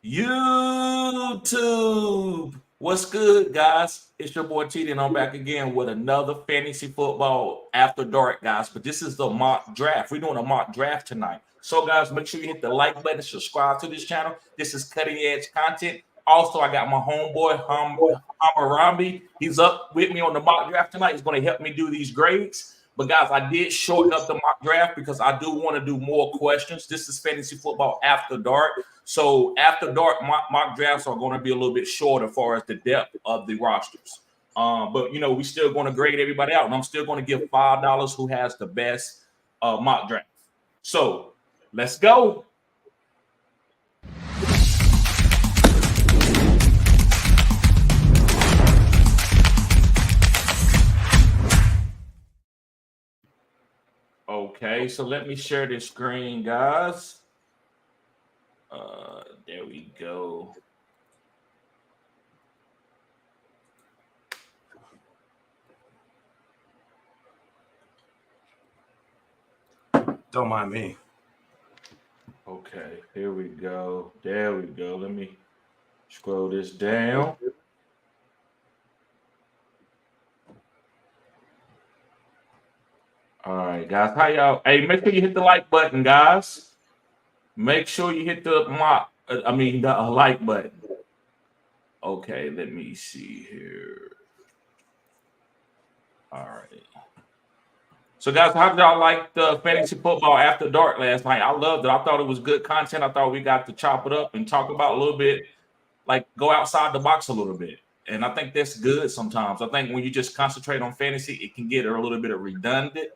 YouTube. What's good, guys? It's your boy TD, and I'm back again with another fantasy football after dark, guys. But this is the mock draft. We're doing a mock draft tonight. So, guys, make sure you hit the like button, subscribe to this channel. This is cutting edge content. Also, I got my homeboy Hammurabi. He's up with me on the mock draft tonight. He's going to help me do these grades. But guys, I did shorten up the mock draft because I do want to do more questions. This is fantasy football after dark. So after dark, mock drafts are going to be a little bit shorter as far as the depth of the rosters. But we still going to grade everybody out, and I'm still going to give $5 who has the best mock draft. So let's go. Okay, so let me share this screen, guys. There we go. Don't mind me. Okay, here we go. There we go. Let me scroll this down. All right, guys. How y'all? Hey, make sure you hit the like button, guys. Make sure you hit the like button. Okay, let me see here. All right. So, guys, how did y'all like the fantasy football after dark last night? I loved it. I thought it was good content. I thought we got to chop it up and talk about a little bit, like go outside the box a little bit. And I think that's good sometimes. I think when you just concentrate on fantasy, it can get a little bit of redundant.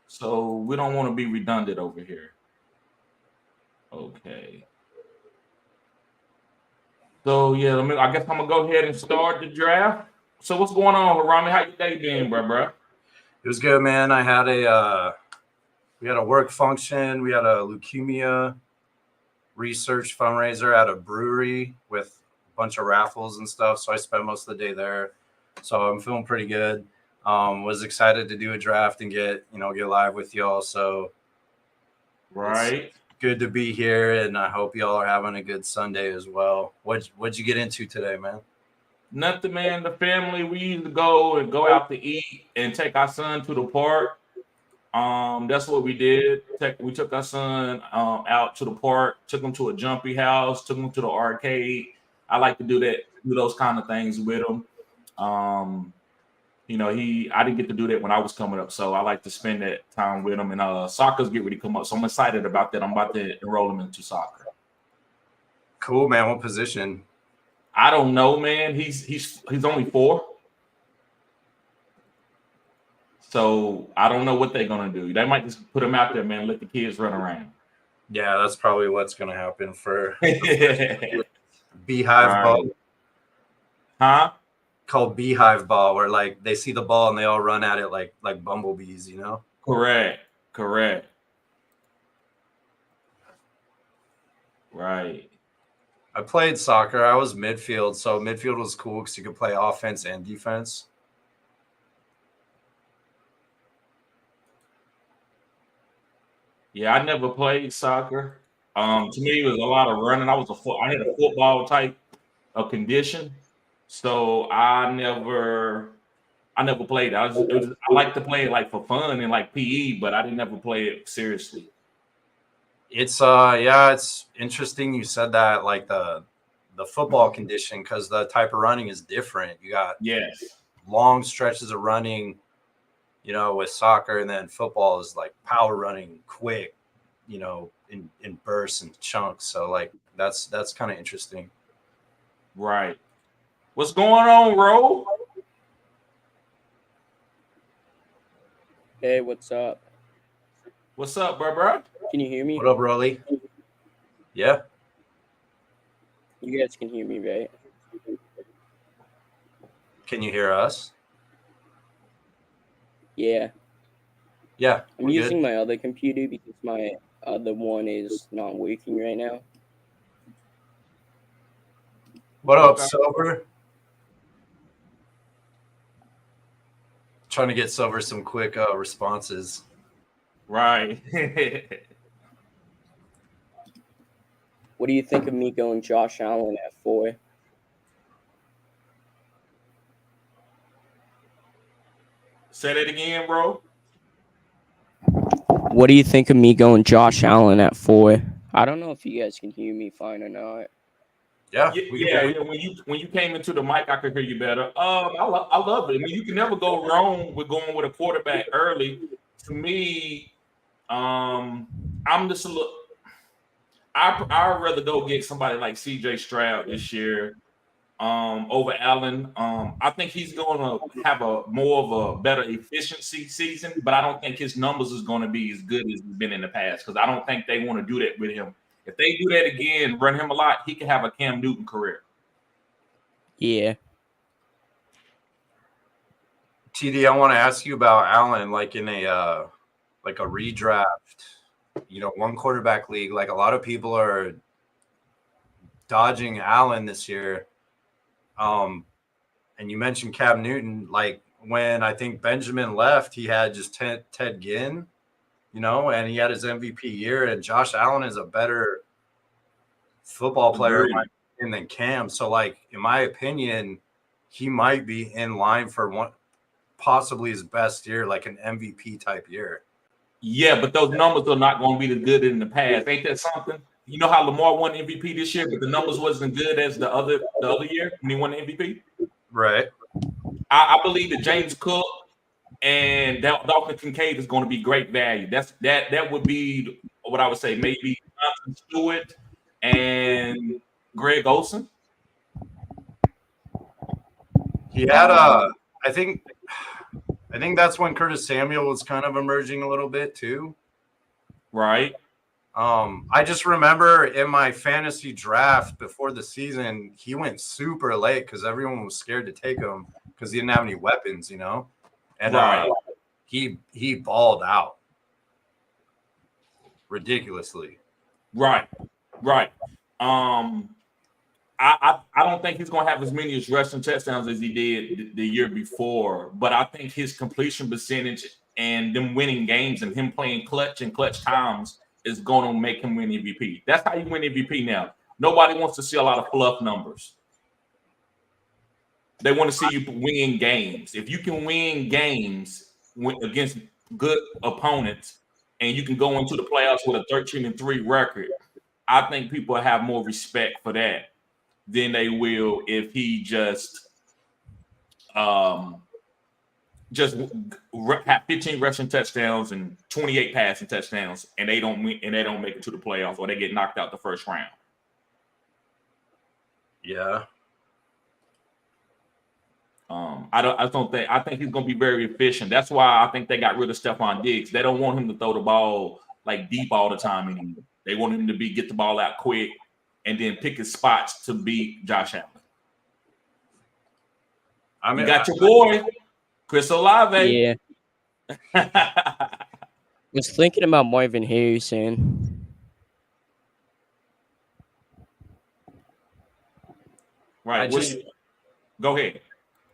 So we don't want to be redundant over here. Okay. So yeah, I guess I'm gonna go ahead and start the draft. So what's going on, Harami? How your day been, bro? It was good, man. I had we had a work function. We had a leukemia research fundraiser at a brewery with a bunch of raffles and stuff. So I spent most of the day there. So I'm feeling pretty good. Was excited to do a draft and get live with y'all. So right, good to be here, and I hope y'all are having a good Sunday as well. What'd you get into today, man? Nothing, man. The family, we used to go out to eat and take our son to the park. That's what we did. We took our son out to the park, took him to a jumpy house, took him to the arcade. I like to do those kind of things with him. I didn't get to do that when I was coming up, so I like to spend that time with him. And soccer's get ready to come up, so I'm excited about that. I'm about to enroll him into soccer. Cool, man. What position? I don't know, man. He's only 4. So I don't know what they're gonna do. They might just put him out there, man. Let the kids run around. Yeah, that's probably what's gonna happen for beehive right. ball. Huh? Called beehive ball, where like they see the ball and they all run at it like bumblebees, Correct. Right. I played soccer. I was midfield, so midfield was cool because you could play offense and defense. Yeah, I never played soccer. To me, it was a lot of running. I had a football type of condition, so I never played. I like to play it like for fun and like PE, but I didn't ever play it seriously. It's interesting you said that, like the football condition, because the type of running is different. You got long stretches of running, with soccer, and then football is like power running quick, in bursts and chunks. So like that's kind of interesting. Right. What's going on, Ro? Hey, what's up? What's up, bro? Can you hear me? What up, Rolly? Yeah. You guys can hear me, right? Can you hear us? Yeah. Yeah. I'm using my other computer because my other one is not working right now. What up, Silver? Trying to get Silver some quick responses. Right. What do you think of me going Josh Allen at 4? Say that again, bro. What do you think of me going Josh Allen at 4? I don't know if you guys can hear me fine or not. Yeah, Yeah. When you came into the mic, I could hear you better. I love it. I mean, you can never go wrong with going with a quarterback early. To me, I'm just a little. I'd rather go get somebody like C.J. Stroud this year over Allen. I think he's going to have a more of a better efficiency season, but I don't think his numbers is going to be as good as he's been in the past because I don't think they want to do that with him. If they do that again, run him a lot, he could have a Cam Newton career. Yeah. TD, I want to ask you about Allen, like in a redraft, one quarterback league. Like a lot of people are dodging Allen this year. And you mentioned Cam Newton. Like when I think Benjamin left, he had just Ted Ginn, and he had his MVP year. And Josh Allen is a better football player than Cam. So, like in my opinion, he might be in line for possibly his best year, like an MVP type year. Yeah, but those numbers are not going to be as good in the past. Ain't that something? You know how Lamar won MVP this year, but the numbers wasn't good as the other year when he won the MVP? Right. I believe that James Cook and Dalton Kincaid is going to be great value. That would be what I would say. Maybe Jonathan Stewart and Greg Olsen. He had I think that's when Curtis Samuel was kind of emerging a little bit too. Right. I just remember in my fantasy draft before the season, he went super late because everyone was scared to take him because he didn't have any weapons, and he balled out ridiculously. Right. I don't think he's going to have as many rushing touchdowns as he did the year before, but I think his completion percentage and them winning games and him playing clutch times is going to make him win MVP. That's how you win MVP now. Nobody wants to see a lot of fluff numbers. They want to see you win games. If you can win games against good opponents and you can go into the playoffs with a 13-3 record, I think people have more respect for that than they will if he just have 15 rushing touchdowns and 28 passing touchdowns, and they don't make it to the playoffs or they get knocked out the first round. Yeah. I think he's going to be very efficient. That's why I think they got rid of Stephon Diggs. They don't want him to throw the ball like deep all the time anymore. They want him to get the ball out quick and then pick his spots to beat Josh Allen. You got your boy, Chris Olave. Yeah. I was thinking about Marvin Harrison. Right. Go ahead.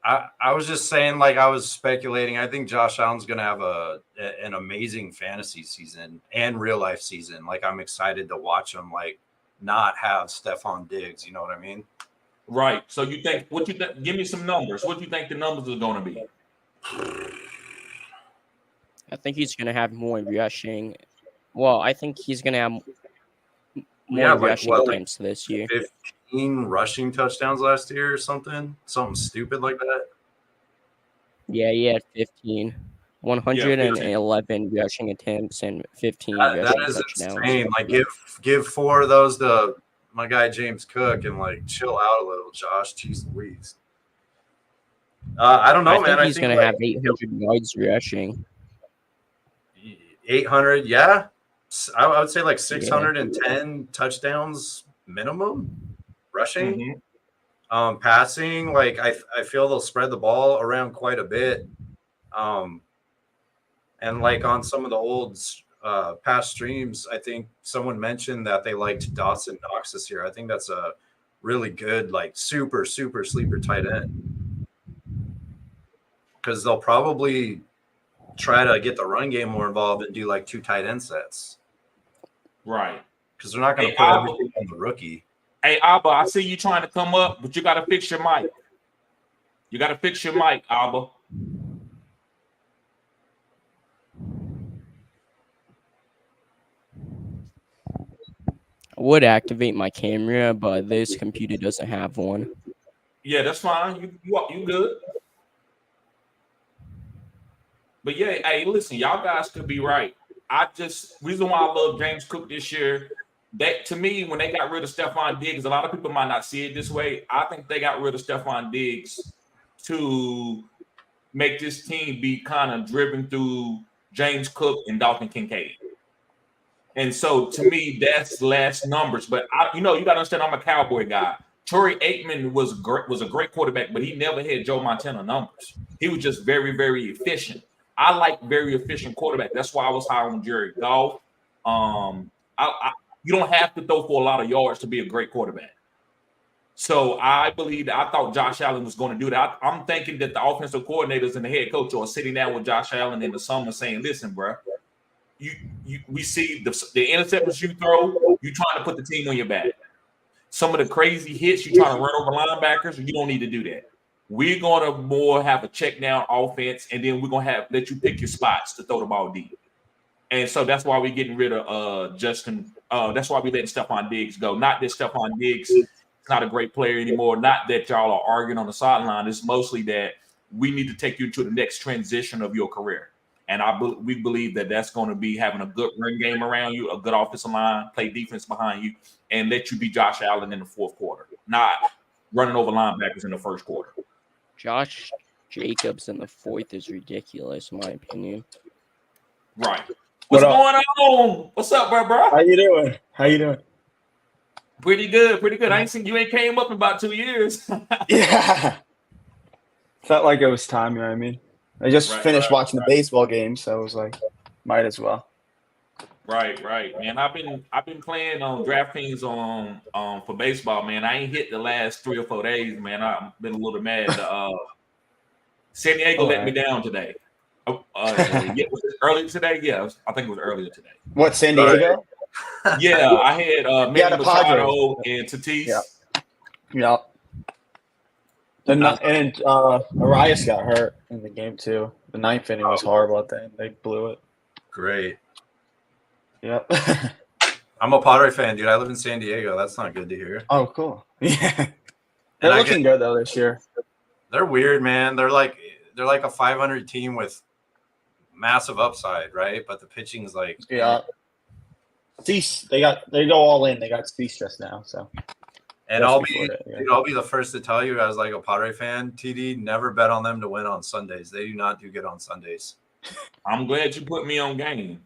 I was just saying, like I was speculating. I think Josh Allen's going to have an amazing fantasy season and real life season. Like I'm excited to watch him. Like not have Stephon Diggs. You know what I mean? Right. So you think give me some numbers. What do you think the numbers are going to be? I think he's going to have more rushing. Well, I think he's going to have more rushing attempts this year. 15 rushing touchdowns last year or something stupid like that. Yeah, he had 15. 111 rushing attempts and 15 rushing touchdowns. That is insane. Like give 4 of those to my guy James Cook and like chill out a little, Josh. Jeez Louise. I don't know, man. I think he's going to have 800 yards rushing. 800, yeah. I would say like 610 touchdowns minimum rushing. Mm-hmm. Passing, like I feel they'll spread the ball around quite a bit. And like on some of the old past streams, I think someone mentioned that they liked Dawson Knox this year. I think that's a really good, like super sleeper tight end because they'll probably try to get the run game more involved and do like 2 tight end sets. Right. because they're not going to Hey, put Abba. everything on the rookie. Hey, Abba, I see you trying to come up, but you got to fix your mic. You got to fix your mic, Abba. I would activate my camera, but this computer doesn't have one. Yeah, that's fine. You good. But yeah, hey, listen, y'all guys could be right. Reason why I love James Cook this year, that to me, when they got rid of Stephon Diggs, a lot of people might not see it this way. I think they got rid of Stephon Diggs to make this team be kind of driven through James Cook and Dalton Kincaid. And so to me, that's less numbers. But you got to understand, I'm a Cowboy guy. Torrey Aikman was a great quarterback, but he never had Joe Montana numbers. He was just very, very efficient. I like very efficient quarterback. That's why I was high on Jared Goff. You don't have to throw for a lot of yards to be a great quarterback. So I thought Josh Allen was going to do that. I'm thinking that the offensive coordinators and the head coach are sitting down with Josh Allen in the summer saying, listen, bro, we see the interceptions you throw, you trying to put the team on your back. Some of the crazy hits, you trying to run over linebackers, you don't need to do that. We're going to more have a check down offense, and then we're going to let you pick your spots to throw the ball deep. And so that's why we're getting rid of Justin. That's why we're letting Stephon Diggs go. Not that Stephon Diggs is not a great player anymore. Not that y'all are arguing on the sideline. It's mostly that we need to take you to the next transition of your career. And we believe that that's going to be having a good run game around you, a good offensive line, play defense behind you, and let you be Josh Allen in the fourth quarter, not running over linebackers in the first quarter. Josh Jacobs in the fourth is ridiculous, in my opinion. Right. What's going on? What's up, bro? How you doing? Pretty good. I ain't seen you. Ain't came up in about 2 years. Yeah. Felt like it was time, you know what I mean? I just finished watching the baseball game, so I was like, might as well. Right, man. I've been playing on DraftKings for baseball, man. I ain't hit the last 3 or 4 days, man. I've been a little mad. San Diego let me down today. Was it earlier today? Yeah, I think it was earlier today. What, San Diego? Yeah, I had Manny Machado and Tatis. Yeah. And Arias got hurt in the game too. The ninth inning was horrible at the end. They blew it. Great. Yep. I'm a Padre fan, dude. I live in San Diego. That's not good to hear. Oh, cool. Yeah. They're looking good though this year. They're weird, man. They're like a 500 team with massive upside, right? But the pitching is like Cease. They go all in. They got Cease just now, so. And I'll be the first to tell you, as like a Padre fan, TD, never bet on them to win on Sundays. They do not do good on Sundays. I'm glad you put me on game.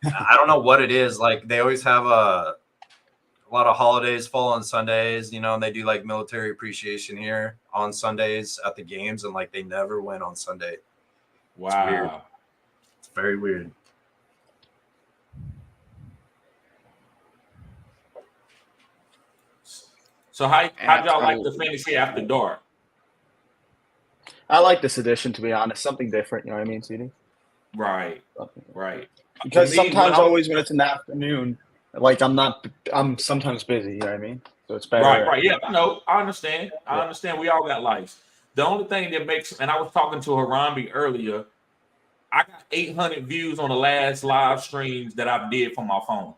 I don't know what it is. Like they always have a lot of holidays fall on Sundays, and they do like military appreciation here on Sundays at the games, and like they never win on Sunday. Wow. It's weird. It's very weird. So how'd y'all like the fantasy after dark? I like this edition, to be honest. Something different, you know what I mean, CD? Right. Because always when it's in the afternoon, like I'm sometimes busy, you know what I mean? So it's better. Right. Yeah, I understand. I understand. We all got lives. The only thing that makes, and I was talking to Harambe earlier, I got 800 views on the last live streams that I did from my phone.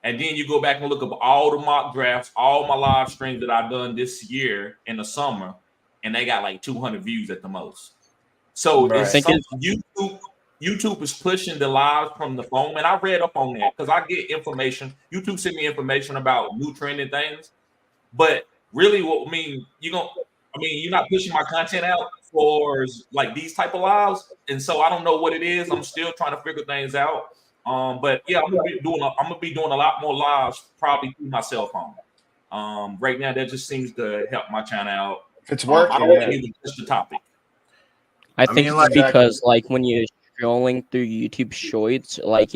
And then you go back and look up all the mock drafts, all my live streams that I've done this year in the summer, and they got like 200 views at the most. So YouTube is pushing the lives from the phone, and I read up on that because I get information. YouTube sent me information about new trending things, but really, you're not pushing my content out for like these type of lives, and so I don't know what it is. I'm still trying to figure things out. But yeah, I'm gonna be doing a lot more lives probably through my cell phone. Right now, that just seems to help my channel out. If it's working, I don't even touch the topic. I think it's because like when you're scrolling through YouTube Shorts, like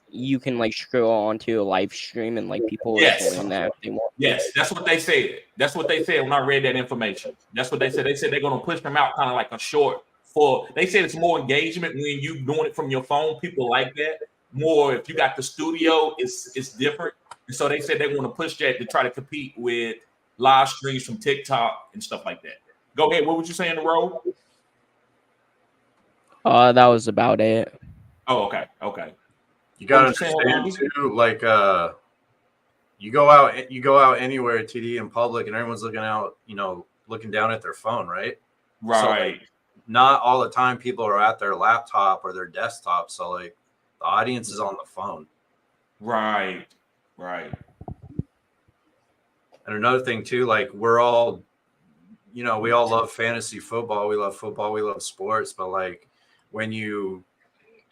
you can like scroll onto a live stream and like people are doing that if they want. Yes, that's what they said. That's what they said when I read that information. That's what they said. They said they're gonna push them out kind of like a short. They said it's more engagement when you doing it from your phone. People like that. more if you got the studio, it's different. And so they said they want to push that to try to compete with live streams from TikTok and stuff like that. Go ahead. What would you say in the road? That was about it. Oh, okay. Okay. You got to What you saying, understand Andy? too, like you go out anywhere, TD, in public, and everyone's looking down at their phone, right? Right. So, like, not all the time people are at their laptop or their desktop. So, like, the audience is on the phone. Right. Right. And another thing too, like, we're all, we all love fantasy football. We love football. We love sports. But, like, when you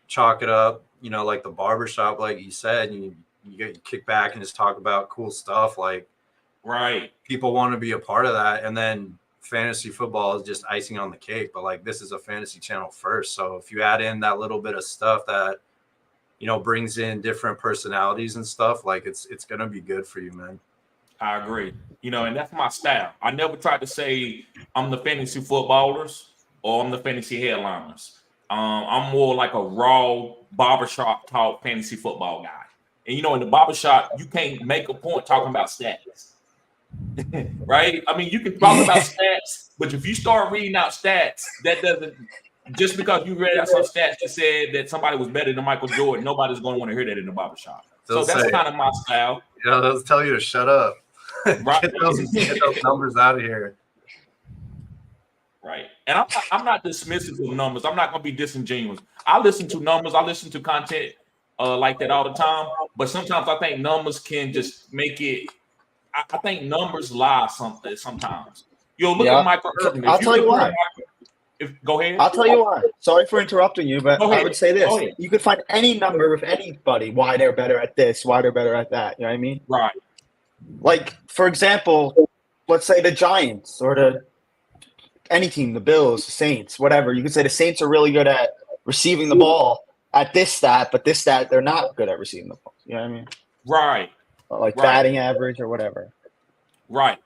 chalk it up, like the barbershop, like you said, you kick back and just talk about cool stuff. Like, right. People want to be a part of that. And then fantasy football is just icing on the cake. But, like, this is a fantasy channel first. So if you add in that little bit of stuff that, brings in different personalities and stuff, like, it's going to be good for you, man. I agree. And that's my style. I never tried to say I'm the fantasy footballers or I'm the fantasy headliners. I'm more like a raw barbershop talk fantasy football guy. And, in the barbershop, you can't make a point talking about stats. Right? I mean, you can talk about stats, but if you start reading out stats, that doesn't – just because you read out some stats that said that somebody was better than Michael Jordan, nobody's going to want to hear that in the barbershop. So that's kind of my style. Yeah, they'll tell you to shut up. Right. get those numbers out of here. Right. And I'm not dismissive of numbers. I'm not going to be disingenuous. I listen to numbers. I listen to content like that all the time. But sometimes I think numbers can just make it – I think numbers lie sometimes. Look at Michael Irvin. I'll tell you why. Go ahead. I'll tell you why. Sorry for interrupting you, but I would say this. You could find any number of anybody why they're better at this, why they're better at that. You know what I mean? Right. Like, for example, let's say the Giants or any team, the Bills, the Saints, whatever. You could say the Saints are really good at receiving the ball at this stat, but this stat, they're not good at receiving the ball. You know what I mean? Right. Like batting average or whatever. Right.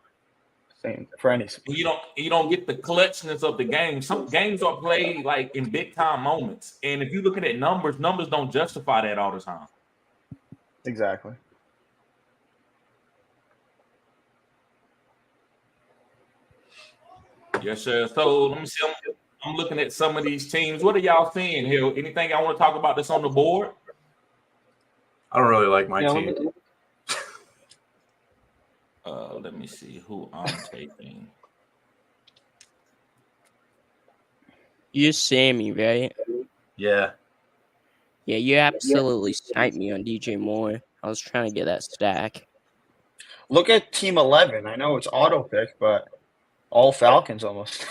Same for any sport. You don't get the clutchness of the game. Some games are played like in big time moments, and if you're looking at numbers don't justify that all the time. Exactly. Yes, sir. So let me see. I'm looking at some of these teams. What are y'all seeing here? Anything y'all want to talk about that's on the board? I don't really like my team. Let me see who I'm taking. You're Sammy, right? Yeah. Yeah, you absolutely sniped me on DJ Moore. I was trying to get that stack. Look at Team 11. I know it's auto pick, but all Falcons almost.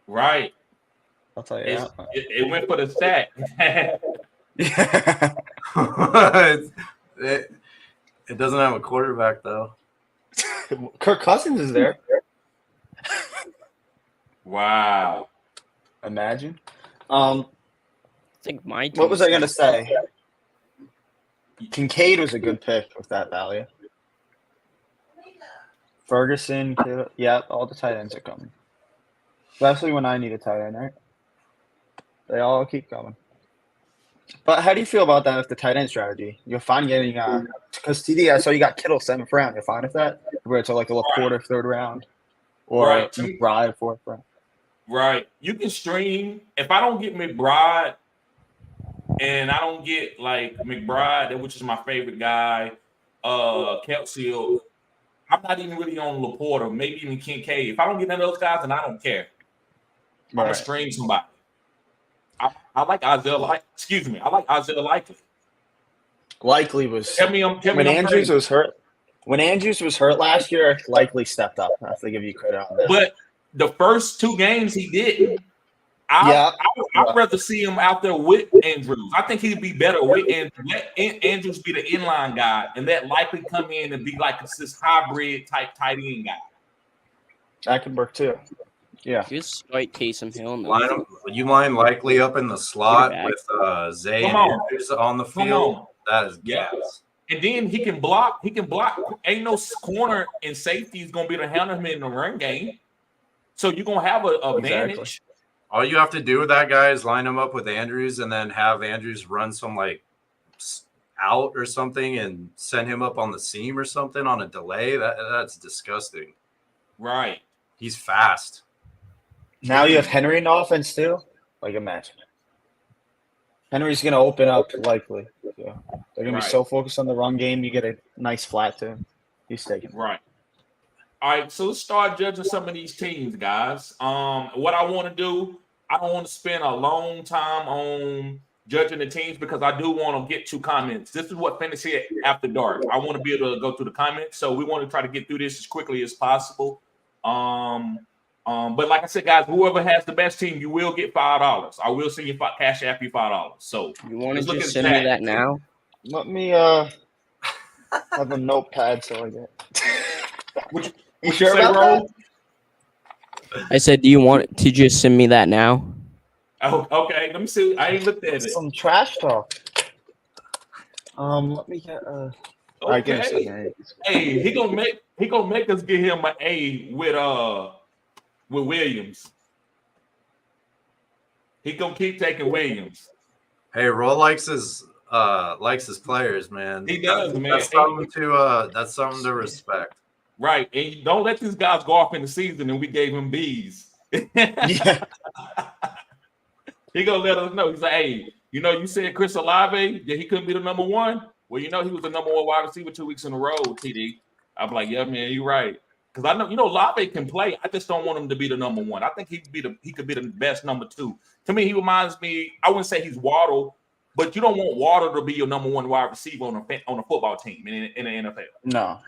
Right. I'll tell you that. It went for the stack. It doesn't have a quarterback, though. Kirk Cousins is there. Wow. Imagine. I think my team. What was I going to say? Kincaid was a good pick with that value. Ferguson, yeah, all the tight ends are coming. Especially when I need a tight end, right? They all keep coming. But how do you feel about that with the tight end strategy? You're fine getting because TD, I saw you got Kittle 7th round. You're fine with that? Where it's like a Laporta 3rd round or McBride 4th round. Right. You can stream. If I don't get McBride and I don't get like McBride, which is my favorite guy, Kelsey, I'm not even really on Laporta, maybe even Kincaid. If I don't get none of those guys, then I don't care. I'm gonna stream somebody. I like Isaiah. I like Isaiah Likely. Likely was. When Andrews was hurt. When Andrews was hurt last year, Likely stepped up. I have to give you credit on that. But the first 2 games he didn't. I'd rather see him out there with Andrews. I think he'd be better with Andrews. Let Andrews be the inline guy, and let Likely come in and be like this hybrid type tight end guy. That could work too. Yeah. Just start Taysom Hill. You line Likely up in the slot with Zay and Andrews on the field. That is gas. And then he can block. Ain't no corner and safety is going to be able to handle him in the run game. So you're going to have an advantage. All you have to do with that guy is line him up with Andrews and then have Andrews run some like out or something and send him up on the seam or something on a delay. That's disgusting. Right. He's fast. Now you have Henry in the offense too. Like, imagine. Henry's going to open up likely. So they're going to be so focused on the run game. You get a nice flat to him. He's taking. Right. All right, so let's start judging some of these teams, guys. What I want to do, I don't want to spend a long time on judging the teams because I do want to get to comments. This is what Fantasy After Dark. I want to be able to go through the comments, so we want to try to get through this as quickly as possible. But like I said, guys, whoever has the best team, you will get $5. I will send you cash app you $5. So you want to just send me that now? Let me have a notepad so I get. You sure about that? I said, do you want to just send me that now? Oh, okay. Let me see. I ain't looked at it. Some trash talk. Let me get okay. Hey, he gonna make us get him an A with Williams. He gonna keep taking Williams. Hey, Roll likes his players, man. He does, man. That's something to respect. Right, and don't let these guys go off in the season and we gave him B's. Yeah. He gonna let us know. He's like, hey, you said Chris Olave, he couldn't be the number one. Well, he was the number one wide receiver 2 weeks in a row, TD. I'm like, yeah, man, you're right. Because I know, Olave can play. I just don't want him to be the number one. I think he could be the best number 2. To me, he reminds me, I wouldn't say he's Waddle, but you don't want Waddle to be your number one wide receiver on a football team in the NFL. No.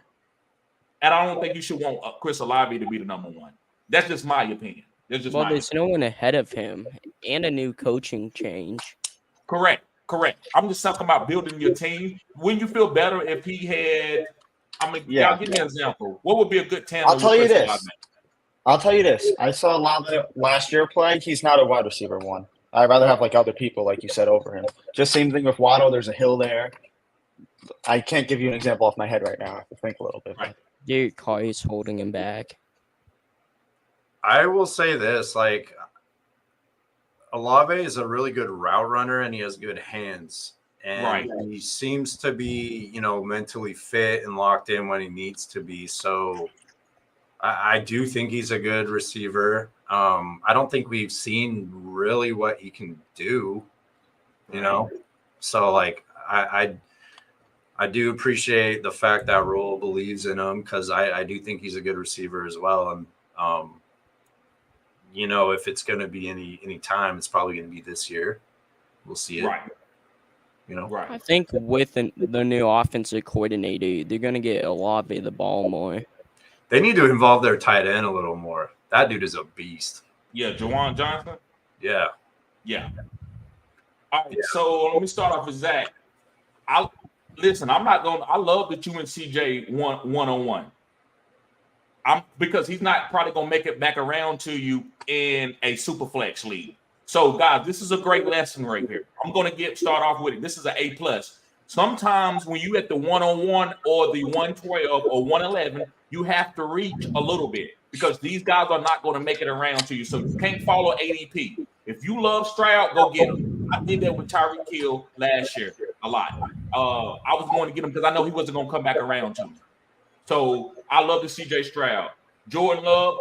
And I don't think you should want Chris Olave to be the number one. That's just my opinion. There's no one ahead of him and a new coaching change. Correct. I'm just talking about building your team. Wouldn't you feel better if he had? Y'all give me an example. What would be a good tandem? I'll tell you this. I saw Olave last year play. He's not a wide receiver one. I'd rather have like other people, like you said, over him. Just same thing with Waddle. There's a hill there. I can't give you an example off my head right now. I have to think a little bit. Right. Derek Carr is holding him back. I will say this, like, Olave is a really good route runner and he has good hands. And he seems to be, mentally fit and locked in when he needs to be. So I do think he's a good receiver. I don't think we've seen really what he can do, So, like, I do appreciate the fact that Roll believes in him because I do think he's a good receiver as well. And, if it's going to be any time, it's probably going to be this year. We'll see it. Right. Right. I think with the new offensive coordinator, they're going to get Olave the ball more. They need to involve their tight end a little more. That dude is a beast. Yeah, Juwan Johnson? Yeah. All right, so let me start off with Zach. I love that you and CJ one-on-one. Because he's not probably going to make it back around to you in a Superflex league. So, guys, this is a great lesson right here. I'm going to start off with it. This is an A+. Sometimes when you at the one-on-one or the 112 or 111, you have to reach a little bit because these guys are not going to make it around to you. So you can't follow ADP. If you love Stroud, go get him. I did that with Tyreek Hill last year a lot. I was going to get him because I know he wasn't going to come back around to me. So I love the CJ Stroud. Jordan Love,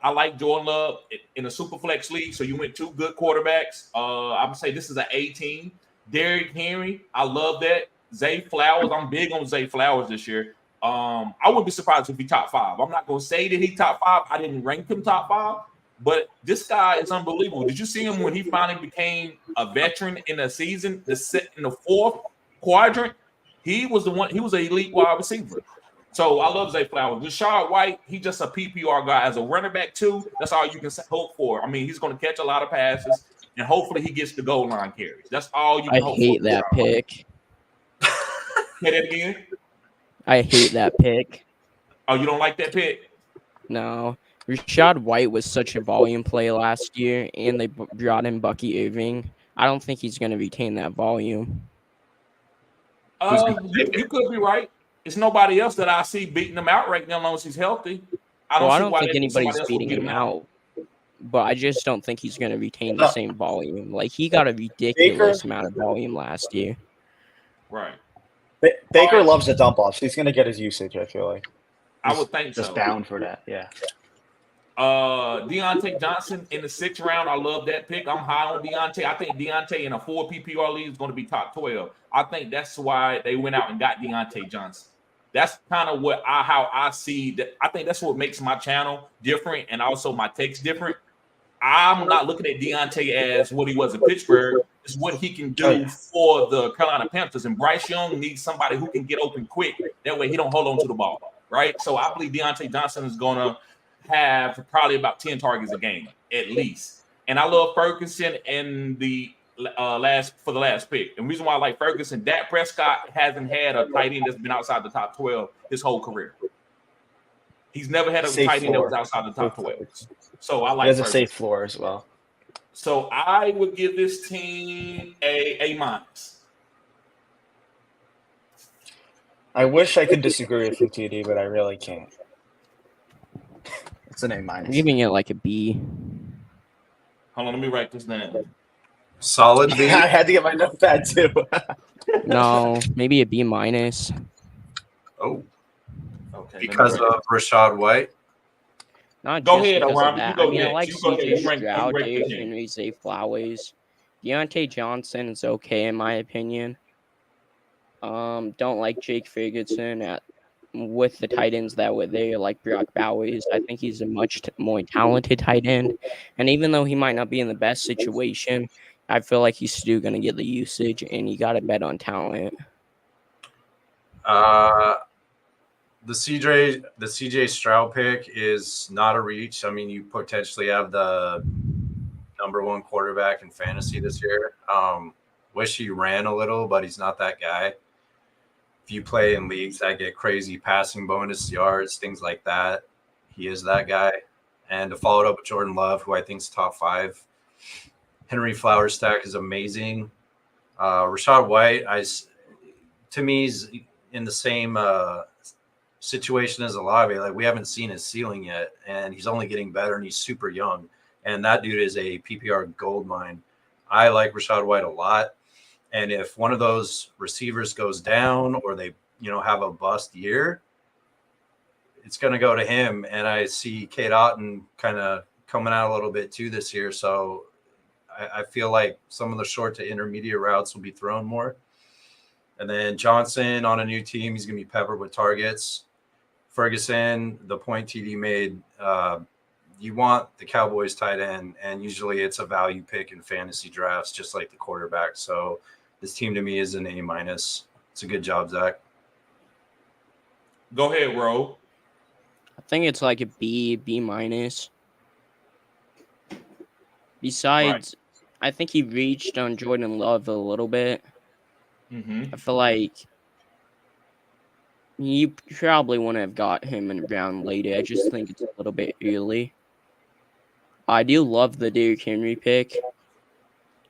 I like Jordan Love in a Superflex league. So you went 2 good quarterbacks. I would say this is an A team. Derrick Henry, I love that. Zay Flowers, I'm big on Zay Flowers this year. I wouldn't be surprised if he top 5. I'm not going to say that he top 5. I didn't rank him top 5, but this guy is unbelievable. Did you see him when he finally became a veteran in the season, in the 4th quadrant? He was the one. He was an elite wide receiver. So I love Zay Flowers. Rashad White, he's just a PPR guy. As a running back too, that's all you can hope for. I mean, he's going to catch a lot of passes, and hopefully he gets the goal line carries. That's all you can hope for. I hate that pick. Say that again? I hate that pick. Oh, you don't like that pick? No. Rashad White was such a volume play last year, and they brought in Bucky Irving. I don't think he's going to retain that volume. You could be right. It's nobody else that I see beating him out right now, as long as he's healthy. I don't think anybody's beating him out. but I just don't think he's going to retain the same volume. Like, he got a ridiculous amount of volume last year. Right. Baker loves the dump offs. He's going to get his usage, I feel like. I would think just so. Bound for that, yeah. Deontay Johnson in the 6th round. I love that pick. I'm high on Deontay. I think Deontay in a 4 PPR league is going to be top 12. I think that's why they went out and got Deontay Johnson. That's kind of how I see that. I think that's what makes my channel different and also my takes different. I'm not looking at Deontay as what he was in Pittsburgh. It's what he can do for the Carolina Panthers. And Bryce Young needs somebody who can get open quick. That way he don't hold on to the ball, right? So I believe Deontay Johnson is going to have probably about 10 targets a game at least. And I love Ferguson in the last pick. And the reason why I like Ferguson, Dak Prescott hasn't had a tight end that's been outside the top 12 his whole career. He's never had a tight end that was outside the top 12. So I like He has a Ferguson. safe floor as well. So I would give this team a minus. I wish I could disagree with you, TD, but I really can't. It's an A minus. I'm giving it like a B. Hold on, let me write this down. Solid B. I had to get my notepad too. No, maybe a B minus. Oh, Okay. because of Rashad White. Not Go just ahead, because Aram. of that. You go I mean, I next. like You go ahead. CJ You rank Stroud, the Derrick team. Henry, Zay Flowers. Deontay Johnson is okay in my opinion. Don't like Jake Ferguson with the tight ends that were there, like Brock Bowers. I think he's a much more talented tight end. And even though he might not be in the best situation, I feel like he's still going to get the usage, and you got to bet on talent. The CJ Stroud pick is not a reach. I mean, you potentially have the number 1 quarterback in fantasy this year. Wish he ran a little, but he's not that guy. If you play in leagues that get crazy passing bonus yards, things like that, he is that guy. And to follow it up with Jordan Love, who I think is top 5. Henry Flowers stack is amazing. Rashad White, to me, is in the same situation as Olave. Like, we haven't seen his ceiling yet, and he's only getting better, and he's super young. And that dude is a PPR gold mine. I like Rashad White a lot. And if one of those receivers goes down or they, have a bust year, it's going to go to him. And I see Kate Otten kind of coming out a little bit too this year. So I feel like some of the short to intermediate routes will be thrown more. And then Johnson on a new team, he's going to be peppered with targets. Ferguson, the point TD made, you want the Cowboys tight end, and usually it's a value pick in fantasy drafts, just like the quarterback. So this team to me is an A minus. It's a good job, Zach. Go ahead, Ro. I think it's like a B minus. Besides, I think he reached on Jordan Love a little bit. Mm-hmm. I feel like you probably wouldn't have got him in a round later. I just think it's a little bit early. I do love the Derrick Henry pick.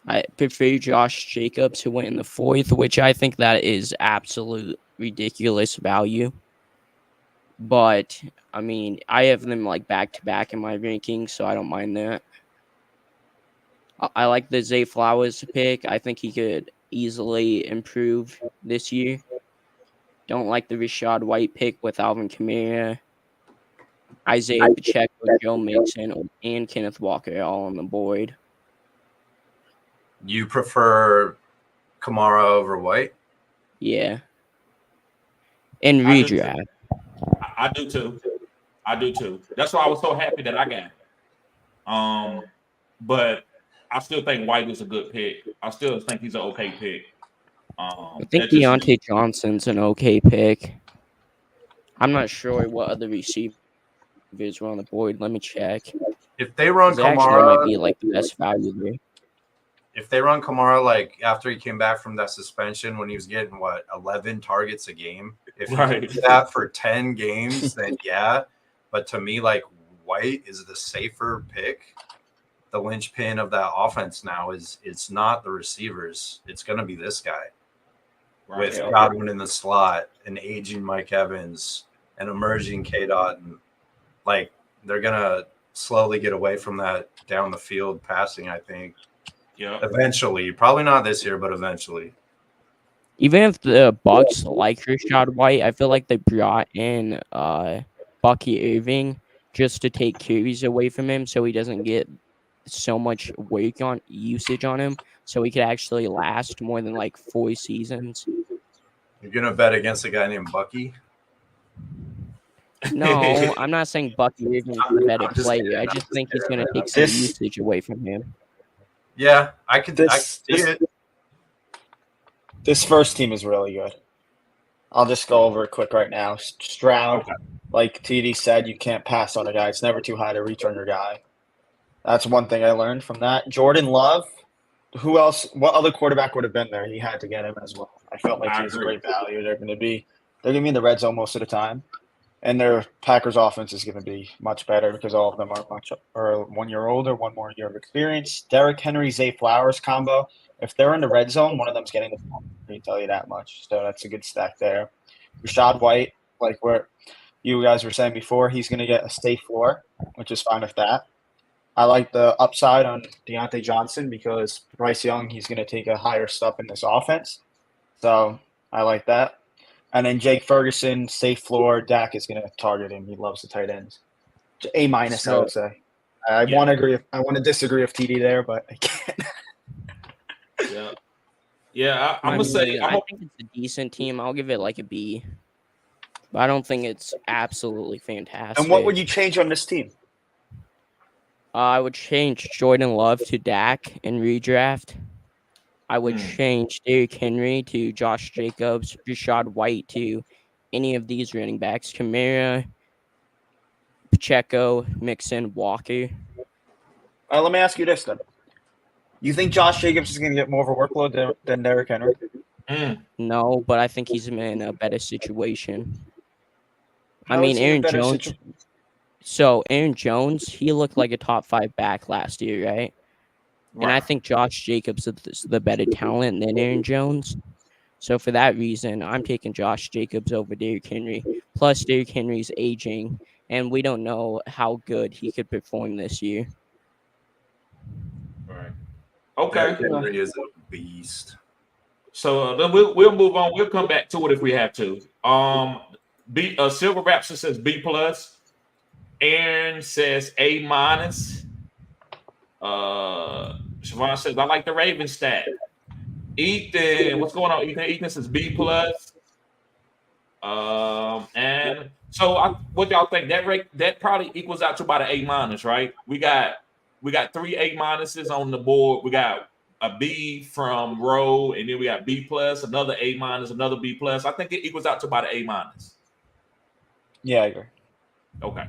I prefer Josh Jacobs, who went in the 4th, which I think that is absolute ridiculous value. But, I mean, I have them like back-to-back in my rankings, so I don't mind that. I like the Zay Flowers pick. I think he could easily improve this year. Don't like the Rashad White pick with Alvin Kamara, Isaiah Pacheco, Joe Mixon, and Kenneth Walker all on the board. You prefer Kamara over White? Yeah. In redraft. I do too. That's why I was so happy that I got. But I still think White is a good pick. I still think he's an okay pick. I think Deontay Johnson's an okay pick. I'm not sure what other receivers were on the board. Let me check. If they run Kamara, might Kamara, be like the best value there. if they run Kamara like after he came back from that suspension when he was getting 11 targets a game, if you do that for 10 games, then yeah. But to me, like, White is the safer pick. The linchpin of that offense now is it's not the receivers. It's going to be this guy with Godwin in the slot, an aging Mike Evans, an emerging K. Dot. Like, they're going to slowly get away from that down the field passing, I think. Yeah. Eventually. Probably not this year, but eventually. Even if the Bucks like Rashad White, I feel like they brought in Bucky Irving just to take carries away from him so he doesn't get so much work on usage on him, so he could actually last more than like 4 seasons. You're going to bet against a guy named Bucky? No, I'm not saying Bucky Irving is the better I'm just player. kidding, I I'm just just think he's kidding, going to man. take some This- usage away from him. Yeah, I could see it. This first team is really good. I'll just go over it quick right now. Stroud, Okay. like TD said, you can't pass on a guy. It's never too high to reach on your guy. That's one thing I learned from that. Jordan Love, who else? What other quarterback would have been there? He had to get him as well. I felt like I he's a agree. great value. They're going to be in the red zone most of the time, and their Packers offense is going to be much better because all of them are 1 year older, one more year of experience. Derrick Henry, Zay Flowers combo. If they're in the red zone, one of them's getting the ball. I can tell you that much. So that's a good stack there. Rashad White, like where you guys were saying before, he's going to get a safe floor, which is fine with that. I like the upside on Deontay Johnson because Bryce Young, he's going to take a higher step in this offense. So I like that. And then Jake Ferguson, safe floor. Dak is going to target him. He loves the tight ends. A minus, I would say. I Yeah. want to agree. I want to disagree with TD there, but I can't. Yeah. Yeah. I'm I gonna say mean, I think it's a decent team. I'll give it like a B. But I don't think it's absolutely fantastic. And what would you change on this team? I would change Jordan Love to Dak in redraft. I would Hmm. change Derrick Henry to Josh Jacobs, Rashad White to any of these running backs, Kamara, Pacheco, Mixon, Walker. Let me ask you this then. You think Josh Jacobs is going to get more of a workload than Derrick Henry? No, but I think he's in a better situation. How is he in a better situation? So Aaron Jones, he looked like a top 5 back last year, right? And I think Josh Jacobs is the better talent than Aaron Jones. So for that reason, I'm taking Josh Jacobs over Derrick Henry. Plus, Derrick Henry's aging, and we don't know how good he could perform this year. Right. Okay. Derrick Henry is a beast. So then we'll move on. We'll come back to it if we have to. Silver Raptor says B plus. Aaron says A minus. Siobhan says I like the Ravens stat. Ethan, what's going on? Ethan says B plus. And so what y'all think? That probably equals out to about an A minus, right? We got 3 A minuses on the board. We got a B from Rowe, and then we got B plus, another A minus, another B plus. I think it equals out to about an A minus. Yeah, I agree. Okay.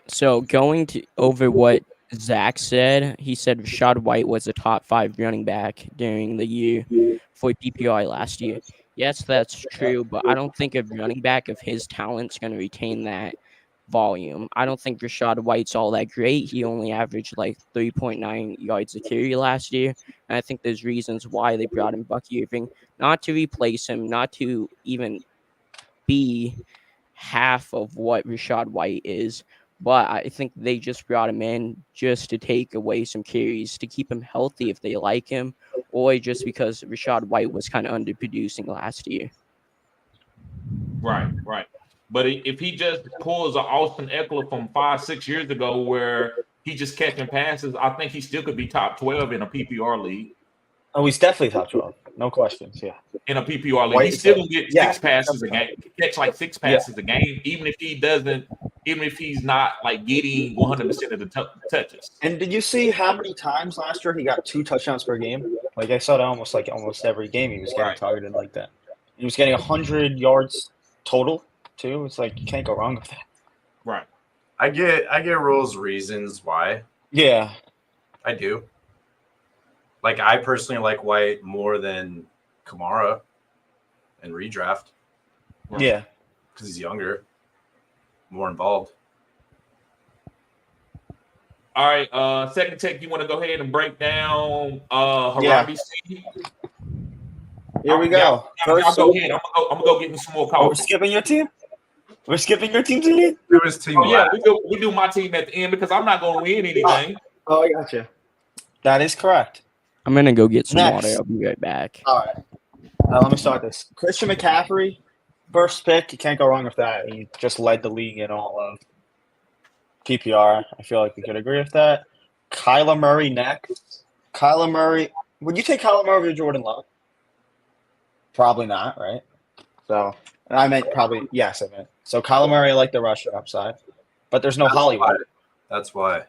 So going over what Zach said, he said Rashad White was a top 5 running back during the year for PPR last year. Yes, that's true, but I don't think a running back of his talent's going to retain that volume. I don't think Rashad White's all that great. He only averaged like 3.9 yards a carry last year. And I think there's reasons why they brought in Bucky Irving, not to replace him, not to even be half of what Rashad White is. But I think they just brought him in just to take away some carries, to keep him healthy if they like him, or just because Rashad White was kind of underproducing last year. Right. But if he just pulls an Austin Eckler from 5-6 years ago where he just catching passes, I think he still could be top 12 in a PPR league. Oh, he's definitely top 12. No questions. Yeah. In a PPR league, White he's still is gonna get yeah, 6 passes a game. Catch like 6 passes a game, even if he's not like getting 100% of the touches. And did you see how many times last year he got 2 touchdowns per game? Like I saw that almost every game he was getting targeted like that. He was getting 100 yards total too. It's like you can't go wrong with that. Right. I get Rule's reasons why. Yeah. I do. Like I personally like White more than Kamara in redraft. Right. Yeah. Because he's younger, more involved. All right, second take, you want to go ahead and break down Harambe C? Here we go. Y'all go ahead. I'm gonna go get me some more Oh, we're coffee. skipping your team? We're skipping your team today? Do his team. Oh yeah, last. we do my team at the end because I'm not going to win anything. Oh, I got you. That is correct. I'm gonna go get some Next. water. I'll be right back. All right. Let me start this. Christian McCaffrey, first pick. You can't go wrong with that. He just led the league in all of PPR. I feel like we could agree with that. Kyler Murray next. Kyler Murray. Would you take Kyler Murray over Jordan Love? Probably not, right? So, and I meant probably, yes, I meant. So Kyler Murray, I like the rushing upside, but there's no Hollywood. That's why.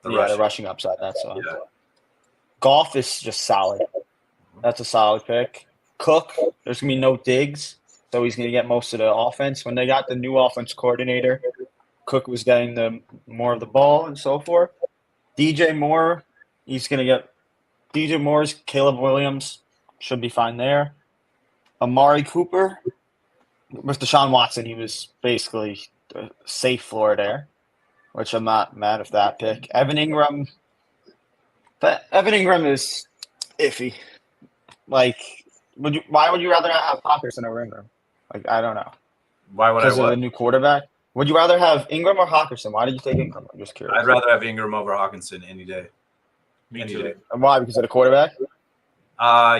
The rushing upside. That's why. Yeah. Golf is just solid. That's a solid pick. Cook, there's going to be no Diggs, so he's going to get most of the offense. When they got the new offense coordinator, Cook was getting the more of the ball and so forth. DJ Moore, he's going to get DJ Moore's, Caleb Williams should be fine there. Amari Cooper, with Deshaun Watson, he was basically a safe floor there, which I'm not mad at that pick. Evan Ingram, but Evan Ingram is iffy. Like, why would you rather not have Hawkinson over Ingram? Like, I don't know. Why would I? Because of the new quarterback? Would you rather have Ingram or Hawkinson? Why did you take Ingram? I'm just curious. I'd rather have Ingram over Hawkinson any day. Me Any too. day. And why? Because of the quarterback?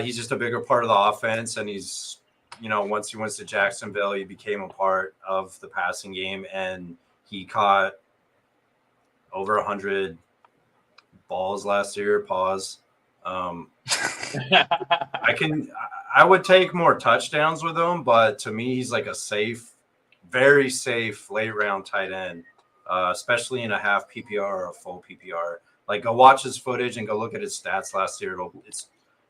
He's just a bigger part of the offense, and he's, once he went to Jacksonville, he became a part of the passing game, and he caught over 100 balls last year. Pause. I would take more touchdowns with him, but to me, he's like a safe, very safe late round tight end, especially in a half PPR or a full PPR. Like, go watch his footage and go look at his stats last year.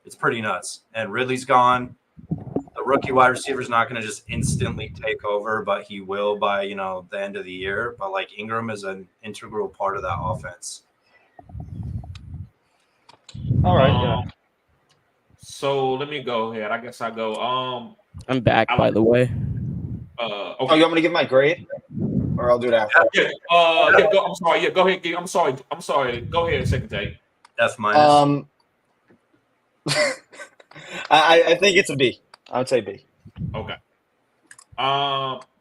It's pretty nuts. And Ridley's gone. The rookie wide receiver is not going to just instantly take over, but he will by, the end of the year. But, like, Ingram is an integral part of that offense. All right, yeah. So let me go ahead. I guess I go. I'm back, by the way. Oh, Okay. you want me to give my grade? Or I'll do it after. Yeah. Go, I'm sorry. Yeah. Go ahead. I'm sorry. Go ahead. Second take. F minus. I think it's a B. I would say B. Okay.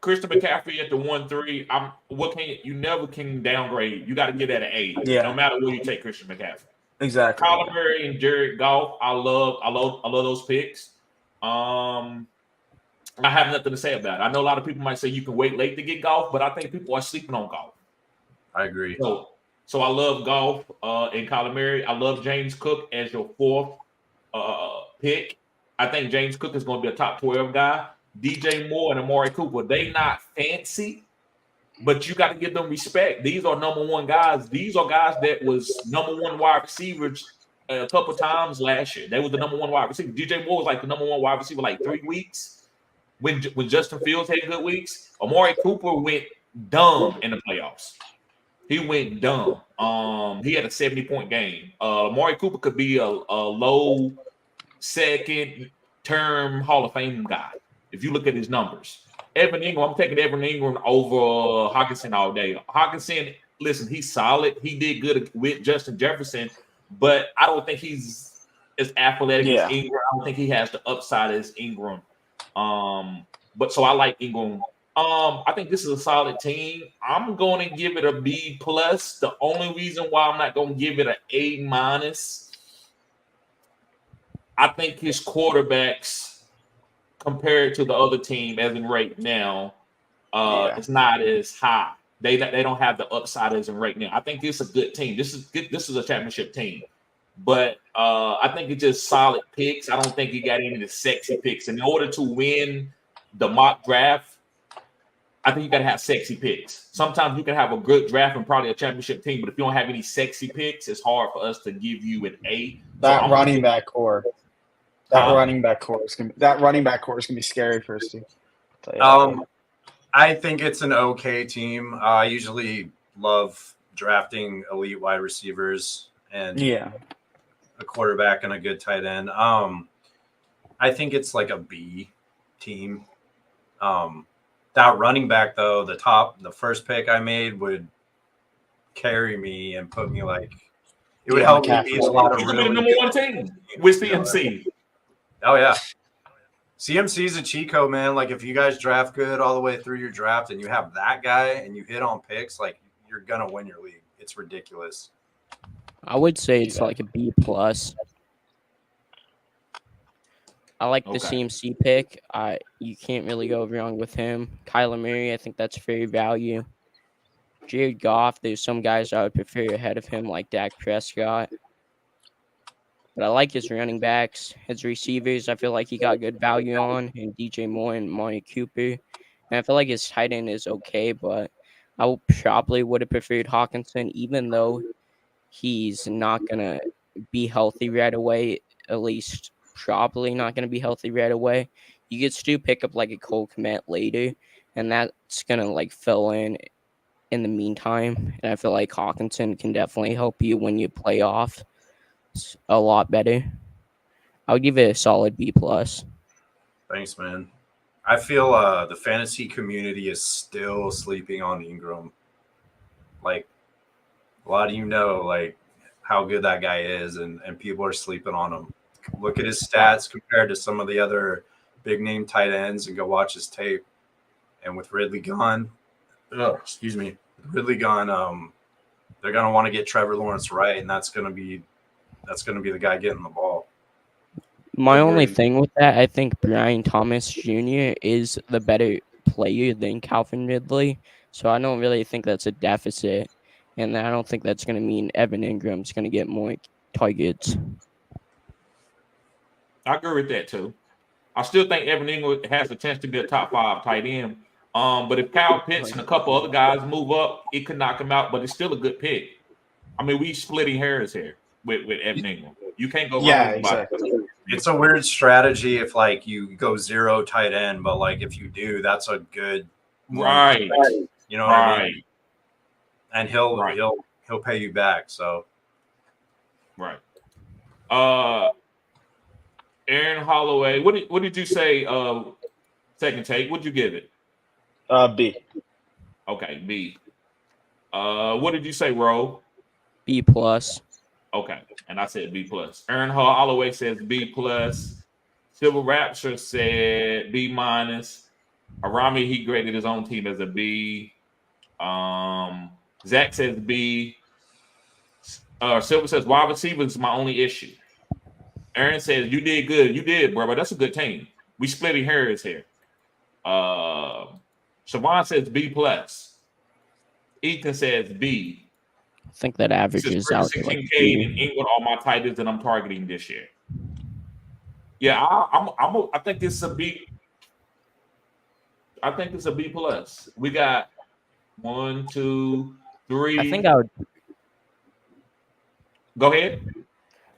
Christian McCaffrey at the 1-3. You never can downgrade. You got to get at an A. Yeah. No matter where you take Christian McCaffrey. Exactly. Kyler Murray and Jared Goff. I love those picks. I have nothing to say about it. I know a lot of people might say you can wait late to get Goff, but I think people are sleeping on Goff. I agree. So I love Goff and Kyler Murray. I love James Cook as your fourth pick. I think James Cook is going to be a top 12 guy. DJ Moore and Amari Cooper, they not fancy, but you got to give them respect. These are number one guys. These are guys that was number one wide receivers a couple times last year. They was the number one wide receiver. DJ Moore was like the number one wide receiver like 3 weeks when Justin Fields had good weeks. Amari Cooper went dumb in the playoffs. He went dumb. He had a 70-point game. Amari Cooper could be a low second-term Hall of Fame guy if you look at his numbers. Evan Ingram, I'm taking Evan Ingram over Hawkinson all day. Hawkinson, listen, he's solid. He did good with Justin Jefferson, but I don't think he's as athletic as Ingram. I don't think he has the upside as Ingram. But so I like Ingram. I think this is a solid team. I'm going to give it a B plus. The only reason why I'm not going to give it an A minus, I think his quarterbacks compared to the other team, as in right now, it's not as high. They don't have the upside as in right now. I think it's a good team. This is a championship team, but I think it's just solid picks. I don't think you got any of the sexy picks. In order to win the mock draft, I think you got to have sexy picks. Sometimes you can have a good draft and probably a championship team, but if you don't have any sexy picks, it's hard for us to give you an A. That running back core is gonna be scary for us, too. I think it's an okay team. I usually love drafting elite wide receivers and a quarterback and a good tight end. I think it's like a B team. That running back, though, the first pick I made would carry me and put me it would help me beat a lot of really the number one team with CMC. Oh yeah, CMC is a cheat code, man. Like if you guys draft good all the way through your draft and you have that guy and you hit on picks, like you're gonna win your league. It's ridiculous. I would say it's like a B plus. I like the Okay. CMC pick. You can't really go wrong with him. Kyler Murray, I think that's fair value. Jared Goff, there's some guys I would prefer ahead of him, like Dak Prescott. But I like his running backs, his receivers. I feel like he got good value on, and DJ Moore and Amari Cooper. And I feel like his tight end is okay, but I probably would have preferred Hawkinson, even though he's not gonna be healthy right away. At least probably not gonna be healthy right away. You could still pick up like a Cole Kmet later, and that's gonna like fill in the meantime. And I feel like Hawkinson can definitely help you when you play off a lot better. I would give it a solid B plus. Thanks, man. I feel the fantasy community is still sleeping on Ingram. Like a lot of you know, like how good that guy is, and people are sleeping on him. Look at his stats compared to some of the other big name tight ends, and go watch his tape. And with Ridley gone, Ridley gone, they're gonna want to get Trevor Lawrence right, and that's gonna be the guy getting the ball. My only thing with that, I think Brian Thomas Jr. is the better player than Calvin Ridley. So I don't really think that's a deficit. And I don't think that's going to mean Evan Ingram's going to get more targets. I agree with that too. I still think Evan Ingram has a chance to be a top 5 tight end. But if Kyle Pitts and a couple other guys move up, it could knock him out, but it's still a good pick. I mean, we splitting hairs here with Evan Ingram. You can't go wrong with exactly. It's a weird strategy if like you go 0 tight end, but like if you do, that's a good right. You know what I mean? And he'll pay you back. So right. Aaron Holloway, what did you say? Second take, what'd you give it? B. Okay, B. What did you say, Ro? B plus. Okay, and I said B plus. Aaron Holloway says B plus. Silver Rapture said B minus. Arami, he graded his own team as a B. Zach says B. Silver says wide receiver is my only issue. Aaron says you did good. You did, bro, but that's a good team. We splitting hairs here. Siobhan says B plus. Ethan says B. I think that averages out to like Kincaid and England are my tight ends that I'm targeting this year. Yeah, I think it's a B. I think it's a B plus. We got 1, 2, 3. I think I would. Go ahead.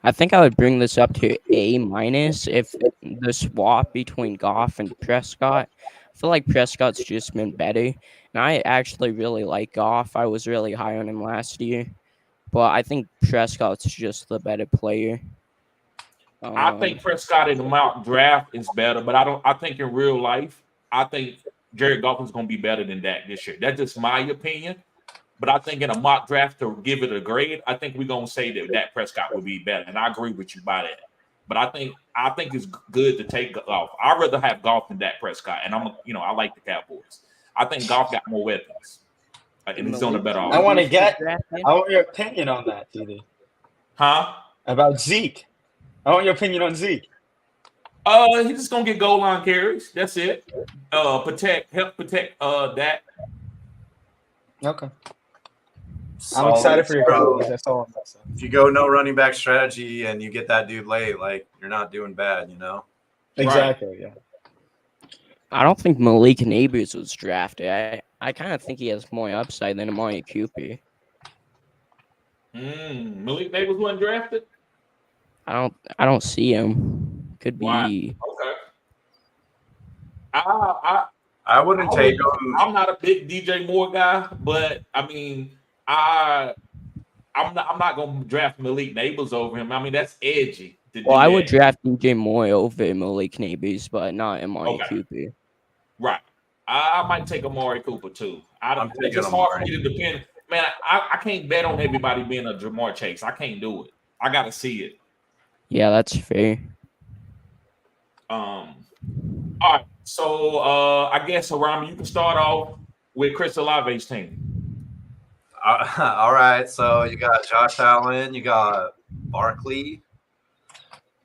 I think I would bring this up to A minus if the swap between Goff and Prescott. I feel like Prescott's just been better. And I actually really like Goff. I was really high on him last year. But I think Prescott's just the better player. I think Prescott in the mock draft is better, but I think in real life, I think Jared Goff is going to be better than that this year. That's just my opinion. But I think in a mock draft to give it a grade, I think we're going to say that Dak Prescott would be better. And I agree with you by that. But I think it's good to take Goff. I'd rather have Goff than Dak Prescott. And I like the Cowboys. I think Goff got more weapons. And he's on a better offense. I want your opinion on that, TD. Huh? About Zeke. I want your opinion on Zeke. He's just gonna get goal line carries. That's it. Help protect that. Okay. I'm excited for your Cowboys. That's all I'm saying. if you go no running back strategy and you get that dude late, like you're not doing bad, you know? Exactly, yeah. I don't think Malik Neighbors was drafted. I kind of think he has more upside than Amari Cooper. Malik Neighbors wasn't drafted? I don't see him. Could be. Why? Okay. I wouldn't take him. I'm not a big DJ Moore guy, but I mean, I'm not gonna draft Malik Neighbors over him. I mean, that's edgy. Well, I would draft DJ Moore over Malik Neighbors, but not Amari Cooper. Right. I might take Amari Cooper too. It's just hard for me to depend. Man, I can't bet on everybody being a Jamar Chase. I can't do it. I gotta see it. Yeah, that's fair. All right. So I guess Rami, you can start off with Chris Olave's team. All right. So you got Josh Allen, you got Barkley,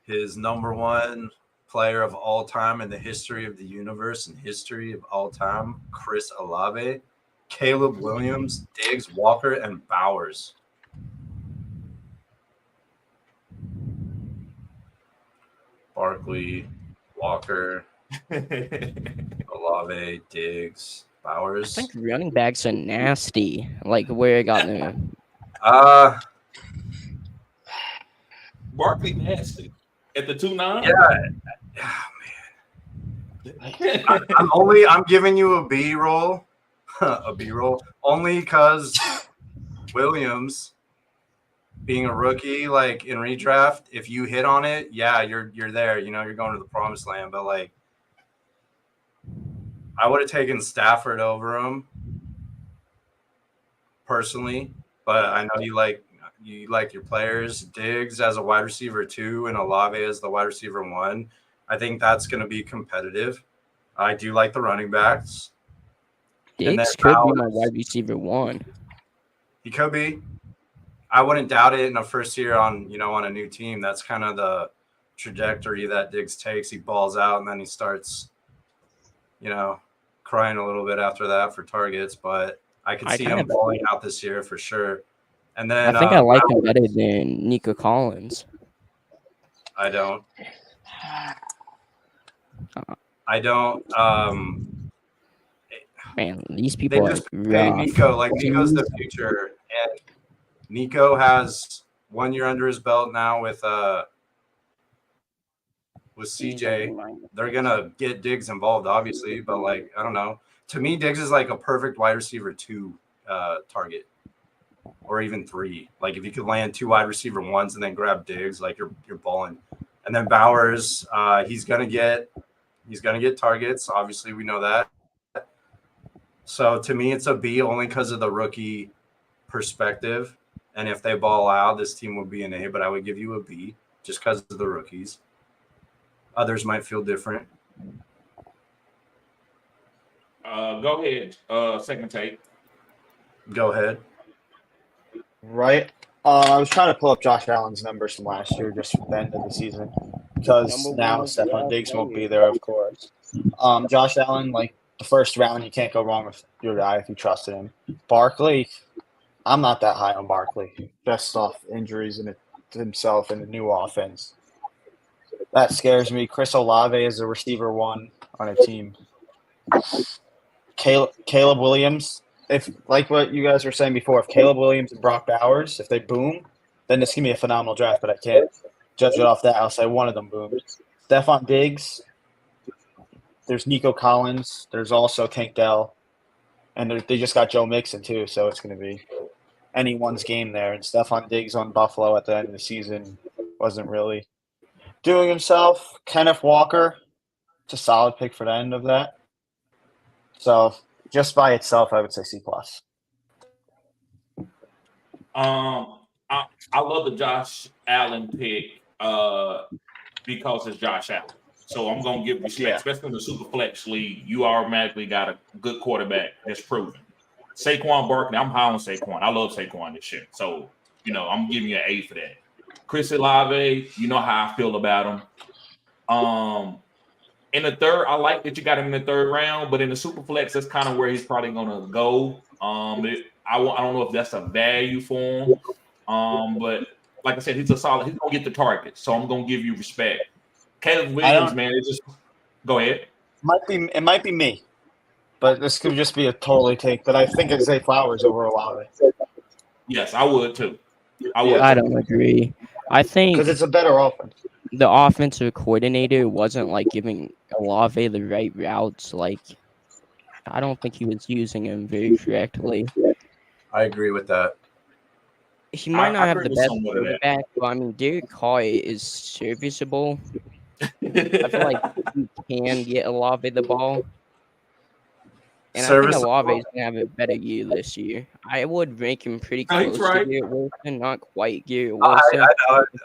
his number one player of all time in the history of the universe and history of all time, Chris Olave, Caleb Williams, Diggs, Walker, and Bowers. Barkley, Walker, Olave, Diggs, I Bowers. think running backs are nasty. Like where I got them. Barkley nasty at the 2-9. Yeah. I'm giving you a B roll, only because Williams being a rookie, like in redraft, if you hit on it, yeah, you're there. You know, you're going to the promised land. But like, I would have taken Stafford over him personally. But I know you like your players. Diggs as a wide receiver 2 and Olave as the wide receiver 1. I think that's going to be competitive. I do like the running backs. Diggs could be my wide receiver 1. He could be. I wouldn't doubt it in a first year on a new team. That's kind of the trajectory that Diggs takes. He balls out and then he starts, crying a little bit after that for targets. But I could see him balling out this year for sure. And then I think I like him better than Nico Collins. I don't. Man, these people they just pay Nico. Like Nico's the future, and Nico has 1 year under his belt now with CJ. They're gonna get Diggs involved, obviously, but like I don't know. To me, Diggs is like a perfect wide receiver 2 target, or even 3. Like if you could land 2 wide receiver 1s and then grab Diggs, like you're balling. And then Bowers, he's gonna get targets. Obviously, we know that. So to me, it's a B only because of the rookie perspective. And if they ball out, this team would be an A, but I would give you a B just because of the rookies. Others might feel different. Go ahead. Second take. Go ahead. Right. I was trying to pull up Josh Allen's numbers from last year just for the end of the season because now Stephon Diggs won't be there, of course. Josh Allen, like the first round, you can't go wrong with your guy if you trusted him. Barkley, I'm not that high on Barkley, just off injuries in himself and the new offense. That scares me. Chris Olave is a receiver 1 on a team. Caleb Williams, if like what you guys were saying before, if Caleb Williams and Brock Bowers, if they boom, then this can be a phenomenal draft, but I can't judge it off that. I'll say one of them boomed. Stephon Diggs, there's Nico Collins, there's also Tank Dell, and they just got Joe Mixon too, so it's going to be anyone's game there. And Stephon Diggs on Buffalo at the end of the season wasn't really doing himself. Kenneth Walker, it's a solid pick for the end of that. So just by itself, I would say C+. I love the Josh Allen pick because it's Josh Allen. So I'm going to give respect, especially in the Superflex league. You automatically got a good quarterback that's proven. Saquon Barkley, I'm high on Saquon. I love Saquon this year. So, I'm giving you an A for that. Chris Olave, you know how I feel about him. In the third, I like that you got him in the third round, but in the Superflex, that's kind of where he's probably going to go. I don't know if that's a value for him. But like I said, he's going to get the target. So I'm going to give you respect. Caleb Williams, man, go ahead. It might be me, but this could just be a totally take. But I think it's Zay Flowers over Olave. Yes, I would too. I don't agree. I think because it's a better offense. The offensive coordinator wasn't like giving Olave the right routes. Like, I don't think he was using him very correctly. I agree with that. He might not have the best quarterback, but I mean, Derek Carr is serviceable. I feel like he can get Olave the ball. And I think Olave is going to have a better year this year. I would rank him pretty close to Garrett Wilson, not quite Garrett Wilson.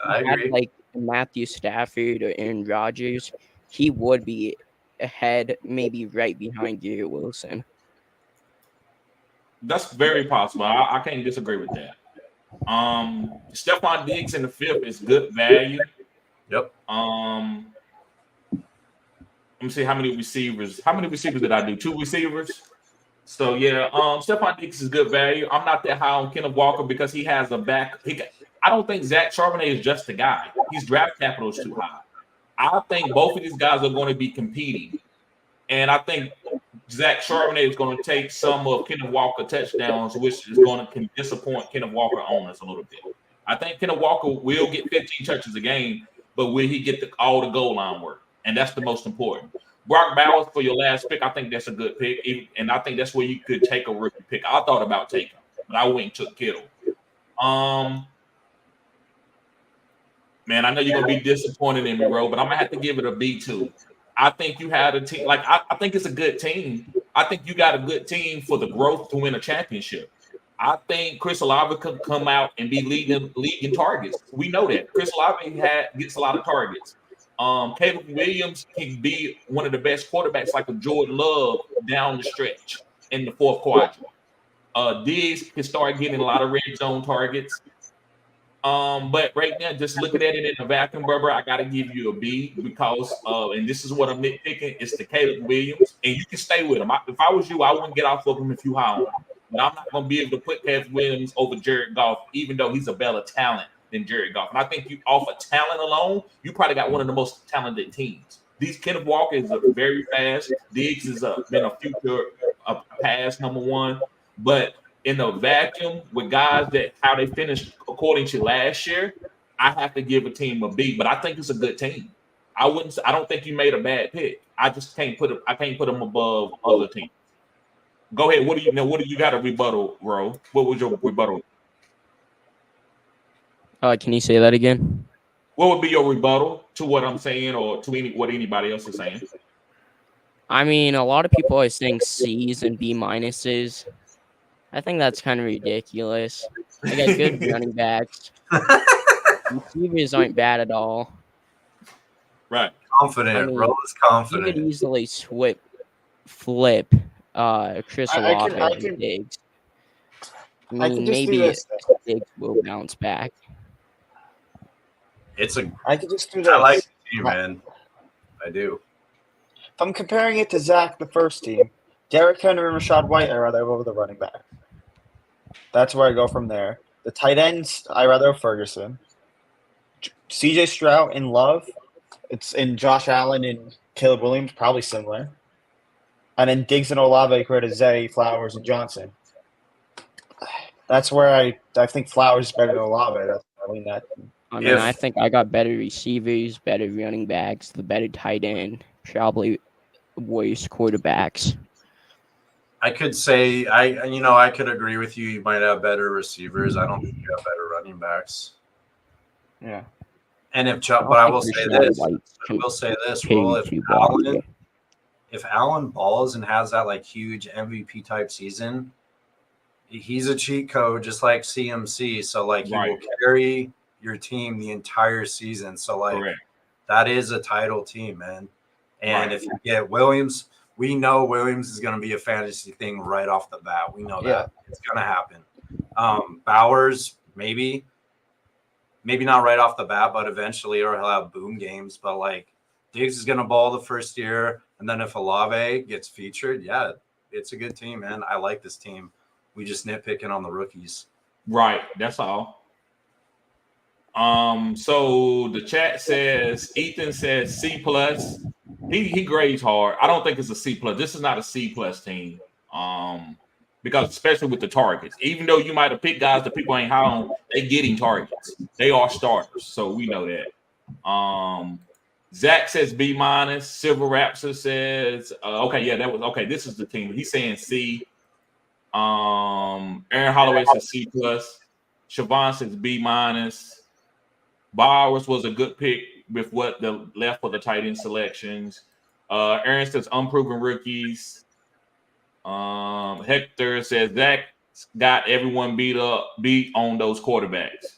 I agree. Like Matthew Stafford or Aaron Rodgers, he would be ahead, maybe right behind Garrett Wilson. That's very possible. I can't disagree with that. Stephon Diggs in the 5th is good value. Yep. Let me see how many receivers. How many receivers did I do? 2 receivers. So yeah, Stephon Diggs is good value. I'm not that high on Kenneth Walker because he has a back. I don't think Zach Charbonnet is just the guy. His draft capital is too high. I think both of these guys are going to be competing, and I think Zach Charbonnet is going to take some of Kenneth Walker touchdowns, which is going to disappoint Kenneth Walker owners a little bit. I think Kenneth Walker will get 15 touches a game, but will he get all the goal line work? And that's the most important. Brock Bowers for your last pick, I think that's a good pick, and I think that's where you could take a rookie pick. I thought about taking, but I went and took Kittle. Man, I know you're gonna be disappointed in me, bro, but I'm gonna have to give it a B2. I think you had a team I think it's a good team. I think you got a good team for the growth to win a championship. I think Chris Olave could come out and be leading targets. We know that Chris Olave gets a lot of targets. Caleb Williams can be one of the best quarterbacks, like a Jordan Love, down the stretch in the 4th quadrant. Diggs can start getting a lot of red zone targets. But right now, just looking at it in the vacuum, brother, I gotta give you a B because and this is what I'm nitpicking, it's the Caleb Williams, and you can stay with him. If I was you, I wouldn't get off of him if you high on him. But I'm not gonna be able to put Caleb Williams over Jared Goff, even though he's a better talent than Jared Goff. And I think you off of talent alone, you probably got one of the most talented teams. Kenneth Walker is very fast. Diggs is been a future pass number 1, but in the vacuum with guys that how they finished according to last year, I have to give a team a B. But I think it's a good team. I don't think you made a bad pick. I just can't put them above other teams. Go ahead. What do you got a rebuttal, bro? What was your rebuttal? Can you say that again? What would be your rebuttal to what I'm saying or to what anybody else is saying? I mean, a lot of people are saying C's and B minuses. I think that's kind of ridiculous. I got good running backs. Receivers aren't bad at all. Right. Confident. I mean, Rose confident. You could easily flip Chris Olave and Diggs. I mean, maybe Diggs will bounce back. I could just do that. I like you, man. I do. If I'm comparing it to Zach, the first team, Derrick Henry and Rachaad White, I'd rather go with the running back. That's where I go from there. The tight ends, I'd rather have Ferguson. CJ Stroud and Love. It's in Josh Allen and Caleb Williams, probably similar. And then Diggs and Olave create a Zay, Flowers, and Johnson. That's where I think Flowers is better than Olave. That's why I mean that. I mean, I think I got better receivers, better running backs, the better tight end, probably worse quarterbacks. I could say I could agree with you. You might have better receivers. I don't think you have better running backs. Yeah. And but I will say this. Well, if Allen balls and has that like huge MVP type season, he's a cheat code just like CMC. So like he will carry your team the entire season. So like that is a title team, man. And if you get Williams, we know Williams is going to be a fantasy thing right off the bat. We know that it's going to happen. Bowers, maybe not right off the bat, but eventually, or he'll have boom games. But like Diggs is going to ball the first year, and then if Olave gets featured, it's a good team, man. I like this team. We just nitpicking on the rookies. Right. That's all. So the chat says Ethan says C+. He grades hard. I don't think it's a C+. This is not a C+ team. Because especially with the targets, even though you might have picked guys that people ain't high on, they getting targets. They are starters, so we know that. Zach says B-. Silver Raptor says that was okay. This is the team. He's saying C. Aaron Holloway says C+. Siobhan says B-. Bowers was a good pick with what the left for the tight end selections. Aaron says unproven rookies. Hector says Zach got everyone beat on those quarterbacks.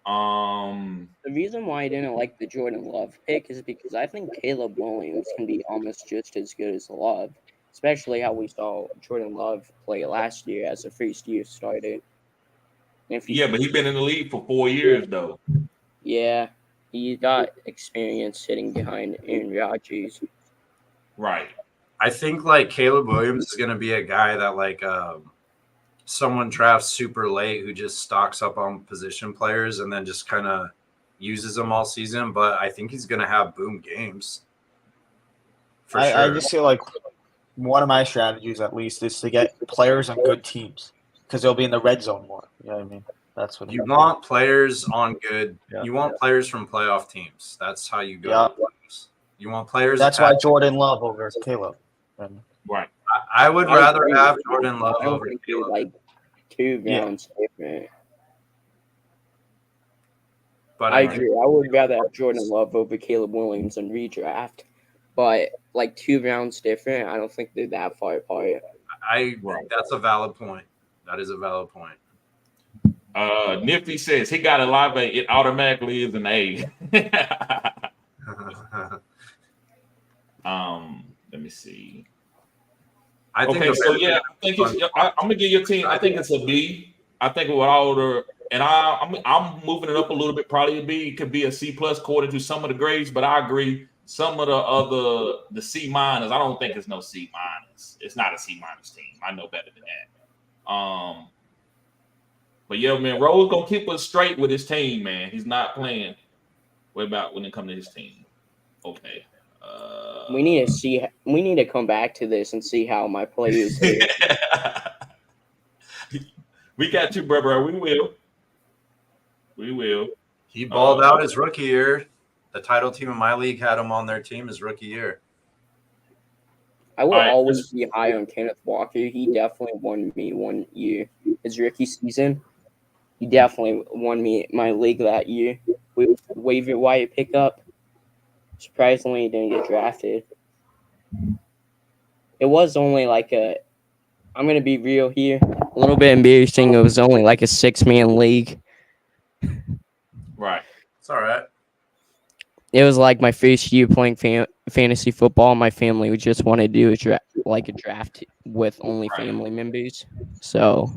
The reason why I didn't like the Jordan Love pick is because I think Caleb Williams can be almost just as good as Love, especially how we saw Jordan Love play last year as a first-year starter. If he, Yeah, but he's been in the league for 4 years though. yeah, he got experience sitting behind Aaron Rodgers. Right. I think like Caleb Williams is going to be a guy that like someone drafts super late who just stocks up on position players and then just kind of uses them all season. But I think he's going to have boom games. For sure. I just feel like one of my strategies, at least, is to get players on good teams because they'll be in the red zone more. You know what I mean? That's what you want players on good. Yeah. You want players from playoff teams. That's how you go. Yeah. To playoffs. You want players. That's why Jordan Love over Caleb. Right. I would rather have Jordan Love I don't over think they're Caleb. like 2 rounds different. But I agree. I would rather have Jordan Love over Caleb Williams in redraft. But like 2 rounds different, I don't think they're that far apart. That's a valid point. That is a valid point. Nifty says he got a live A, it automatically is an A. Let me see. I think okay, so yeah, I think I'm gonna give your team. I think it's a B. I think with all the and I'm moving it up a little bit, probably a B. It could be a C plus according to some of the grades, but I agree. Some of the C minus, I don't think it's no C minus. It's not a C minus team. I know better than that. But yeah, man, Rose gonna keep us straight with his team, man. He's not playing. What about when it comes to his team? Okay. We need to see. We need to come back to this and see how my players do. We got you, brother. We will. We will. He balled out his rookie year. The title team in my league had him on their team his rookie year. I will always be high on Kenneth Walker. He definitely won me 1 year. His rookie season, he definitely won me my league that year. With waiver wire pickup. Surprisingly, he didn't get drafted. It was only like I'm going to be real here. A little bit embarrassing. It was only like a 6-man league. Right. It's all right. It was like my first year playing fantasy football. My family would just want to do a draft with only family members. So,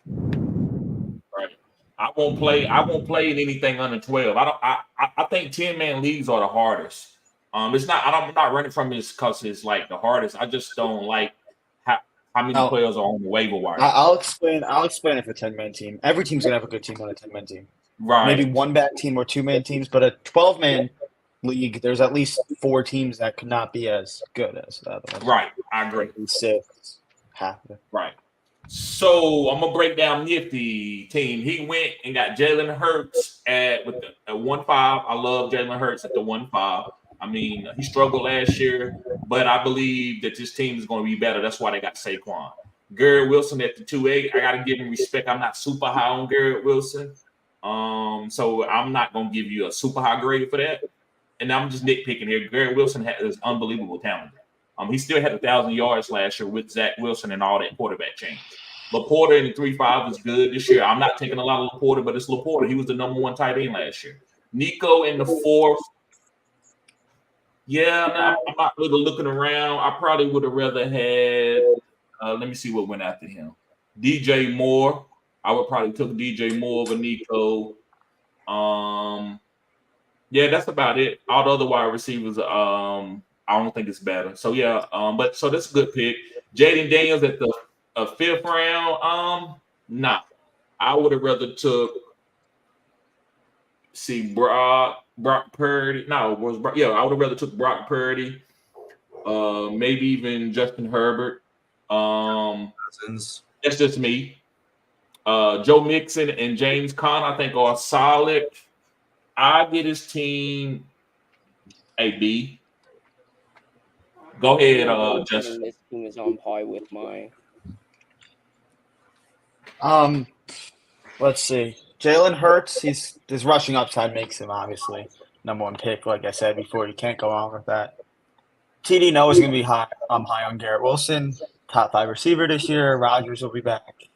right. I won't play in anything under 12. I think 10-man leagues are the hardest. It's not. I'm not running from this because it's like the hardest. I just don't like how many players are on the waiver wire. I'll explain it for a 10-man team. Every team's gonna have a good team on a 10-man team. Right. Maybe one bad team or 2-man teams, but a 12-man league, there's at least 4 teams that could not be as good as the other ones. Right. I agree. 6, half of it. Right. So I'm gonna break down Nifty team. He went and got Jalen Hurts at 1.5. I love Jalen Hurts at the 1.5. I mean, he struggled last year, but I believe that this team is going to be better. That's why they got Saquon. Garrett Wilson at the 2.8. I got to give him respect. I'm not super high on Garrett Wilson, so I'm not going to give you a super high grade for that. And I'm just nitpicking here. Garrett Wilson is unbelievable talent. He still had 1,000 yards last year with Zach Wilson and all that quarterback change. Laporta in the 3.5 is good this year. I'm not taking a lot of Laporta, but it's Laporta. He was the number 1 tight end last year. Nico in the 4th. Yeah, I'm not really looking around. I probably would have rather had. Let me see what went after him. DJ Moore. I would probably took DJ Moore over Nico. Yeah, that's about it. All the other wide receivers, I don't think it's better. So yeah, but so that's a good pick. Jaden Daniels at the 5th round. Nah, I would have rather took. Brock Purdy. No, I would have rather took Brock Purdy. Maybe even Justin Herbert. That's just me. Joe Mixon and James Conner, I think, are solid. I get his team a B. Go ahead, Justin. This team is on par with mine. Let's see. Jalen Hurts, his rushing upside makes him obviously number 1 pick. Like I said before, you can't go wrong with that. TD Noah's going to be high. I'm high on Garrett Wilson, top 5 receiver this year. Rodgers will be back.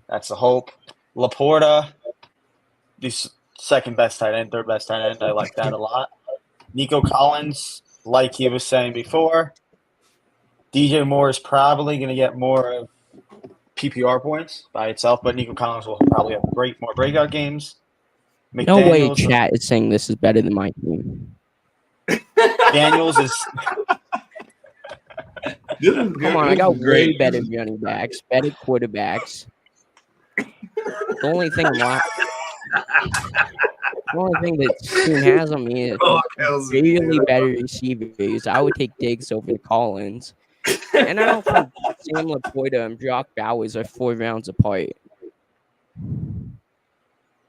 That's the hope. Laporta, this second best tight end, third best tight end. I like that a lot. Nico Collins, like he was saying before, DJ Moore is probably going to get more of PPR points by itself, but Nico Collins will probably have more breakout games. No way McDaniels, chat is saying this is better than my team. Daniels is This is good. Come on, I This got is way great. better running backs, better quarterbacks. The only thing that this team has on me is really better receivers. I would take Diggs over Collins. And I don't think Sam Laporta and Brock Bowers are 4 rounds apart.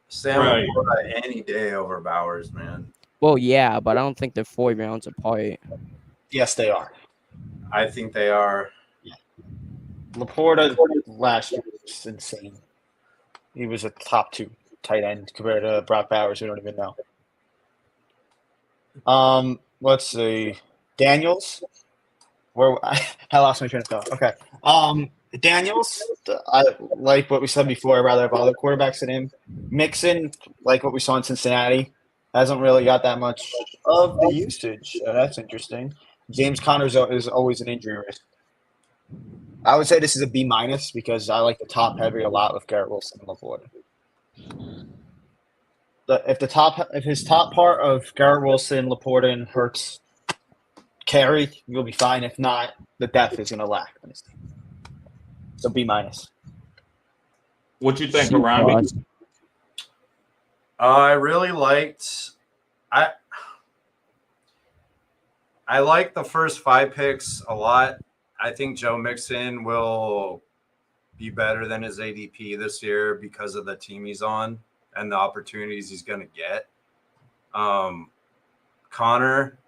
Sam Right. Laporta any day over Bowers, man. Well, yeah, but I don't think they're 4 rounds apart. yes, they are. I think they are. Laporta last year was insane. He was a top 2 tight end compared to Brock Bowers. We don't even know. Let's see. Daniels. Where I lost my train of thought. Okay. Daniels. I like what we said before. I'd rather have other quarterbacks than him. Mixon, like what we saw in Cincinnati, hasn't really got that much of the usage. So that's interesting. James Conner is always an injury risk. I would say this is a B- because I like the top heavy a lot with Garrett Wilson and LaPorta. If his top part of Garrett Wilson, Laporta, and Hurts carry, you'll be fine. If not, the depth is going to lack. So B-. What you think, C+. Harambe? I really liked. I like the first 5 picks a lot. I think Joe Mixon will be better than his ADP this year because of the team he's on and the opportunities he's going to get. Connor,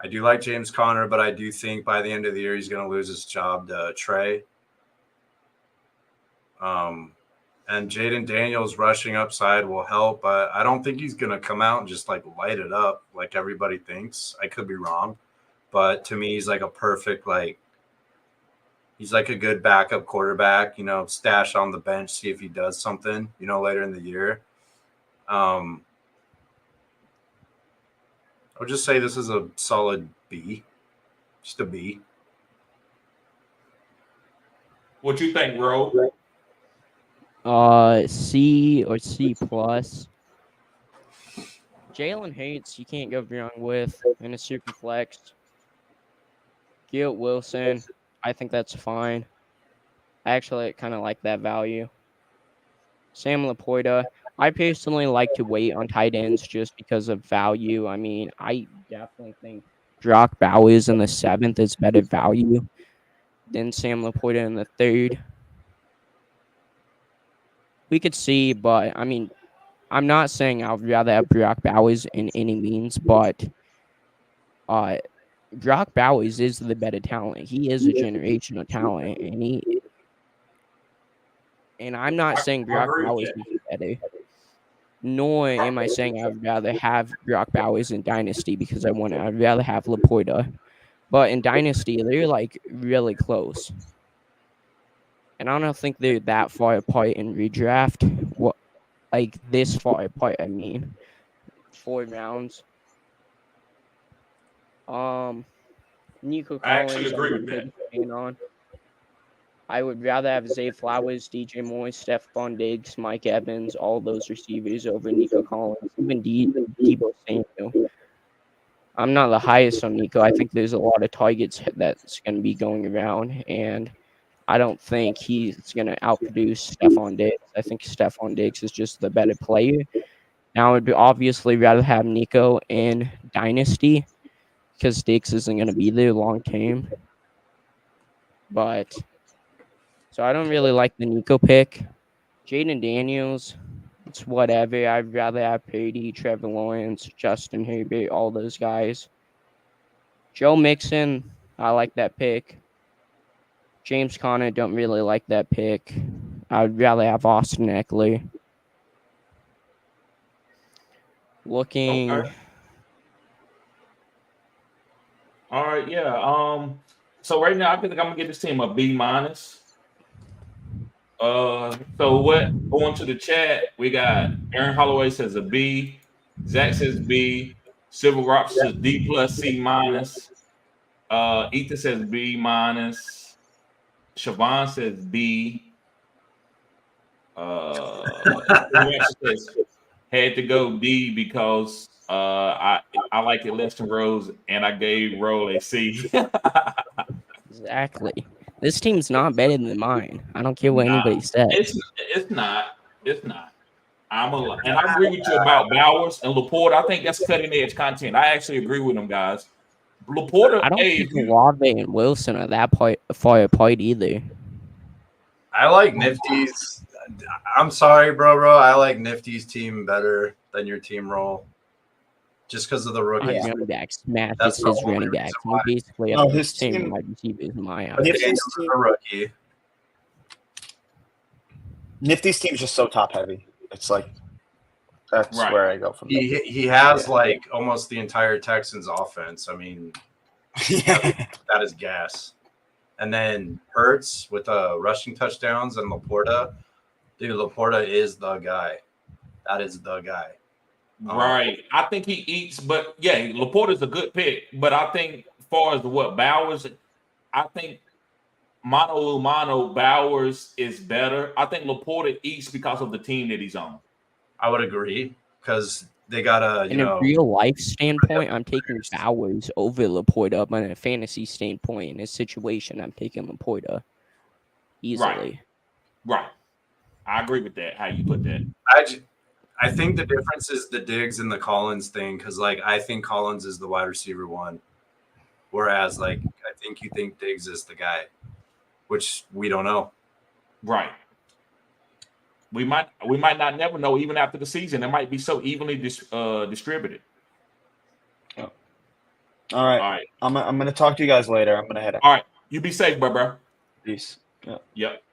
I do like James Conner, but I do think by the end of the year he's going to lose his job to Trey. And Jaden Daniels rushing upside will help, but I don't think he's going to come out and just like light it up like everybody thinks. I could be wrong, but to me, he's like a perfect, he's like a good backup quarterback, stash on the bench, see if he does something, later in the year. I would just say this is a solid B, just a B. What you think, Ro? C or C+. Jalen Hurts, you can't go wrong with in a Superflex. Garrett Wilson, I think that's fine. I actually kind of like that value. Sam Laporta, I personally like to wait on tight ends just because of value. I mean, I definitely think Brock Bowers in the 7th is better value than Sam Laporta in the 3rd. We could see, but I mean, I'm not saying I'd rather have Brock Bowers in any means, but Brock Bowers is the better talent. He is a generational talent, and I'm not saying Brock Bowers is better. Nor am I saying I'd rather have Brock Bowers in Dynasty because I'd rather have Laporta. But in Dynasty, they're like really close. And I don't think they're that far apart in redraft. Like this far apart, I mean. 4 rounds. Nico I actually Collins, agree I'm a with big that. fan on. I would rather have Zay Flowers, DJ Moore, Stephon Diggs, Mike Evans, all those receivers over Nico Collins, even Deebo Samuel. I'm not the highest on Nico. I think there's a lot of targets that's going to be going around, and I don't think he's going to outproduce Stephon Diggs. I think Stephon Diggs is just the better player. Now, I would obviously rather have Nico in Dynasty because Diggs isn't going to be there long term. But, so I don't really like the Nico pick. Jaden Daniels, it's whatever. I'd rather have Purdy, Trevor Lawrence, Justin Herbert, all those guys. Joe Mixon, I like that pick. James Conner, don't really like that pick. I'd rather have Austin Eckler. Looking. Okay. All right, yeah. So right now, I think I'm gonna give this team a B-. So what? Going to the chat, we got Aaron Holloway says a B, Zach says B, Civil Rock says D plus C minus, Ethan says B minus, Siobhan says B, says had to go D because I like it less than Rose and I gave Roll a C. Exactly. This team's not better than mine. I don't care what Nah, anybody says. it's not. It's not. And I agree with you about Bowers and Laporta. I think that's cutting edge content. I actually agree with them guys. Laporta, I don't hey, think Olave and Wilson are that far apart either. I like Nifty's. I'm sorry, bro. I like Nifty's team better than your team roll. Just because of the rookies. Running backs. Matt That's is the his only running reason backs. why. We basically No, have the his same team- wide receivers in my eyes. Daniel's a rookie. Nifty's team's just so top heavy. It's like that's Right. where I go from there. He has like almost the entire Texans offense. I mean, that is gas. And then Hurts with rushing touchdowns and Laporta. Dude, Laporta is the guy. That is the guy. right. I think he eats, but yeah, Laporta's a good pick. But I think as far as what Bowers, I think Mano Bowers is better. I think Laporta eats because of the team that he's on. I would agree because they got a In a real life standpoint, I'm taking Bowers over Laporta, but in a fantasy standpoint, in this situation, I'm taking Laporta easily. Right. I agree with that. How you put that? I think the difference is the Diggs and the Collins thing because, like, I think Collins is the wide receiver one, whereas, like, I think you think Diggs is the guy, which we don't know. Right. We might not never know even after the season. It might be so evenly distributed. All right. All right. I'm gonna talk to you guys later. I'm gonna head out. All right. You be safe, bro. Peace. Yeah. Yep.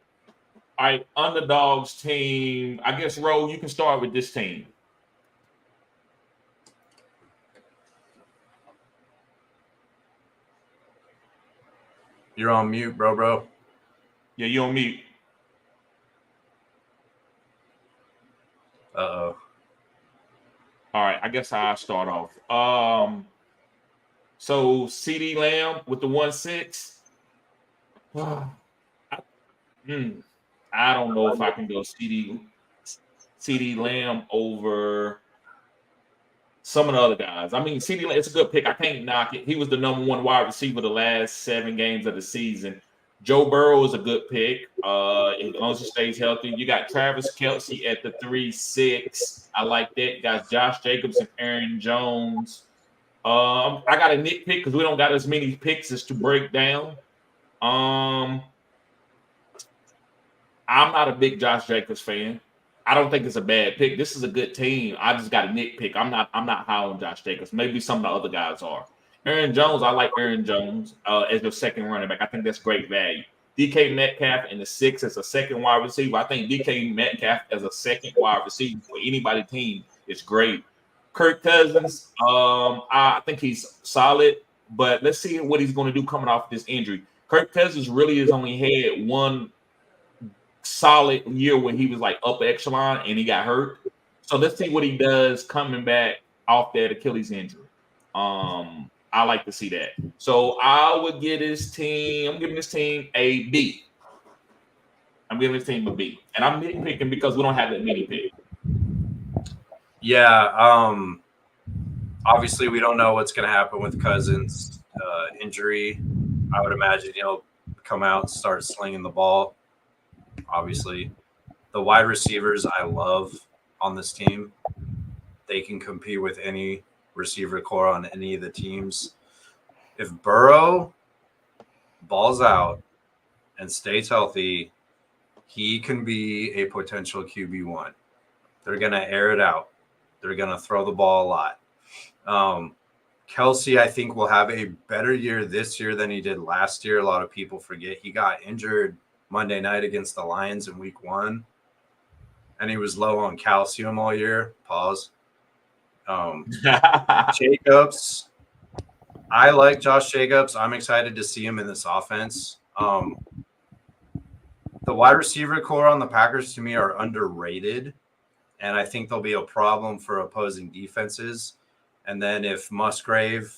All right. Underdog's team. I guess, Ro, you can start with this team. You're on mute, bro. Yeah, you on mute. Uh-oh. All right, I guess I'll start off. So CD Lamb with the 1-6. I don't know if I can go CD Lamb over some of the other guys. I mean, CD Lamb, it's a good pick. I can't knock it. He was the number one wide receiver the last 7 games of the season. Joe Burrow is a good pick. As long as he stays healthy. You got Travis Kelce at the 3-6. I like that. You got Josh Jacobs and Aaron Jones. I got a nitpick because we don't got as many picks as to break down. I'm not a big Josh Jacobs fan. I don't think it's a bad pick. This is a good team. I just got a nitpick. I'm not high on Josh Jacobs. Maybe some of the other guys are. Aaron Jones, I like Aaron Jones as your second running back. I think that's great value. DK Metcalf in the 6 as a second wide receiver. I think DK Metcalf as a second wide receiver for anybody team is great. Kirk Cousins, I think he's solid, but let's see what he's going to do coming off this injury. Kirk Cousins really has only had one solid year when he was like upper echelon and he got hurt. So let's see what he does coming back off that Achilles injury. I like to see that. So I would give this team, I'm giving this team a B. I'm giving this team a B. And I'm nitpicking because we don't have that many picks. Yeah. Obviously, we don't know what's going to happen with Cousins' injury. I would imagine he'll come out and start slinging the ball. Obviously, the wide receivers I love on this team. They can compete with any receiver core on any of the teams. If Burrow balls out and stays healthy, he can be a potential QB1. They're going to air it out. They're going to throw the ball a lot. Kelsey, I think, will have a better year this year than he did last year. A lot of people forget he got injured Monday night against the Lions in week 1, and he was low on calcium all year. Pause. Jacobs, I like Josh Jacobs. I'm excited to see him in this offense. The the wide receiver core on the Packers to me are underrated, and I think they'll be a problem for opposing defenses. And then if Musgrave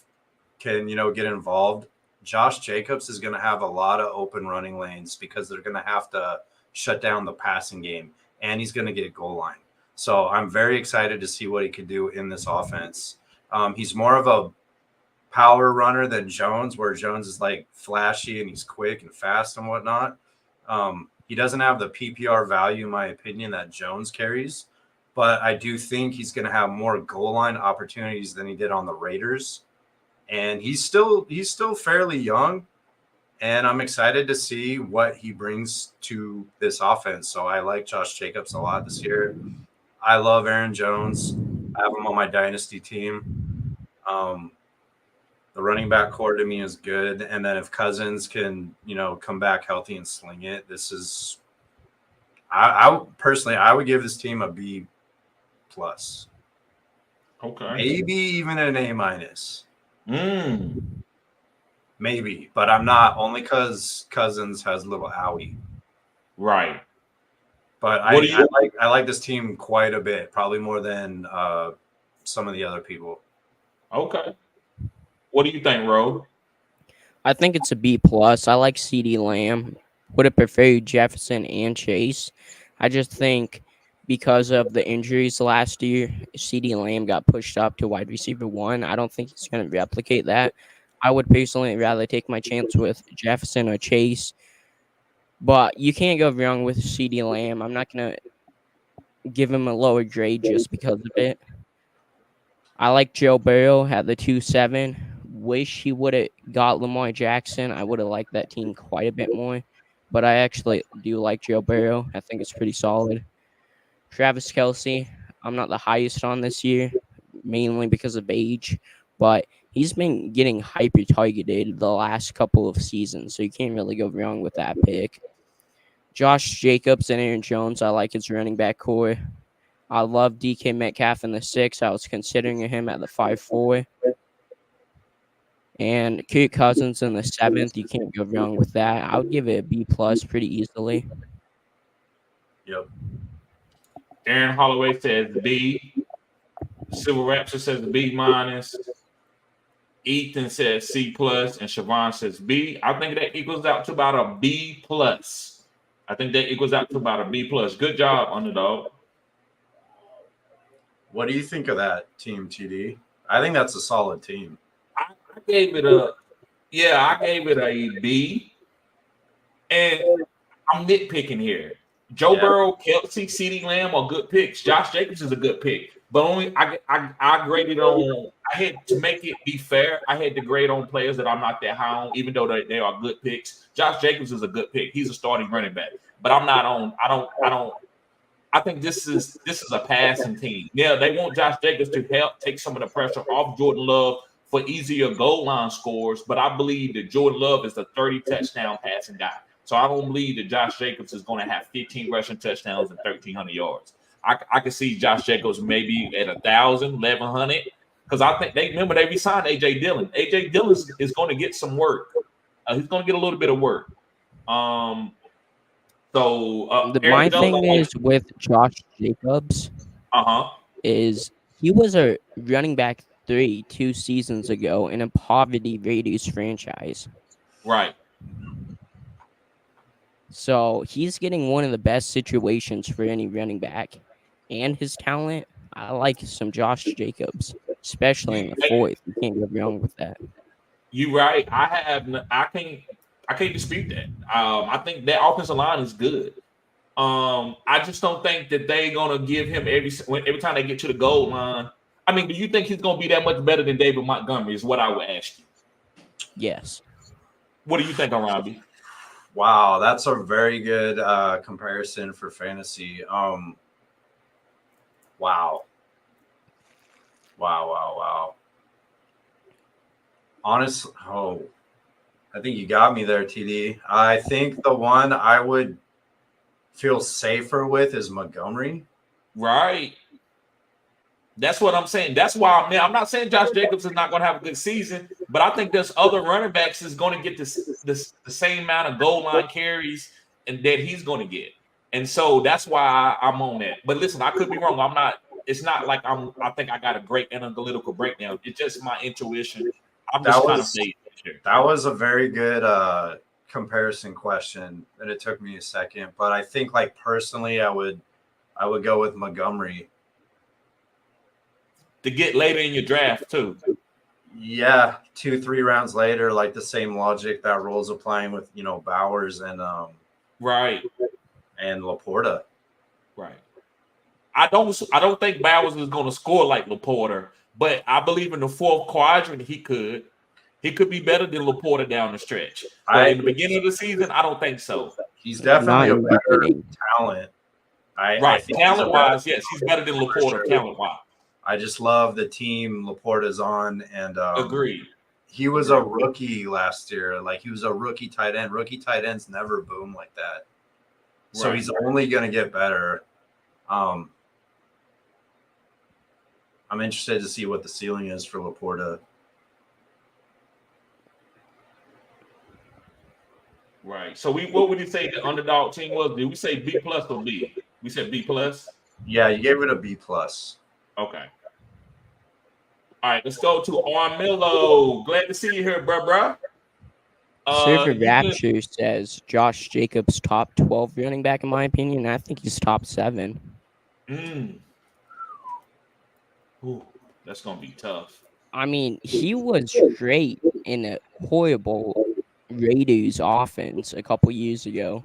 can, get involved, Josh Jacobs is going to have a lot of open running lanes because they're going to have to shut down the passing game, and he's going to get goal line. So I'm very excited to see what he could do in this offense. He's more of a power runner than Jones, where Jones is like flashy and he's quick and fast and whatnot. He doesn't have the PPR value, in my opinion, that Jones carries, but I do think he's going to have more goal line opportunities than he did on the Raiders. And he's still fairly young, and I'm excited to see what he brings to this offense. So I like Josh Jacobs a lot this year. I love Aaron Jones. I have him on my dynasty team. The running back core to me is good. And then if Cousins can, come back healthy and sling it, this is I personally would give this team a B+. Okay. Maybe even an A-. Maybe, but I'm not, only because Cousins has a little owie. Right. But I like this team quite a bit, probably more than some of the other people. Okay. What do you think, Ro? I think it's a B+. I like CeeDee Lamb. Would have preferred Jefferson and Chase. I just think because of the injuries last year, CeeDee Lamb got pushed up to wide receiver 1. I don't think he's going to replicate that. I would personally rather take my chance with Jefferson or Chase. But you can't go wrong with CeeDee Lamb. I'm not going to give him a lower grade just because of it. I like Joe Burrow at the 2-7. Wish he would have got Lamar Jackson. I would have liked that team quite a bit more. But I actually do like Joe Burrow. I think it's pretty solid. Travis Kelce, I'm not the highest on this year, mainly because of age. But he's been getting hyper targeted the last couple of seasons, so you can't really go wrong with that pick. Josh Jacobs and Aaron Jones, I like his running back core. I love DK Metcalf in the 6. I was considering him at the 5-4. And Kirk Cousins in the 7th. You can't go wrong with that. I would give it a B+ pretty easily. Yep. Aaron Holloway says B. Civil Rapture says B-. Ethan says C+, and Siobhan says B. I think that equals out to about a B+. Good job, Underdog. What do you think of that team, TD? I think that's a solid team. I gave it a B. And I'm nitpicking here. Joe Burrow, Kelce, CeeDee Lamb are good picks. Josh Jacobs is a good pick. But only I graded on. I had to make it be fair. I had to grade on players that I'm not that high on, even though they are good picks. Josh Jacobs is a good pick. He's a starting running back. But I'm not on. I think this is a passing team. Yeah, they want Josh Jacobs to help take some of the pressure off Jordan Love for easier goal line scores. But I believe that Jordan Love is the 30 touchdown passing guy. So I don't believe that Josh Jacobs is going to have 15 rushing touchdowns and 1,300 yards. I can see Josh Jacobs maybe at 1,000, 1,100, because I think they re-signed A.J. Dillon. A.J. Dillon is going to get some work. He's going to get a little bit of work. My thing is with Josh Jacobs is he was a running back 2 seasons ago in a poverty-reduced franchise. Right. So he's getting one of the best situations for any running back. And his talent, I like some Josh Jacobs, especially in the 4th. You can't go wrong with that. You're right. I can't dispute that. I think that offensive line is good. I just don't think that they're gonna give him every time they get to the goal line. I mean, do you think he's gonna be that much better than David Montgomery? Is what I would ask you. Yes. What do you think, Robbie? Wow, that's a very good comparison for fantasy. Wow. Honestly, I think you got me there, TD. I think the one I would feel safer with is Montgomery. Right. That's what I'm saying. That's why, man, I'm not saying Josh Jacobs is not going to have a good season, but I think there's other running backs is going to get the same amount of goal line carries and that he's going to get. And so that's why I'm on that. But listen, I could be wrong. I'm not. It's not like I think I got a great analytical breakdown. It's just my intuition. I'm just kind of saying. That was a very good comparison question, and it took me a second. But I think, like, personally, I would go with Montgomery. To get later in your draft too. Yeah, 2-3 rounds later, like the same logic that Roll's applying with, you know, Bowers and right and Laporta. Right. I don't think Bowers is going to score like Laporta, but I believe in the fourth quadrant he could be better than Laporta down the stretch. But in the beginning of the season, I don't think so. He's definitely a better talent. I think talent wise, yes, he's better than Laporta talent wise. I just love the team Laporta's on, and agreed. He was a rookie last year. Like, he was a rookie tight end. Rookie tight ends never boom like that. So he's only going to get better. I'm interested to see what the ceiling is for Laporta. Right. So what would you say the underdog team was? Did we say B plus or B? We said B plus. Yeah, you gave it a B plus. Okay. All right, let's go to Armillo. Glad to see you here, bruh. Surfer Rapture says Josh Jacobs top 12 running back in my opinion. I think he's top 7. Ooh, that's gonna be tough. I mean, he was great in a horrible Raiders offense a couple years ago,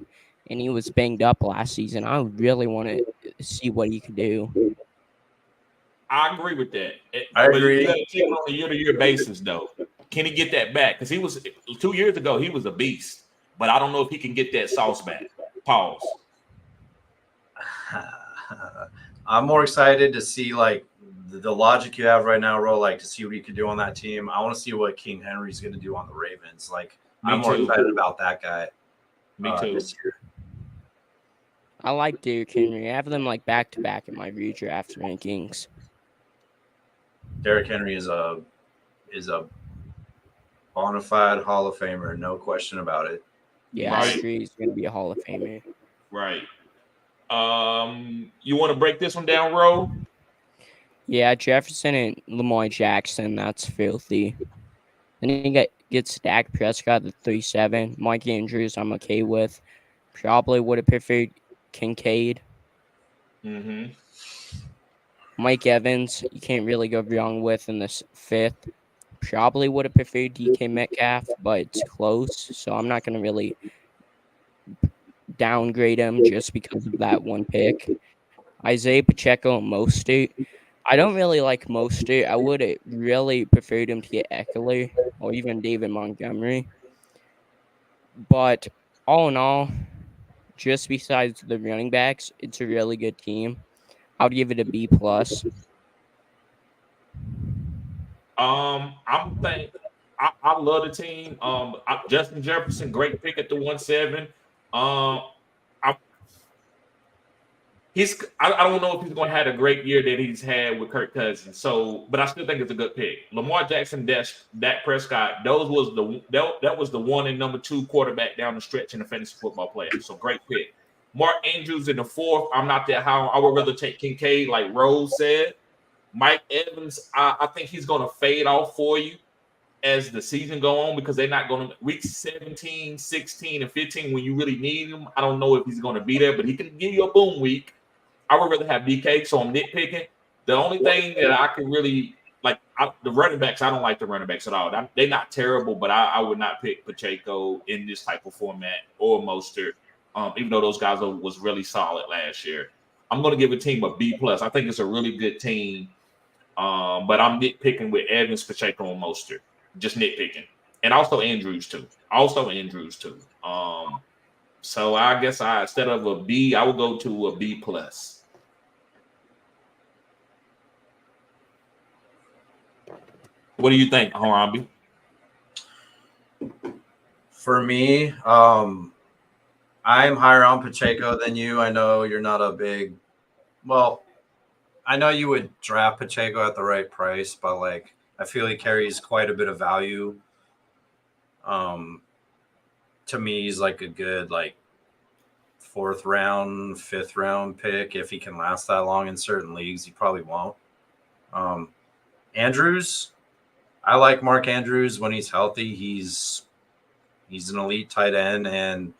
and he was banged up last season. I really want to see what he could do. I agree with that. I agree. You got to take it on a year-to-year basis, though. Can he get that back? Because he was 2 years ago, he was a beast, but I don't know if he can get that sauce back. Pause. I'm more excited to see, like, the logic you have right now, Ro, like, to see what he can do on that team. I want to see what King Henry's going to do on the Ravens. Like, I'm more excited about that guy. Me too. This year. I like Derrick Henry. I have them like back-to-back in my redraft rankings. Derrick Henry is a bona fide Hall of Famer, no question about it. Yeah, I agree. He's going to be a Hall of Famer. Right. You want to break this one down, Ro? Yeah, Jefferson and Lamar Jackson. That's filthy. Then he gets Dak Prescott at 3-7. Mike Andrews, I'm okay with. Probably would have preferred Kincaid. Mm-hmm. Mike Evans, you can't really go wrong with in this 5th. Probably would have preferred DK Metcalf, but it's close, so I'm not going to really downgrade him just because of that one pick. Isaiah Pacheco and Mostert. I don't really like Mostert. I would have really preferred him to get Eckler or even David Montgomery. But all in all, just besides the running backs, it's a really good team. I would give it a B plus. I love the team. Justin Jefferson, great pick at the 1-7. I don't know if he's going to have a great year that he's had with Kirk Cousins. So, but I still think it's a good pick. Lamar Jackson, Dak Prescott, that was the 1 and number 2 quarterback down the stretch in the fantasy football player. So great pick. Mark Andrews in the 4th. I'm not that high. I would rather take Kincaid, like Rose said. Mike Evans, I think he's going to fade off for you as the season go on because they're not going to week 17, 16, and 15 when you really need him. I don't know if he's going to be there, but he can give you a boom week. I would rather have DK, so I'm nitpicking. The only thing that I can really like the running backs, I don't like the running backs at all. They're not terrible, but I would not pick Pacheco in this type of format or Mostert, even though those guys was really solid last year. I'm going to give a team a B plus. I think it's a really good team, but I'm nitpicking with Evans, Pacheco, and Mostert. Just nitpicking, and also Andrews too. So I guess instead of a B, I would go to a B plus. What do you think, Harambe? For me, I'm higher on Pacheco than you. I know you're not a big – well, I know you would draft Pacheco at the right price, but, like, I feel he carries quite a bit of value. To me, he's, like, a good, like, 4th round, 5th round pick if he can last that long in certain leagues. He probably won't. Andrews, I like Mark Andrews when he's healthy. He's an elite tight end, and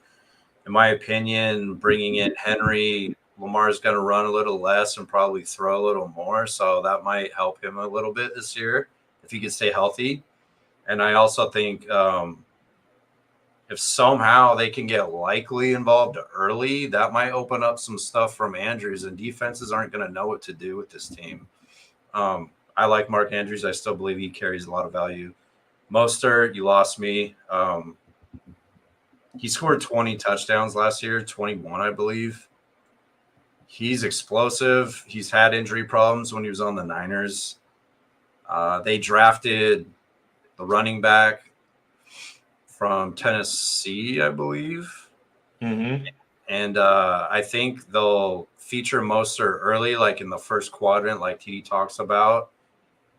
in my opinion, bringing in Henry, Lamar's going to run a little less and probably throw a little more, so that might help him a little bit this year if he can stay healthy. And I also think if somehow they can get Likely involved early, that might open up some stuff from Andrews, and defenses aren't going to know what to do with this team. I like Mark Andrews. I still believe he carries a lot of value. Mostert, you lost me. He scored 20 touchdowns last year, 21, I believe. He's explosive. He's had injury problems when he was on the Niners. They drafted the running back from Tennessee, I believe. Mm-hmm. And I think they'll feature Mostert early, like in the first quadrant, like TD talks about,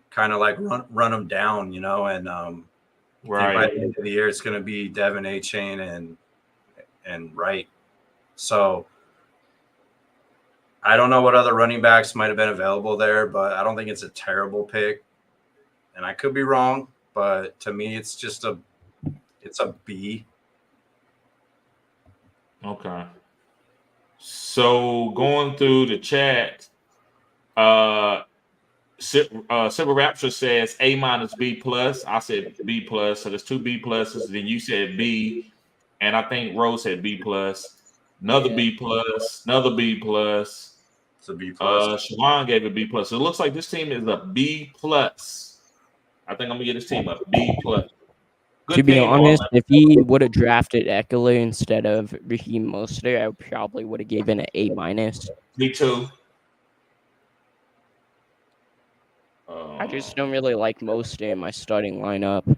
kind of like run them down, you know, and Right. by the end of the year, it's going to be Devin A-Chain and Wright. So I don't know what other running backs might have been available there, but I don't think it's a terrible pick. And I could be wrong, but to me, it's a B. Okay. So going through the chat, Silver Rapture says A minus B plus. I said B plus, so there's 2 B pluses. Then you said B, and I think Rose said B plus. Another B plus, another B plus. It's a B plus. Siobhan gave a B plus. So it looks like this team is a B plus. I think I'm gonna get this team a B plus. To be team, honest, if he would have drafted Eckler instead of Raheem Mostert, I probably would have given it A minus. Me too. I just don't really like Mostert in my starting lineup.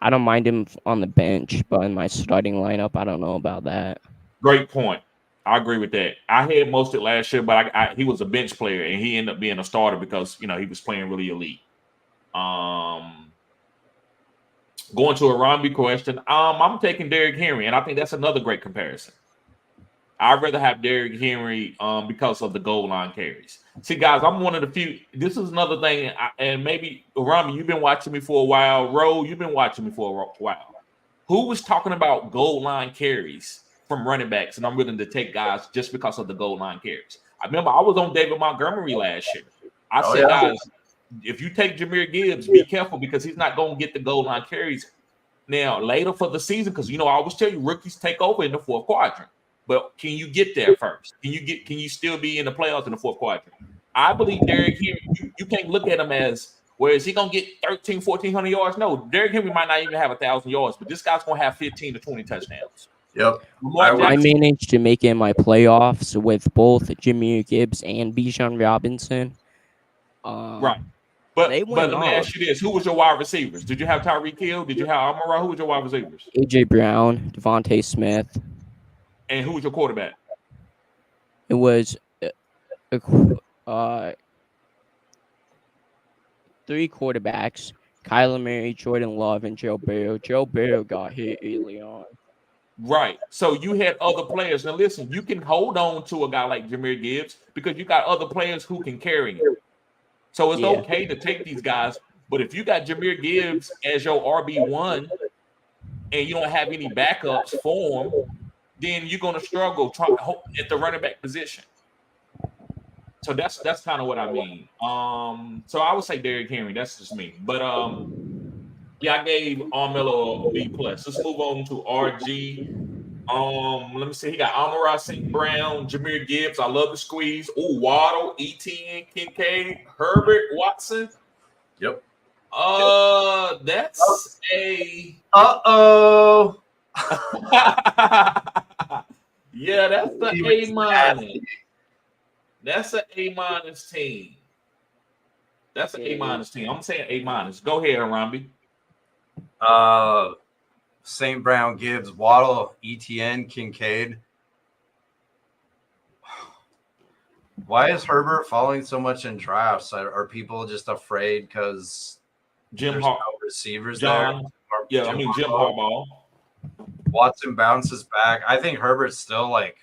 I don't mind him on the bench, but in my starting lineup, I don't know about that. Great point. I agree with that. I had Mostert last year, but he was a bench player, and he ended up being a starter because he was playing really elite. Going to a Romby question, I'm taking Derrick Henry, and I think that's another great comparison. I'd rather have Derrick Henry because of the goal line carries. See, guys, I'm one of the few. This is another thing, and maybe, Romby, you've been watching me for a while. Ro, you've been watching me for a while. Who was talking about goal line carries from running backs, and I'm willing to take guys just because of the goal line carries? I remember I was on David Montgomery last year. I said, guys, if you take Jahmyr Gibbs, be careful because he's not going to get the goal line carries now later for the season because, I always tell you, rookies take over in the 4th quadrant. But can you get there first? Can you still be in the playoffs in the 4th quadrant? I believe Derrick Henry, you can't look at him as, where is he going to get 1,400 yards? No, Derrick Henry might not even have 1,000 yards, but this guy's going to have 15 to 20 touchdowns. Yep. I managed to make it in my playoffs with both Jahmyr Gibbs and Bijan Robinson. Right. But let me ask you this. Who was your wide receivers? Did you have Tyreek Hill? Did you have Amon-Ra? Who was your wide receivers? A.J. Brown, Devontae Smith. And who was your quarterback? It was 3 quarterbacks: Kyler Murray, Jordan Love, and Joe Burrow. Joe Burrow got hit early on. Right. So you had other players. Now listen, you can hold on to a guy like Jahmyr Gibbs because you got other players who can carry him. So it's okay to take these guys. But if you got Jahmyr Gibbs as your RB1 and you don't have any backups for him, then you're going to struggle at the running back position. So that's kind of what I mean. So I would say Derrick Henry. That's just me. But I gave Armello a B plus. Let's move on to RG. Let me see. He got Amon-Ra St. Brown, Jahmyr Gibbs. I love the squeeze. Ooh, Waddle, ETN, Kincaid, Herbert, Watson. Yep. That's a. Yeah, that's the A minus. That's an A minus team. That's an A minus team. I'm saying A minus. Go ahead, Romby. St. Brown, Gibbs, Waddle, ETN, Kincaid. Why is Herbert falling so much in drafts? Are people just afraid because Jim no receivers there? Jim Harbaugh. Watson bounces back. I think Herbert's still like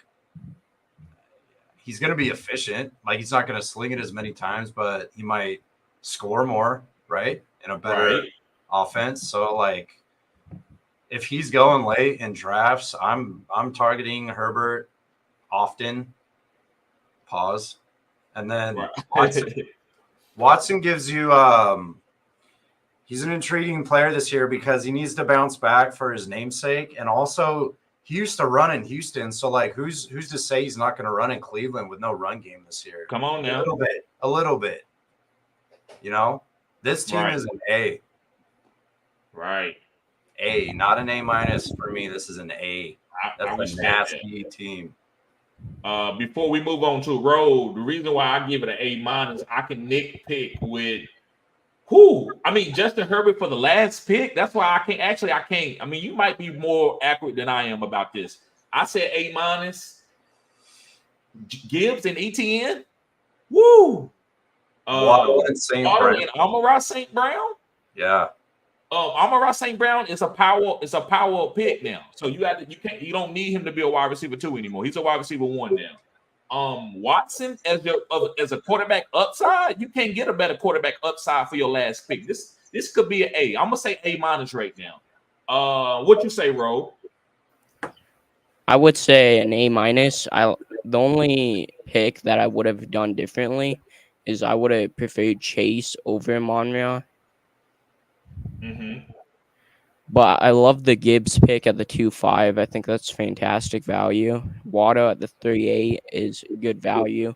he's going to be efficient. Like, he's not going to sling it as many times, but he might score more, right? In a better offense. So, like, if he's going late in drafts, I'm targeting Herbert often. Pause. And then Watson gives you he's an intriguing player this year because he needs to bounce back for his namesake, and also he used to run in Houston. So, like, who's to say he's not going to run in Cleveland with no run game this year? Come on now. A little bit. You know, this team is an A. Right. A, not an A- for me. This is an A. That's a nasty team. Before we move on to Road, the reason why I give it an A-, I can nitpick with Justin Herbert for the last pick. That's why I can't. I mean, you might be more accurate than I am about this. I said A-. Gibbs and ETN. Woo. Waddle and Amon-Ra St. Brown. Yeah. Amon-Ra St. Brown is a power pick now. So you don't need him to be a wide receiver 2 anymore. He's a wide receiver 1 now. Watson as a quarterback upside, you can't get a better quarterback upside for your last pick. This could be an A. I'm gonna say A- right now. What you say, Ro? I would say an A-. The only pick that I would have done differently is I would have preferred Chase over Amon-Ra. Mm-hmm. But I love the Gibbs pick at the 2.5. I think that's fantastic value. Waddle at the 3.8 is good value.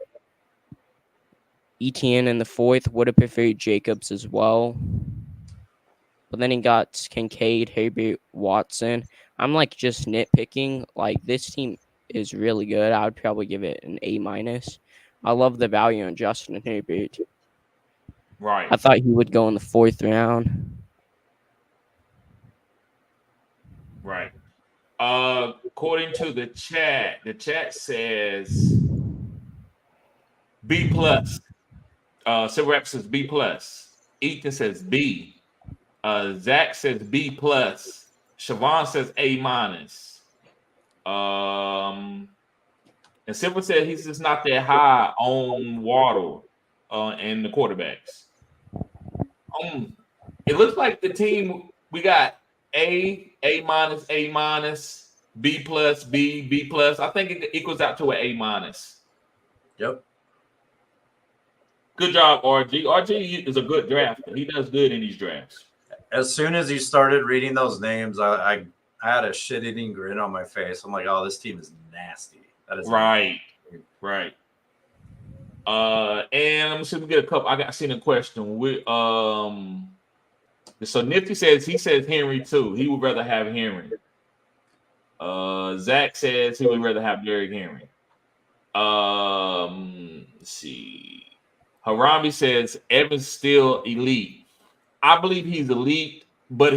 ETN in the 4th would have preferred Jacobs as well. But then he got Kincaid, Herbert, Watson. I'm like just nitpicking. Like, this team is really good. I would probably give it an A-. I love the value on Justin Herbert. Right. I thought he would go in the 4th round. Right. According to the chat says B+. Silver says B+. Ethan says B. Zach says B+. Siobhan says A-. And Silver said he's just not that high on Waddle and the quarterbacks. It looks like the team we got A-, A-, B+, B+. I think it equals out to an A-. Yep. Good job, RG. RG is a good drafter. He does good in these drafts. As soon as he started reading those names, I had a shit-eating grin on my face. I'm like, oh, this team is nasty. That is right. Right. And let me see if we get a couple. I seen a question. So Nifty says Henry too. He would rather have Henry. Zach says he would rather have Derrick Henry. Let's see. Harambe says Evans still elite. I believe he's elite, but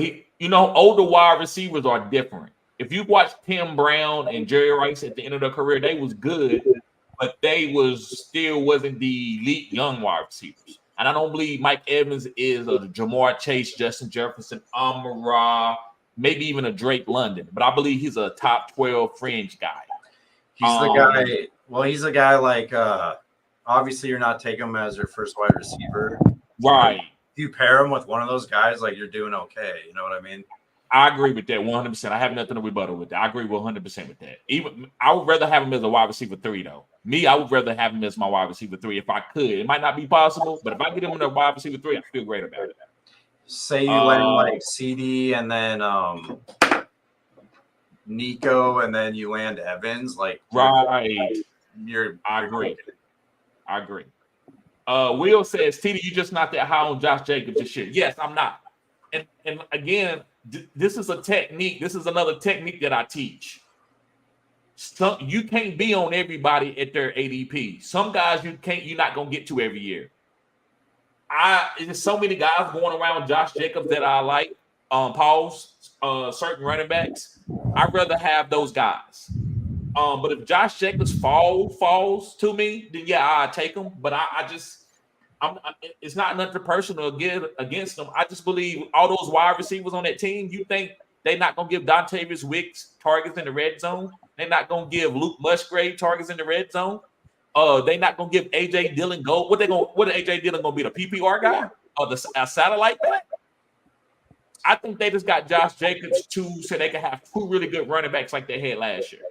older wide receivers are different. If you watch Tim Brown and Jerry Rice at the end of their career, they was good, but they wasn't the elite young wide receivers. And I don't believe Mike Evans is a Jamar Chase, Justin Jefferson, Amon-Ra, maybe even a Drake London. But I believe he's a top 12 fringe guy. He's the guy. Well, he's a guy like obviously you're not taking him as your first wide receiver. Right. If you pair him with one of those guys, like, you're doing okay. You know what I mean? I agree with that 100%. I have nothing to rebuttal with that. I agree 100% with that. Even I would rather have him as a wide receiver 3, though. I would rather have him as my wide receiver 3 if I could. It might not be possible, but if I get him in a wide receiver 3, I feel great about it. Say you land like CD and then Nico, and then you land Evans. Like, right. I agree. Will says, TD, you just not that high on Josh Jacobs this year. Yes, I'm not. And again, this is a technique. This is another technique that I teach. You can't be on everybody at their ADP. Some guys you're not gonna get to every year. There's so many guys going around Josh Jacobs that I like. Certain running backs. I'd rather have those guys. But if Josh Jacobs falls to me, then yeah, I take him. But it's not nothing personal against them. I just believe all those wide receivers on that team. You think they're not gonna give Dontavius Wicks targets in the red zone? They're not gonna give Luke Musgrave targets in the red zone? They not gonna give AJ Dillon gold. What AJ Dillon gonna be, the PPR guy or the satellite back? I think they just got Josh Jacobs too, so they can have two really good running backs like they had last year.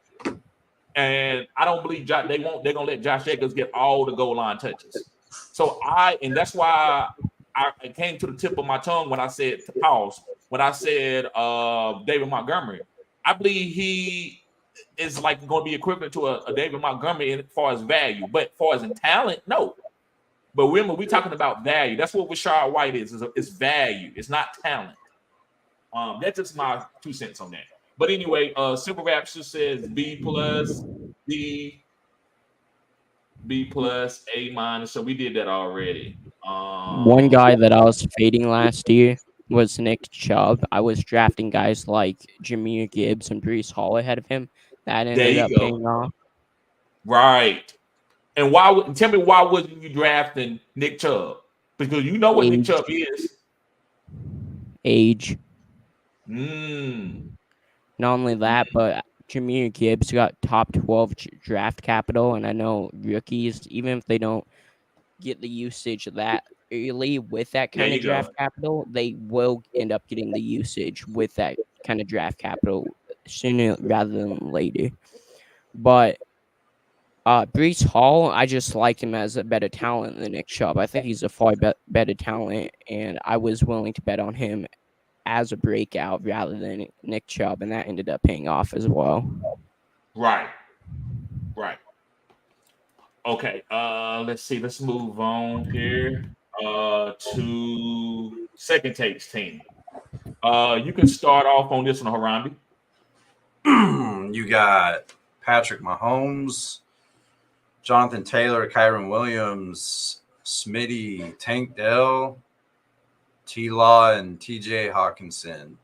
And I don't believe they're gonna let Josh Jacobs get all the goal line touches. So that's why I came to the tip of my tongue when I said to pause. When I said David Montgomery, I believe he is like going to be equivalent to a David Montgomery as far as value, but as far as in talent, no. But remember, we're talking about value. That's what Rashad White is. It's value. It's not talent. That's just my 2 cents on that. But anyway, Simple Rapture says B+, A-. So we did that already. One guy that I was fading last year was Nick Chubb. I was drafting guys like Jameer Gibbs and Breece Hall ahead of him. That ended up paying off. Right. And tell me why wasn't you drafting Nick Chubb? Because you know what Nick Chubb is. Age. Mm. Not only that, but Jameer Gibbs got top 12 draft capital, and I know rookies, even if they don't get the usage of that early with that kind of draft capital, they will end up getting the usage with that kind of draft capital sooner rather than later. But Breece Hall, I just liked him as a better talent than Nick Chubb. I think he's a far better talent, and I was willing to bet on him as a breakout rather than Nick Chubb, and that ended up paying off as well. Right. Okay, let's see. Let's move on here to second takes team. You can start off on this one, Harambe. You got Patrick Mahomes, Jonathan Taylor, Kyron Williams, Smitty, Tank Dell, T-Law, and TJ Hawkinson.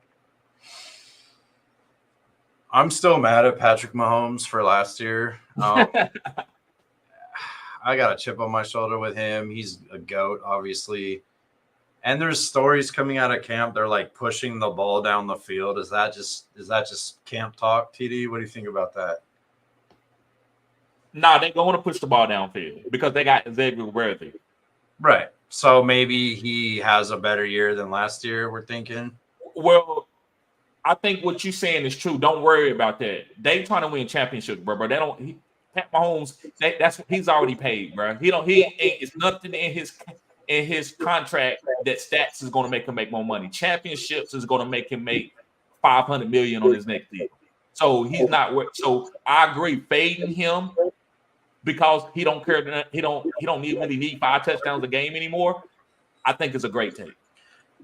I'm still mad at Patrick Mahomes for last year. I got a chip on my shoulder with him. He's a GOAT, obviously. And there's stories coming out of camp. They're like pushing the ball down the field. Is that just camp talk, TD? What do you think about that? Nah, they're going to push the ball downfield because they got Xavier Worthy. Right. So maybe he has a better year than last year, we're thinking. Well, I think what you're saying is true. Don't worry about that. They trying to win championships, bro. They don't. Pat Mahomes, that's what he's already paid, bro. It's nothing in his contract that stats is going to make him make more money. Championships is going to make him make $500 million on his next deal. So he's not. So I agree, fading him because he don't care. He don't really need 5 touchdowns a game anymore. I think it's a great take.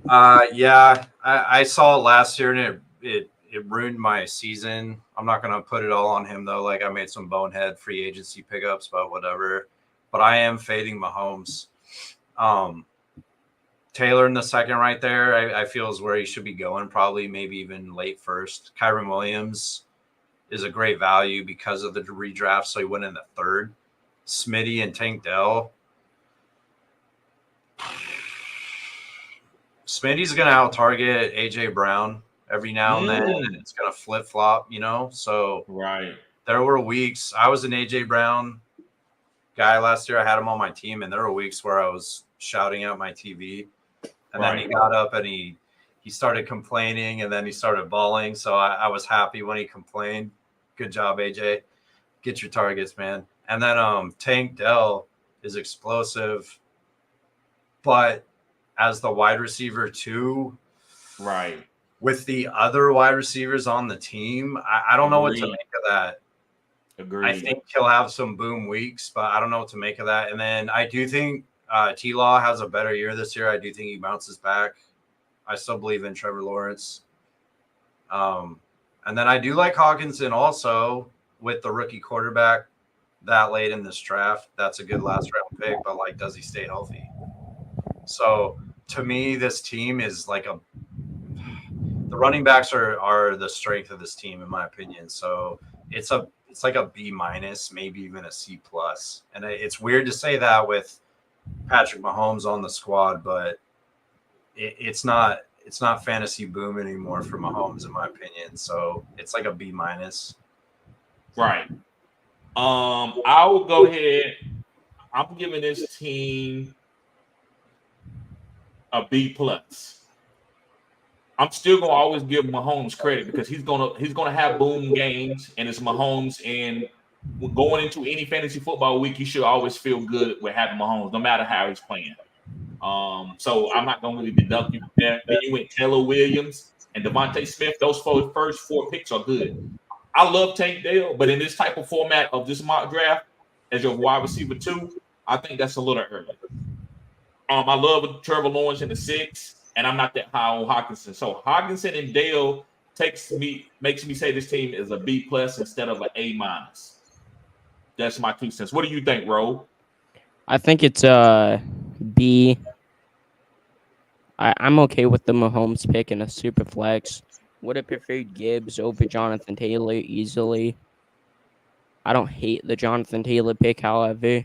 Yeah, I saw it last year and it ruined my season. I'm not going to put it all on him, though. Like, I made some bonehead free agency pickups, but whatever. But I am fading Mahomes. Taylor in the second right there, I feel is where he should be going, probably maybe even late first. Kyron Williams is a great value because of the redraft, so he went in the third. Smitty and Tank Dell. Smitty's going to out-target A.J. Brown every now and then, and it's going to flip-flop, So right. There were weeks. I was an A.J. Brown guy last year. I had him on my team, and there were weeks where I was shouting out my TV. And then he got up and he started complaining, and then he started bawling. So I was happy when he complained. Good job, AJ. Get your targets, man. And then Tank Dell is explosive, but as the wide receiver too, right, with the other wide receivers on the team, I don't know what to make of that. Agreed. I think he'll have some boom weeks, but I don't know what to make of that. And then I do think T-Law has a better year this year. I do think he bounces back. I still believe in Trevor Lawrence. And then I do like Hawkinson also with the rookie quarterback that late in this draft. That's a good last round pick, but like, does he stay healthy? So to me, this team is like the running backs are the strength of this team, in my opinion. So it's like a B-, maybe even a C+. And it's weird to say that with Patrick Mahomes on the squad, but it's not fantasy boom anymore for Mahomes, in my opinion. So it's like a B-. Right. I will go ahead. I'm giving this team a B plus. I'm still gonna always give Mahomes credit because he's gonna have boom games, and it's Mahomes. And going into any fantasy football week, you should always feel good with having Mahomes, no matter how he's playing. So I'm not gonna really deduct you from that. Then you went Taylor Williams and Devontae Smith. Those first 4 picks are good. I love Tank Dell, but in this type of format of this mock draft, as your wide receiver 2, I think that's a little early. I love Trevor Lawrence in the 6, and I'm not that high on Hawkinson. So Hawkinson and Dale makes me say this team is a B plus instead of an A minus. That's my 2 cents. What do you think, Ro? I think it's B. I'm okay with the Mahomes pick in a super flex. Would have preferred Gibbs over Jonathan Taylor easily. I don't hate the Jonathan Taylor pick, however.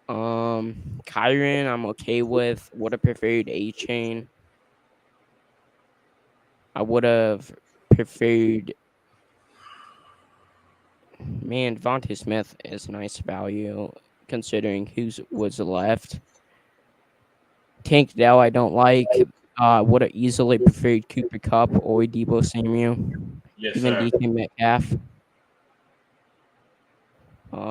Kyron, I'm okay with. Would have preferred A-Chain. I would have preferred. Man, Devontae Smith is nice value considering who was left. Tank Dell, I don't like. Would have easily preferred Cooper Kupp or Deebo Samuel. Yes, Even sir. DK Metcalf.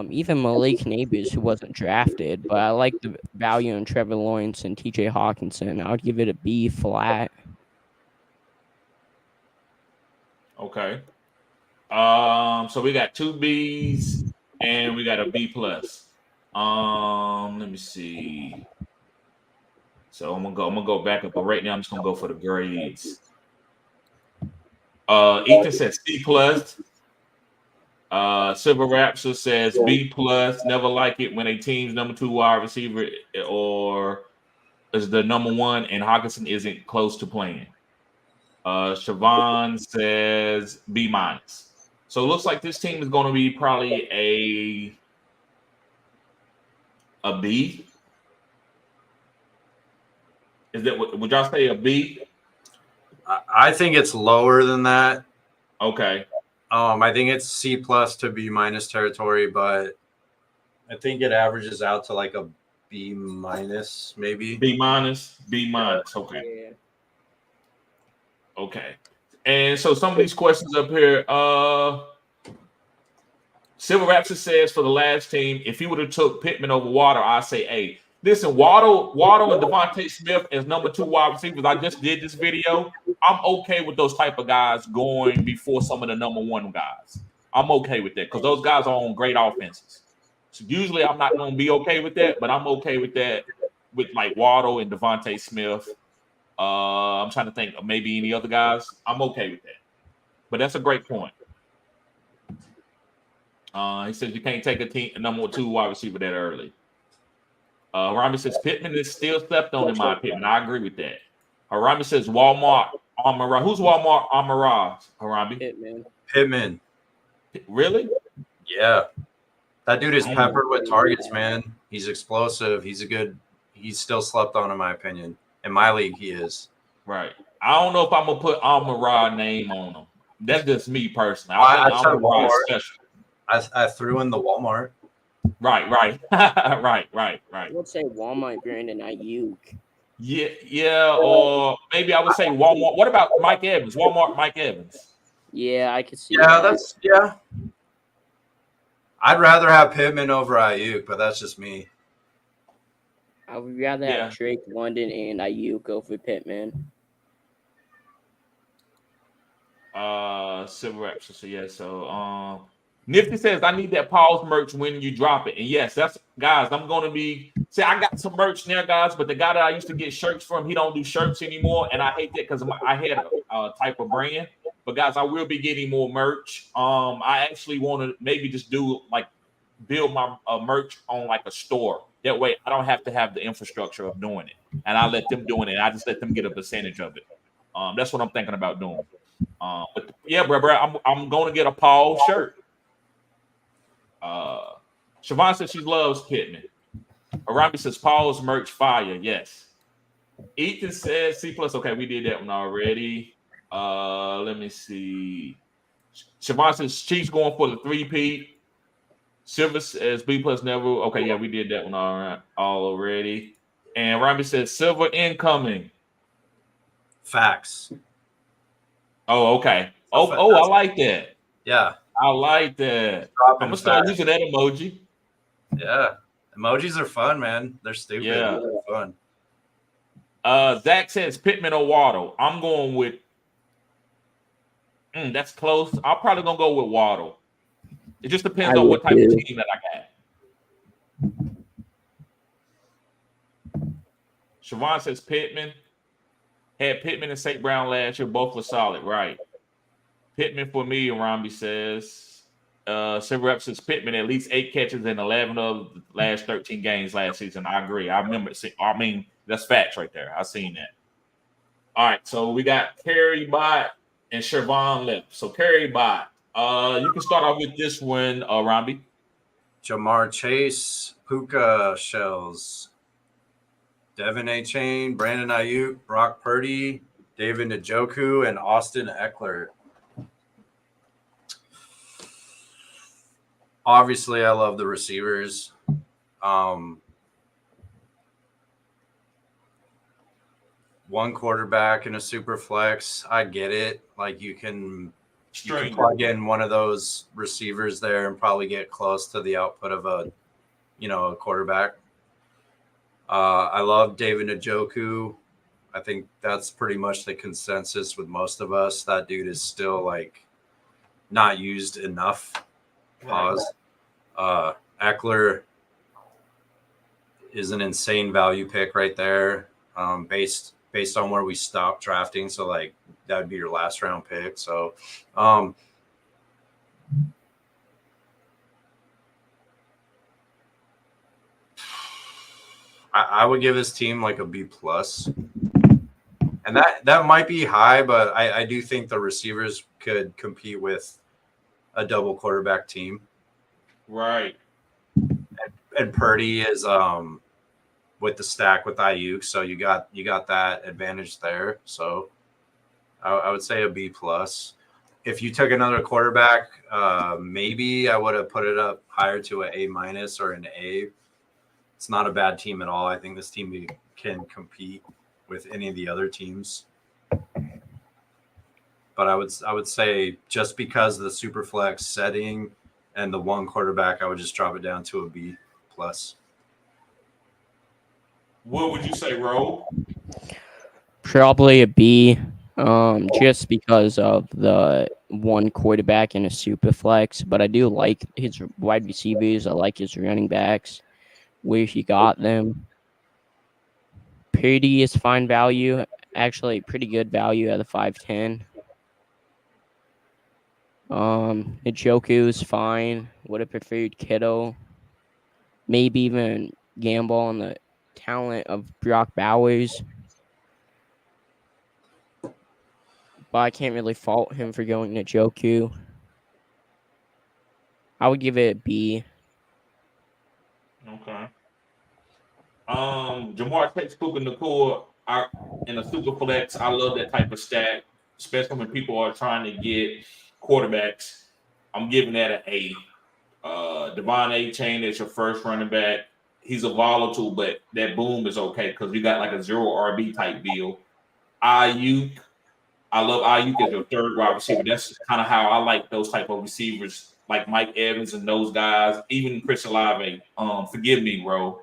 Even Malik Neighbors, who wasn't drafted, but I like the value in Trevor Lawrence and TJ Hawkinson. I would give it a B flat. Okay. So we got 2 B's and we got a B plus. Let me see. So I'm gonna go back up, but right now I'm just gonna go for the grades. Ethan says C plus. Silver Rapture says B plus. Never like it when a team's number 2 wide receiver or is the number 1 and Hawkinson isn't close to playing. Siobhan says B minus. So it looks like this team is going to be probably a B. Is that would y'all say a B? I think it's lower than that. Okay. I think it's C plus to B minus territory, but I think it averages out to like a B minus, maybe. B minus. Okay. Yeah. Okay. And so some of these questions up here, Silver Raptor says for the last team, if he would have took Pittman over Waddle, I say A. Listen, Waddle and Devontae Smith as number 2 wide receivers. I just did this video. I'm okay with those type of guys going before some of the number 1 guys. I'm okay with that because those guys are on great offenses. So usually I'm not going to be okay with that, but I'm okay with that with like Waddle and Devontae Smith. I'm trying to think of maybe any other guys. I'm okay with that. But that's a great point. He says you can't take a number 2 wide receiver that early. Rami says Pittman is still slept on in my opinion. I agree with that. Harami says Walmart Amara. Who's Walmart Amara? Harami? Pittman. Really? Yeah. That dude is peppered with targets, man. He's explosive. He's still slept on in my opinion. In my league, he is. Right. I don't know if I'm gonna put Amara name on him. That's just me personally. I think Amara is special. I threw in the Walmart. Right. right. I would say Walmart Brandon Ayuk. Yeah, or maybe I would say Walmart. What about Mike Evans? Walmart Mike Evans. Yeah, I could see that. I'd rather have Pittman over Ayuk, but that's just me. I would rather have Drake London and Ayuk over Pittman. Civil Reps. So yeah, so Nifty says I need that pause merch when you drop it. And yes, that's guys, I'm gonna be I got some merch now, guys, but the guy that I used to get shirts from, he don't do shirts anymore, and I hate that because I had a type of brand. But guys, I will be getting more merch. I actually want to maybe just do like build my merch on like a store. That way I don't have to have the infrastructure of doing it. And I let them doing it. I just let them get a percentage of it. That's what I'm thinking about doing. But yeah, bro, I'm gonna get a Paul shirt. Siobhan says she loves Pittman. Arami says Paul's merch fire. Yes. Ethan says C plus. Okay, we did that one already. Let me see. Siobhan says Chiefs going for the 3-peat. Silver says B plus never. Okay, yeah, we did that one all already. And Rami says Silver incoming. Facts. Oh, okay. So I like that. Yeah. I like that. Dropping I'm gonna start facts. using that emoji. Yeah. Emojis are fun, man. They're stupid. Yeah. They're fun. Zach says Pittman or Waddle. I'm going with. That's close. I'm probably gonna go with Waddle. It just depends on what type of team that I got. Siobhan says Pittman. Had Pittman and St. Brown last year. Both were solid, right? Pittman for me, Rambi says. Silver Rep says Pittman at least 8 catches in 11 of the last 13 games last season. I agree. I remember. I mean, that's facts right there. I seen that. All right, so we got Kerry Bott and Siobhan left. So Kerry Bott, you can start off with this one, Rambi. Jamar Chase, Puka Shells, Devin A. Chain, Brandon Ayuk, Brock Purdy, David Njoku, and Austin Eckler. Obviously, I love the receivers. One quarterback in a super flex, I get it. Like you can plug in one of those receivers there and probably get close to the output of a quarterback. I love David Njoku. I think that's pretty much the consensus with most of us. That dude is still like not used enough. Pause. Eckler is an insane value pick right there, based on where we stopped drafting. So like that would be your last round pick. So I would give this team like a B plus. And that might be high, but I do think the receivers could compete with a double quarterback team. Right. And Purdy is with the stack with Ayuk, so you got that advantage there. So I would say a B plus. If you took another quarterback, maybe I would have put it up higher to an A minus or an A. It's not a bad team at all. I think this team can compete with any of the other teams. But I would say just because of the super flex setting and the one quarterback, I would just drop it down to a B plus. What would you say, Ro? Probably a B, just because of the one quarterback in a super flex. But I do like his wide receivers. I like his running backs, where he got them. Purdy is fine value, actually pretty good value at the 5'10". Njoku is fine. Would have preferred Kittle. Maybe even gamble on the talent of Brock Bowers. But I can't really fault him for going Njoku. I would give it a B. Okay. Jamar Chase, Puka Nakua in a super flex. I love that type of stack, especially when people are trying to get quarterbacks. I'm giving that an A. Devon A. Chain is your first running back. He's a volatile, but that boom is okay because you got like a 0 RB type deal. Ayuk, I love Ayuk as your third wide receiver. That's kind of how I like those type of receivers, like Mike Evans and those guys. Even Chris Olave. Forgive me, bro,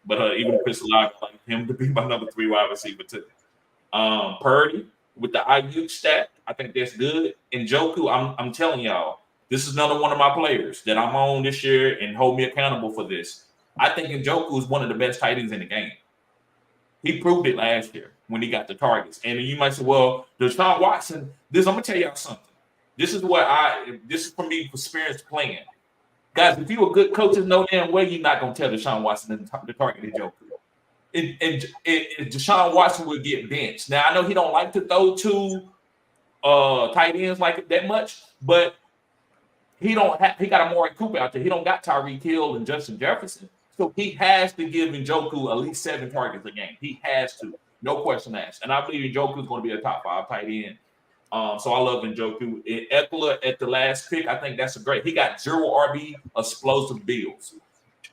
but even Chris Olave, I like him to be my number 3 wide receiver too. Purdy with the Ayuk stat, I think that's good. And Njoku, I'm telling y'all, this is another one of my players that I'm on this year and hold me accountable for this. I think Njoku is one of the best tight ends in the game. He proved it last year when he got the targets. And you might say, well, Deshaun Watson, I'm going to tell y'all something. This is for me, experience playing. Guys, if you're a good coach, there's no damn way you're not going to tell Deshaun Watson to target Njoku. And Deshaun Watson will get benched. Now, I know he don't like to throw to tight ends like that much, but he got Amari Cooper out there. He don't got Tyreek Hill and Justin Jefferson. So he has to give Njoku at least 7 targets a game. He has to. No question asked. And I believe Njoku is going to be a top 5 tight end So I love Njoku. And Eckler at the last pick, I think that's a great. He got 0 RB explosive builds.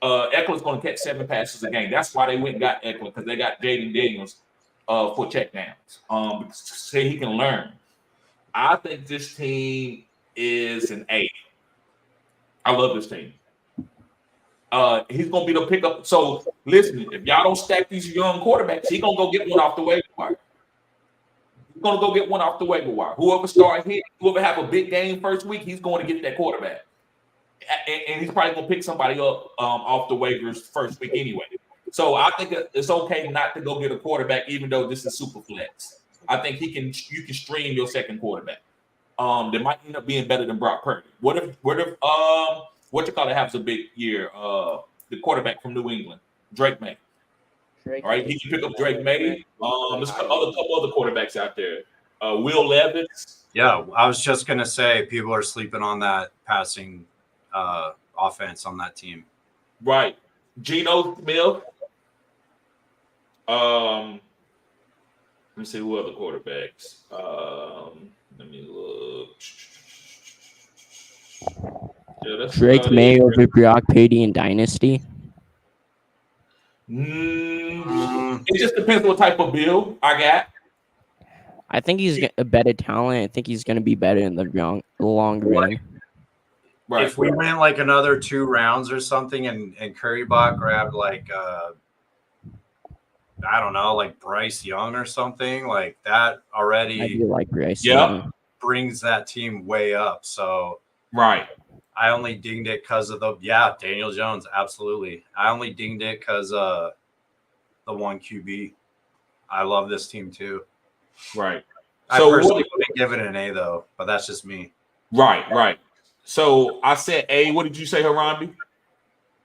Eckler's going to catch 7 passes a game. That's why they went and got Eckler, because they got Jaden Daniels for checkdowns. So he can learn. I think this team is an A. I love this team. He's going to be the pickup. So listen, if y'all don't stack these young quarterbacks, he's going to go get one off the waiver wire. He's going to go get one off the waiver wire. Whoever starts here, whoever have a big game first week, he's going to get that quarterback. And he's probably going to pick somebody up off the waivers first week anyway. So I think it's okay not to go get a quarterback, even though this is Superflex. I think you can stream your second quarterback. That might end up being better than Brock Purdy. What if what you call it has a big year? The quarterback from New England, Drake May. All right, he can pick up Drake May. There's a couple other quarterbacks out there. Will Levis. Yeah, I was just gonna say people are sleeping on that passing offense on that team. Right, Geno Smith. Let me see who other quarterbacks. Let me look. Yeah, Drake May over Brock Purdy in Dynasty. It just depends what type of build I got. I think he's a better talent. I think he's going to be better in the long run. Right. If we went like another 2 rounds or something, and Currybot grabbed like I don't know, like Bryce Young or something like that, already I do like Bryce Young. Brings that team way up. So right. I only dinged it because of Daniel Jones, absolutely. I only dinged it because the 1 QB. I love this team too. Right. I So personally wouldn't give it an A though, but that's just me. Right. So I said A. What did you say, Harambe?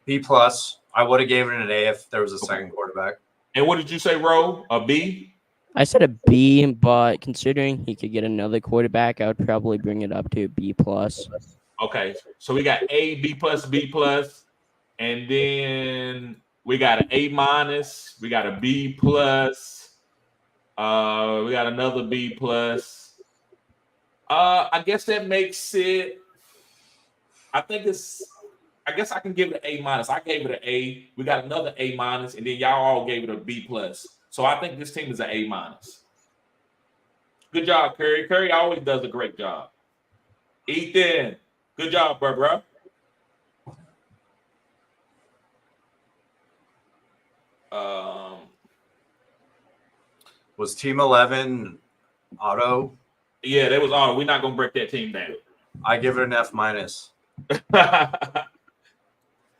B plus. I would have given it an A if there was a second quarterback. And what did you say, Ro? A B? I said a B, but considering he could get another quarterback, I would probably bring it up to a B plus. Okay, so we got A, B plus, and then we got an A minus, we got a B plus, we got another B plus. I guess that makes it. I guess I can give it an A minus. I gave it an A. We got another A minus, and then y'all all gave it a B plus. So I think this team is an A minus. Good job, Curry. Curry always does a great job. Ethan. Good job, bro. Was Team 11 auto? Yeah, that was auto. We're not gonna break that team down. I give it an F minus.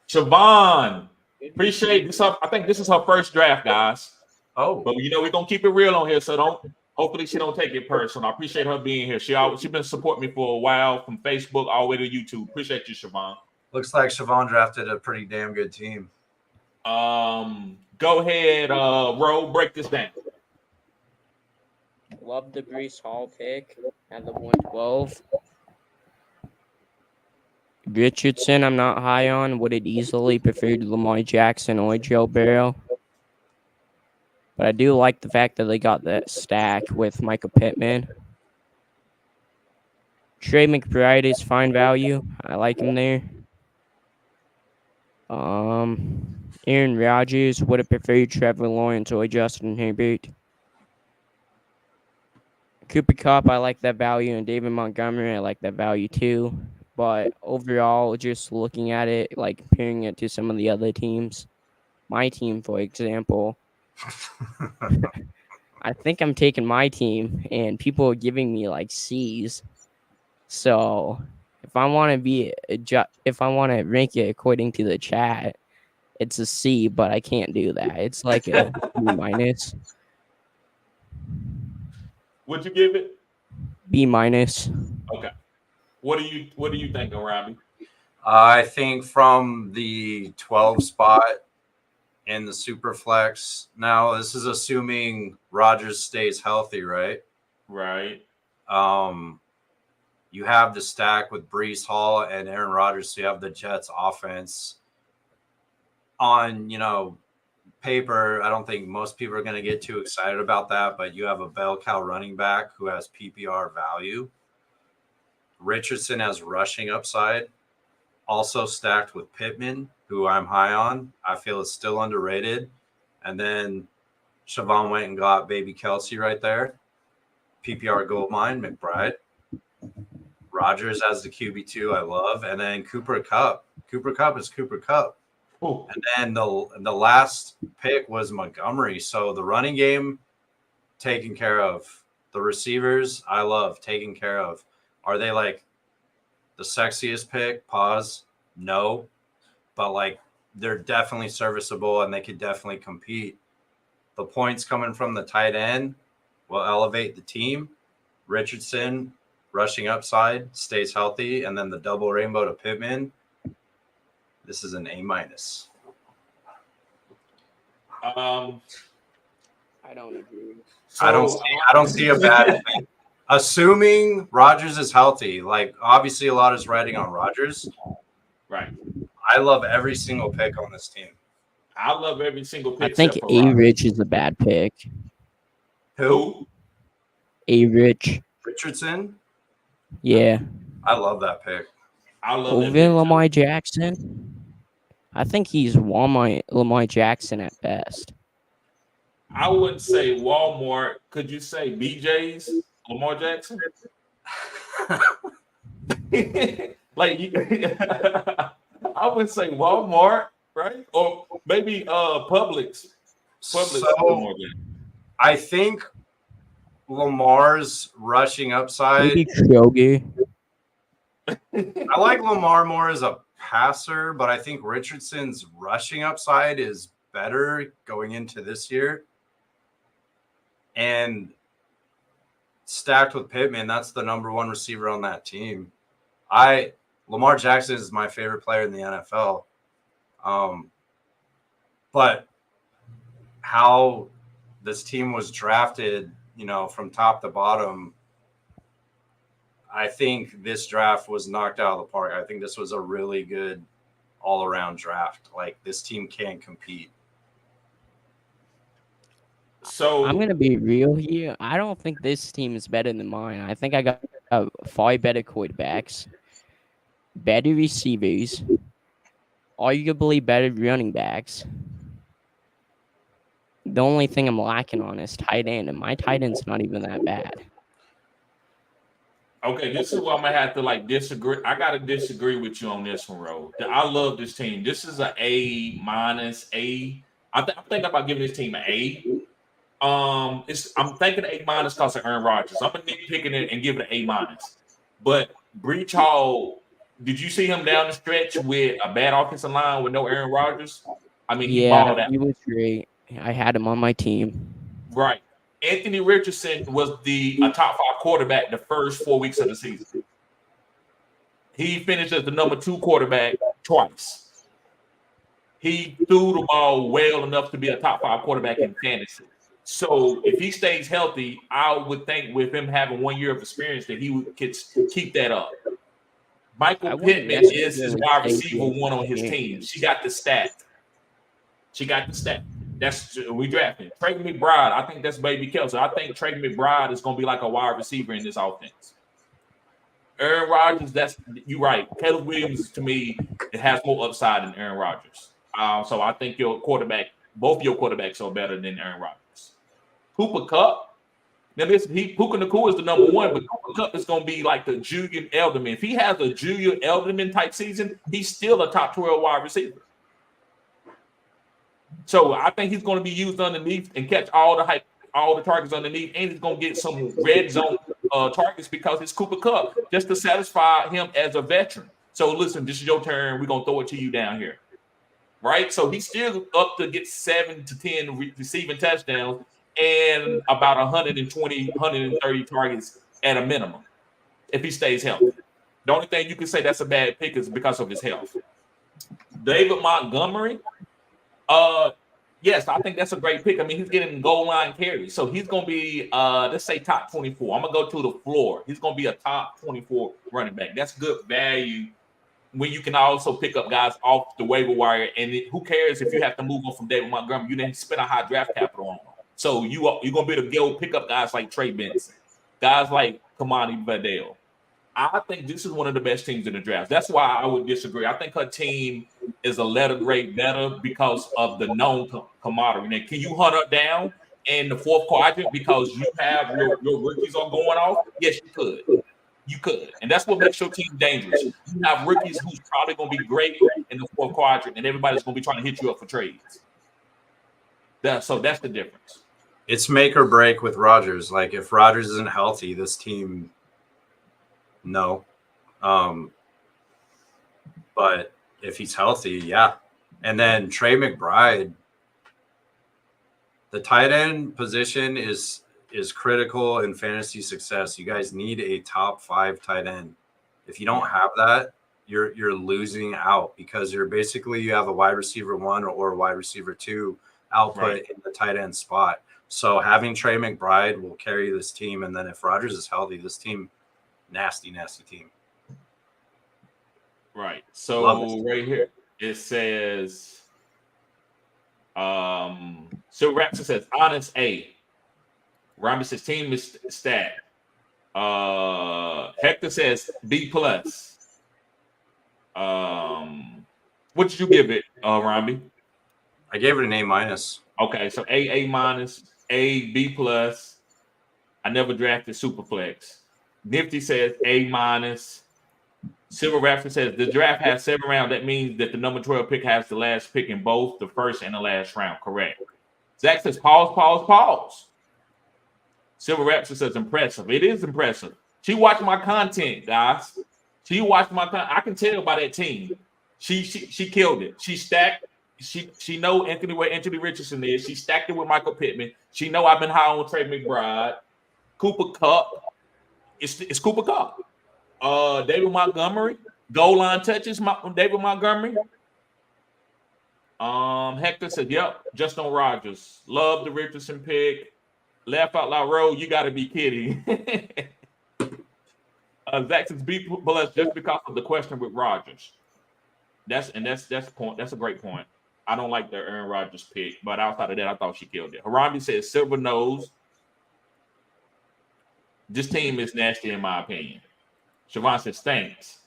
Siobhan, appreciate this. I think this is her first draft, guys. Oh, But we're gonna keep it real on here, so hopefully she don't take it personal. I appreciate her being here. She's been supporting me for a while, from Facebook all the way to YouTube. Appreciate you, Siobhan. looks like Siobhan drafted a pretty damn good team. Go ahead, Ro, break this down. Love the Breece Hall pick at the 112. Richardson, I'm not high on. Would have easily preferred Lamar Jackson or Joe Burrow. But I do like the fact that they got that stack with Michael Pittman. Trey McBride is fine value. I like him there. Aaron Rodgers would have preferred Trevor Lawrence or Justin Herbert. Cooper Kupp, I like that value, and David Montgomery, I like that value too. But overall, just looking at it, like comparing it to some of the other teams, my team, for example, I think I'm taking my team, and people are giving me like C's. So if I want to rank it according to the chat, it's a C, but I can't do that. It's like a B minus. What'd you give it? B minus. Okay. What do you think, Robbie? I think from the 12 spot in the Superflex. Now, this is assuming Rodgers stays healthy, right? Right. You have the stack with Breece Hall and Aaron Rodgers, so you have the Jets offense on, paper, I don't think most people are going to get too excited about that, but you have a bell cow running back who has PPR value. Richardson has rushing upside, also stacked with Pittman, who I'm high on. I feel is still underrated. And then Siobhan went and got baby Kelsey right there. PPR gold mine, McBride. Rodgers as the QB2, I love. And then Cooper Kupp. Cooper Kupp is Cooper Kupp. Ooh. And then the last pick was Montgomery. So the running game taken care of. The receivers, I love taking care of. Are they like the sexiest pick? Pause. No. But like they're definitely serviceable and they could definitely compete. The points coming from the tight end will elevate the team. Richardson, rushing upside, stays healthy, and then the double rainbow to Pittman. This is an A-. I don't agree. So, I don't see a bad thing. Assuming Rodgers is healthy, like obviously a lot is riding on Rodgers. right. I love every single pick on this team. I love every single pick. I think except for Rodgers. A-Rich is a bad pick. Who? A-Rich. Richardson? Yeah. I love that pick. I love that Over pick, too. Lamar Jackson. I think he's Lamar Jackson at best. I wouldn't say Walmart. Could you say BJ's Lamar Jackson? Like I would say Walmart, right? Or maybe Publix. Publix So Lamar Jackson. I think Lamar's rushing upside. Maybe Kroger. I like Lamar more as a passer, but I think Richardson's rushing upside is better going into this year. And stacked with Pittman, that's the number one receiver on that team. Lamar Jackson is my favorite player in the NFL. But how this team was drafted, from top to bottom, I think this draft was knocked out of the park. I think this was a really good all-around draft. Like, this team can compete. So I'm going to be real here. I don't think this team is better than mine. I think I got far better quarterbacks, better receivers, arguably better running backs. The only thing I'm lacking on is tight end, and my tight end's not even that bad. okay, this is where I'm gonna have to disagree. I gotta disagree with you on this one, Ro. I love this team. This is an A-. I'm thinking about giving this team an A. I'm thinking A- because of Aaron Rodgers. I'm gonna nitpicking it and give it an A-. But Breach Hall, did you see him down the stretch with a bad offensive line with no Aaron Rodgers? I mean, he balled out. He was great. I had him on my team. Right. Anthony Richardson was a top 5 quarterback the first 4 weeks of the season. He finished as the number 2 quarterback twice. He threw the ball well enough to be a top 5 quarterback in fantasy. So if he stays healthy, I would think with him having 1 year of experience that he could keep that up. Michael Pittman is his wide receiver 1 on his team. She got the stat. That's we drafted Trey McBride. I think that's baby Kelsey. I think Trey McBride is going to be like a wide receiver in this offense. Aaron Rodgers, you're right. Caleb Williams, to me, it has more upside than Aaron Rodgers. So I think both your quarterbacks are better than Aaron Rodgers. Cooper Kupp. Now listen, Puka Nacua is the number 1, but Cooper Kupp is going to be like the Julian Edelman. If he has a Julian Edelman type season, he's still a top 12 wide receiver. So I think he's going to be used underneath and catch all the targets underneath, and he's going to get some red zone targets because it's Cooper Kupp, just to satisfy him as a veteran. So listen, this is your turn. We're going to throw it to you down here, right? So he's still up to get 7 to 10 receiving touchdowns and about 120, 130 targets at a minimum if he stays healthy. The only thing you can say that's a bad pick is because of his health. David Montgomery. Yes, I think that's a great pick. I mean, he's getting goal line carries. So he's going to be, let's say, top 24. I'm going to go to the floor. He's going to be a top 24 running back. That's good value when you can also pick up guys off the waiver wire, and who cares if you have to move on from David Montgomery? You didn't spend a high draft capital on them, so you're gonna be able to go pick up guys like Trey Benson, guys like Kamani Vidal. I think this is one of the best teams in the draft. That's why I would disagree. I think her team is a letter grade better because of the known commodity. Now, can you hunt her down in the fourth quadrant because you have your rookies are going off? Yes, you could. You could. And that's what makes your team dangerous. You have rookies who's probably going to be great in the fourth quadrant, and everybody's going to be trying to hit you up for trades. So that's the difference. It's make or break with Rodgers. Like, if Rodgers isn't healthy, this team, no. But if he's healthy, yeah. And then Trey McBride, the tight end position is critical in fantasy success. You guys need a top 5 tight end. If you don't have that, you're losing out, because you have a wide receiver 1 or a wide receiver 2 output in the tight end spot. So having Trey McBride will carry this team. And then if Rodgers is healthy, this team, nasty team. Right. So right here it says, so Raptor says honest A. Rami says team is stacked. Hector says B+. What did you give it, Rami? I gave it an A-. Okay, so A-, A, B+. I never drafted Superflex. Nifty says A-. Silver Raptor says the draft has 7 rounds. That means that the number 12 pick has the last pick in both the first and the last round. Correct. Zach says pause. Silver Raptor says impressive. It is impressive. She watched my content, guys. She watched my content. I can tell by that team. She killed it. She stacked. She know where Anthony Richardson is. She stacked it with Michael Pittman. She know I've been high on Trey McBride, Cooper Kupp. It's Cooper Kupp. David Montgomery, goal line touches. David Montgomery. Hector said, "Yep, just on Rodgers. Love the Richardson pick. Laugh out loud, Road. You got to be kidding." Zach says B+ just because of the question with Rodgers. That's point. That's a great point. I don't like the Aaron Rodgers pick, but outside of that, I thought she killed it. Harambe says silver nose. This team is nasty in my opinion. Siobhan says thanks.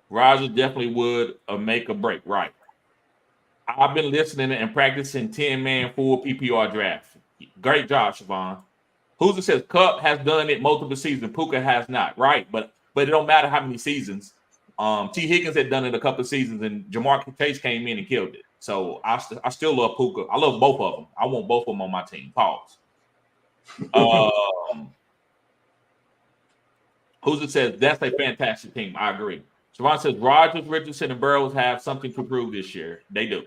Rodgers definitely would make a break. Right. I've been listening and practicing 10-man full PPR draft. Great job, Siobhan. Who's says Kupp has done it multiple seasons. Puka has not. Right, but it don't matter how many seasons. T. Higgins had done it a couple of seasons, and Jamar Chase came in and killed it. So I still love Puka. I love both of them. I want both of them on my team. Pause. Who's says that's a fantastic team. I agree. Siobhan says Rodgers, Richardson, and Burrows have something to prove this year. They do.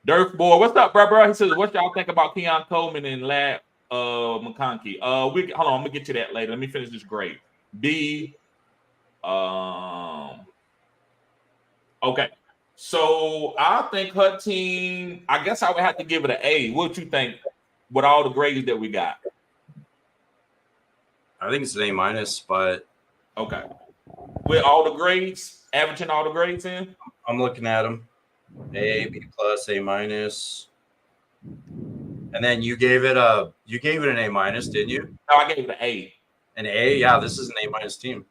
Dirk Boy, what's up, bro? He says, what y'all think about Keon Coleman and Lad McConkey? Hold on, I'm gonna get to that later. Let me finish this grade. B. Okay. So I think her team, I guess I would have to give it an A. What you think with all the grades that we got? I think it's an A-, but okay. With all the grades, averaging all the grades in? I'm looking at them. A, B+, A-. And then you gave it an A-, didn't you? No, I gave it an A. An A? Yeah, this is an A- team.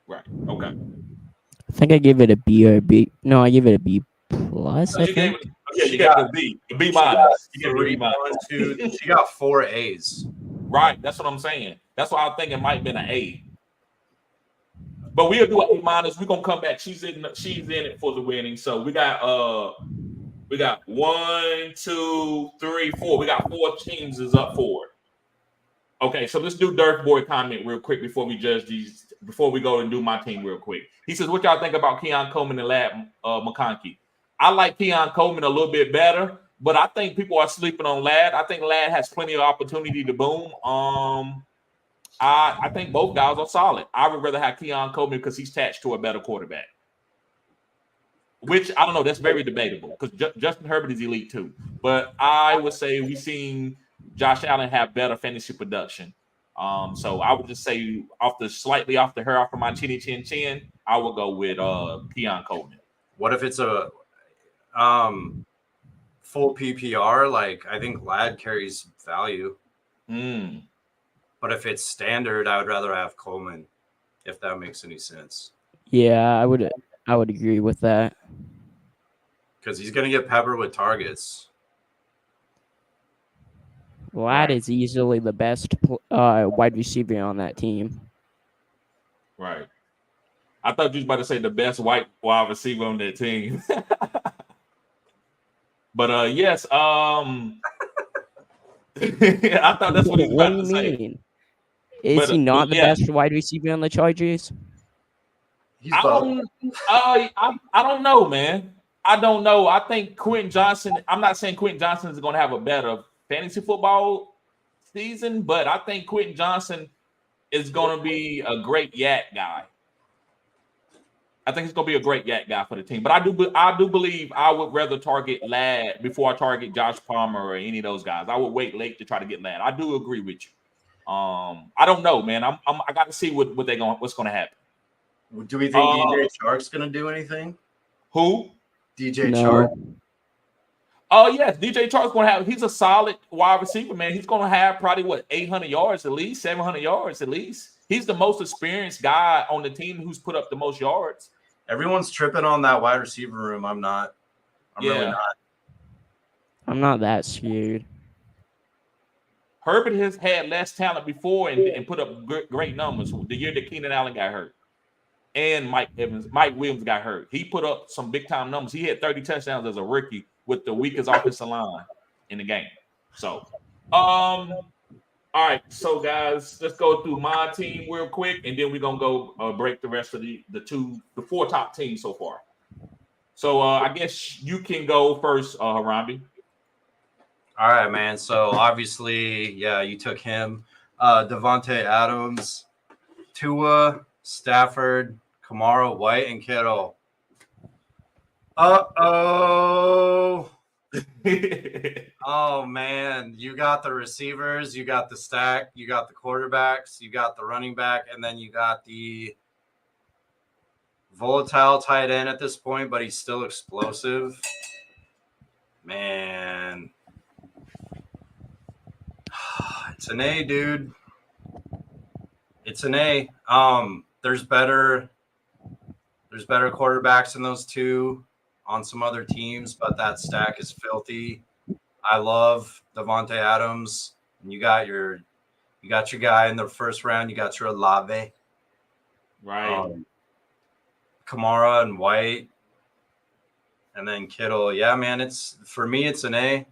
Right. Okay. I think I gave it a B or a B. No, I gave it a B+. I think. You gave it a B. A B-. You gave it a B-. She got 4 A's. Right. That's what I'm saying. That's why I think it might have been an A. But we'll do an A-. We're gonna come back. She's in it for the winning. So we got 1, 2, 3, 4. We got 4 teams is up for it. Okay, so let's do Dirk Boy comment real quick before we judge these. Before we go and do my team real quick. He says, what y'all think about Keon Coleman and Lad McConkey? I like Keon Coleman a little bit better, but I think people are sleeping on Lad. I think Lad has plenty of opportunity to boom. I think both guys are solid. I would rather have Keon Coleman because he's attached to a better quarterback. Which, I don't know, that's very debatable because Justin Herbert is elite too. But I would say we've seen Josh Allen have better fantasy production. So I would just say slightly off of my chinny chin chin, I would go with Keon Coleman. What if it's a full PPR? Like, I think Ladd carries value. But if it's standard, I would rather have Coleman, if that makes any sense. Yeah, I would agree with that. Because he's going to get peppered with targets. Ladd is easily the best wide receiver on that team. Right. I thought you was about to say the best white wide receiver on that team. But yes, I thought that's what he was What about do to you say. mean? Is he not the best wide receiver on the Chargers? I don't know, man. I don't know. I think Quentin Johnson. I'm not saying Quentin Johnson is going to have a better fantasy football season, but I think Quentin Johnson is going to be a great yak guy. I think he's going to be a great yak guy for the team. But I do believe I would rather target Ladd before I target Josh Palmer or any of those guys. I would wait late to try to get Ladd. I do agree with you. I don't know, man. I got to see what's going to happen. Do we think DJ Chark's going to do anything? Who? DJ Chark. Oh, yes. DJ Chark's going to have – he's a solid wide receiver, man. He's going to have probably, 800 yards at least, 700 yards at least. He's the most experienced guy on the team who's put up the most yards. Everyone's tripping on that wide receiver room. I'm not. I'm really not. I'm not that scared. Herbert has had less talent before and put up great numbers the year that Keenan Allen got hurt. And Mike Williams got hurt. He put up some big-time numbers. He had 30 touchdowns as a rookie with the weakest offensive line in the game. So, all right. So, guys, let's go through my team real quick, and then we're going to go break the rest of the four top teams so far. So, I guess you can go first, Harambe. All right, man. So, obviously, yeah, you took him. Devontae Adams, Tua, Stafford, Kamara, White, and Kittle. Uh-oh. Oh, man. You got the receivers, you got the stack, you got the quarterbacks, you got the running back, and then you got the volatile tight end at this point, but he's still explosive. Man. It's an A, dude. It's an A. There's better quarterbacks than those two on some other teams, but that stack is filthy. I love Devontae Adams. And you got your guy in the first round. You got your Olave, right? Kamara and White, and then Kittle. Yeah, man. For me, it's an A.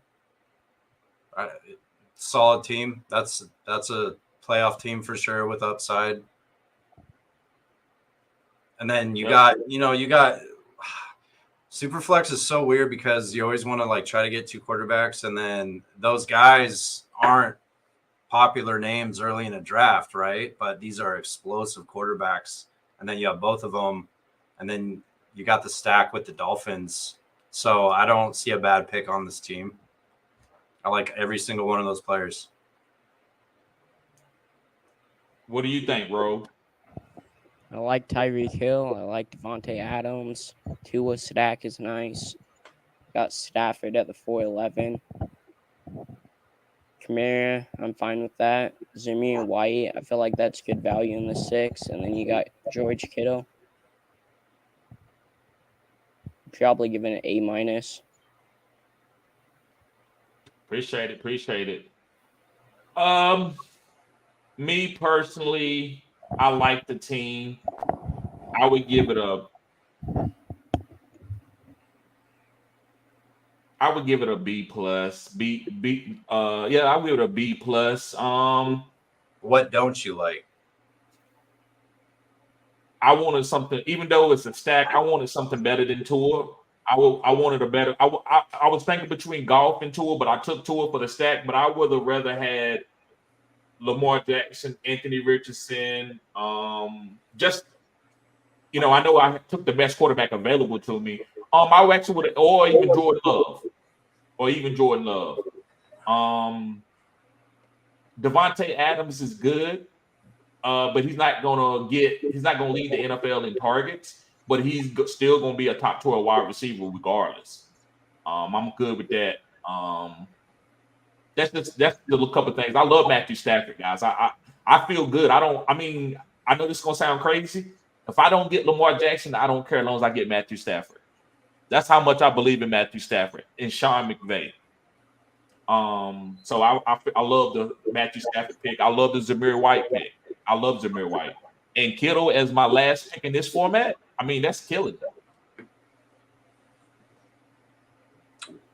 Solid team. That's a playoff team for sure with upside. And then you got Superflex is so weird because you always want to try to get two quarterbacks, and then those guys aren't popular names early in a draft, right? But these are explosive quarterbacks, and then you have both of them, and then you got the stack with the Dolphins. So I don't see a bad pick on this team. I like every single one of those players. What do you think, Ro? I like Tyreek Hill. I like Devontae Adams. Tua stack is nice. Got Stafford at the 411. Kamara, I'm fine with that. Zimmy and White, I feel like that's good value in the 6. And then you got George Kittle. Probably giving it A-. Appreciate it. Me personally, I like the team. I would give it a B plus. I would give it a B plus. What don't you like? I wanted something, even though it's a stack, I wanted something better than Tua. I wanted a better. I was thinking between Golf and Tua, but I took Tua for the stack. But I would have rather had Lamar Jackson, Anthony Richardson. I know I took the best quarterback available to me. I actually would, or even Jordan Love. Devontae Adams is good. but he's not gonna lead the NFL in targets, but he's still gonna be a top 12 wide receiver regardless. I'm good with that. That's the couple of things. I love Matthew Stafford, guys. I feel good. I know this is gonna sound crazy. If I don't get Lamar Jackson, I don't care as long as I get Matthew Stafford. That's how much I believe in Matthew Stafford and Sean McVay. So I love the Matthew Stafford pick. I love the Zamir White pick. I love Zamir White. And Kittle as my last pick in this format, I mean, that's killing.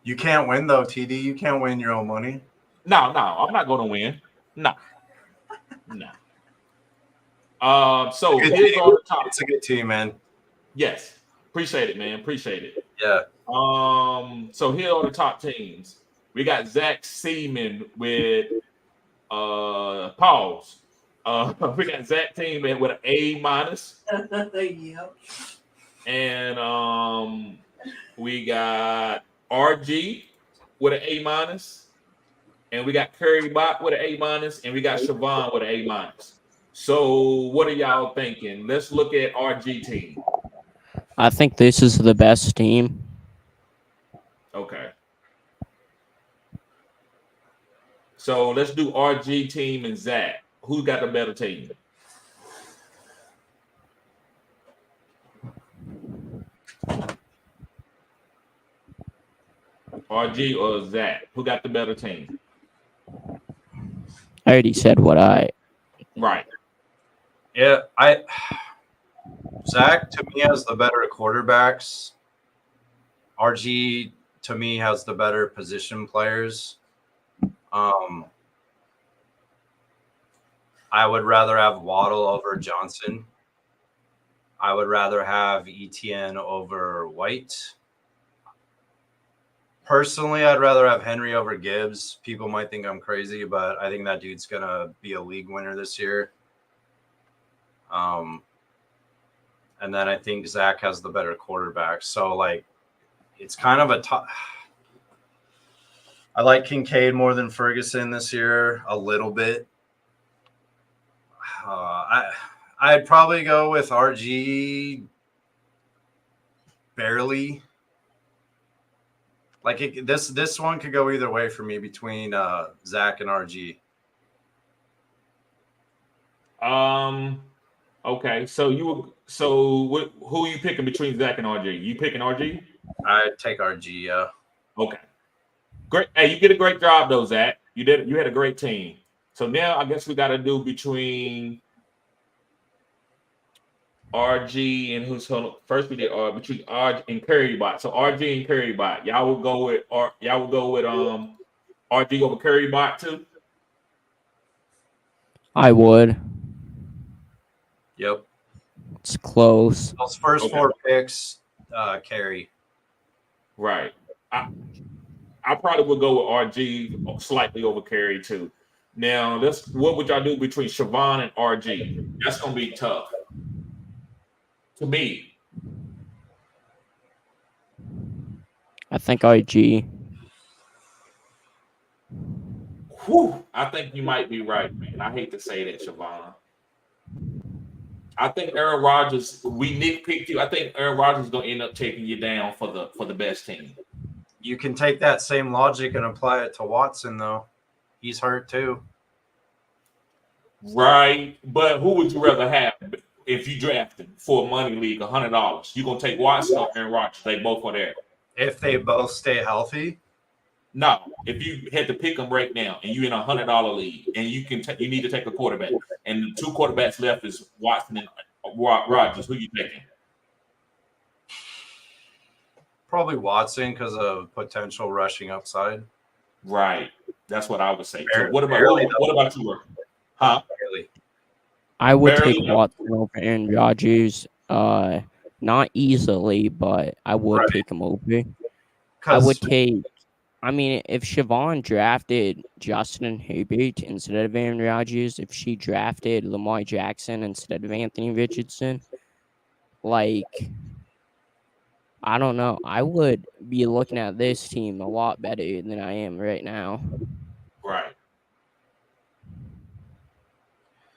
You can't win though, TD. You can't win your own money. No, I'm not going to win. No. So here's all the top. It's a good team, man. Yes, appreciate it, man. Appreciate it. Yeah. So here are the top teams. We got Zach Seaman with pause. We got Zach Seaman with an A-. Yep. And we got RG with an A-. And we got Curry Bot with an A-. And we got Siobhan with an A-. So what are y'all thinking? Let's look at RG team. I think this is the best team. Okay. So let's do RG team and Zach. Who got the better team? RG or Zach? Who got the better team? I already said what I. Right. Yeah, Zach to me has the better quarterbacks. RG to me has the better position players. I would rather have Waddle over Johnson. I would rather have Etienne over White. Personally, I'd rather have Henry over Gibbs. People might think I'm crazy, but I think that dude's going to be a league winner this year. And then I think Zach has the better quarterback. So, like, it's kind of a tough. I like Kincaid more than Ferguson this year a little bit. I'd probably go with RG barely. Like this one could go either way for me between Zach and RG. Okay. So who are you picking between Zach and RG? You picking RG? I'd take RG. Yeah. Okay. Great. Hey, you did a great job though, Zach. You had a great team. So now I guess we got to do between RG and first we did between RG and Currybot. So RG and Currybot. Y'all will go with RG over Currybot too? I would. Yep. It's close. Those first four picks, carry. Right. I probably would go with RG slightly over Curry too. Now, what would y'all do between Siobhan and RG? That's gonna be tough. To me. I think RG. Whew, I think you might be right, man. I hate to say that, Siobhan. I think Aaron Rodgers, we nitpicked you. I think Aaron Rodgers is gonna end up taking you down for the best team. You can take that same logic and apply it to Watson, though. He's hurt too. Right, but who would you rather have if you drafted for a money league, $100? You gonna take Watson or Aaron Rodgers? They both are there. If they both stay healthy. No, if you had to pick them right now, and you're in $100 league, and you need to take a quarterback, and the two quarterbacks left is Watson and Rodgers. Who you taking? Probably Watson because of potential rushing upside. Right, that's what I would say. Barely, So what about you? Huh? Barely. I would Barely. take Watson over Aaron Rodgers. Not easily, but I would take him over. I would take. I mean, if Siobhan drafted Justin Herbert instead of Aaron Rodgers, if she drafted Lamar Jackson instead of Anthony Richardson, like, I don't know. I would be looking at this team a lot better than I am right now. Right.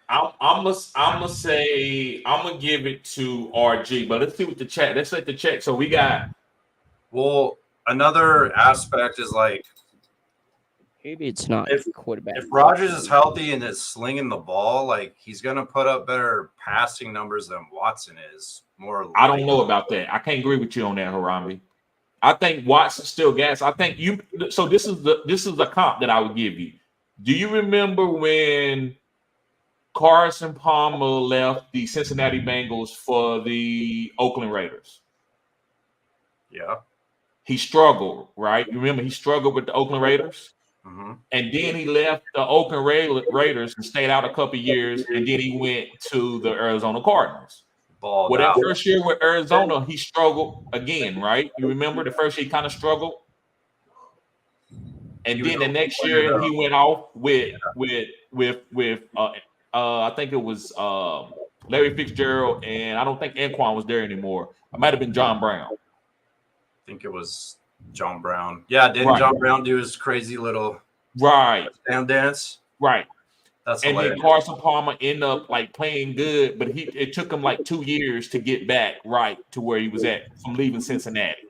I'm gonna give it to RG, but let's see what the chat. Let's let the chat. So we got. Well, another aspect is like Maybe it's not if quarterback. if Rodgers is healthy and is slinging the ball, like he's gonna put up better passing numbers than Watson is. More. I don't know about that. I can't agree with you on that, Harambe. I think Watson's still gas. I think you. So this is the comp that I would give you. Do you remember when Carson Palmer left the Cincinnati Bengals for the Oakland Raiders? Yeah. He struggled, right? You remember he struggled with the Oakland Raiders? Mm-hmm. And then he left the Oakland Raiders and stayed out a couple years, and then he went to the Arizona Cardinals. Balled Well, that out. first year with Arizona, he struggled again, right? You remember the first year he kind of struggled? And then the next year he went off with I think it was Larry Fitzgerald, and I don't think Anquan was there anymore. It might have been John Brown. I think it was John Brown. Yeah, didn't John Brown do his crazy little stand dance? Right. That's and hilarious. then Carson Palmer ended up like playing good, but it took him like 2 years to get back right to where he was at from leaving Cincinnati.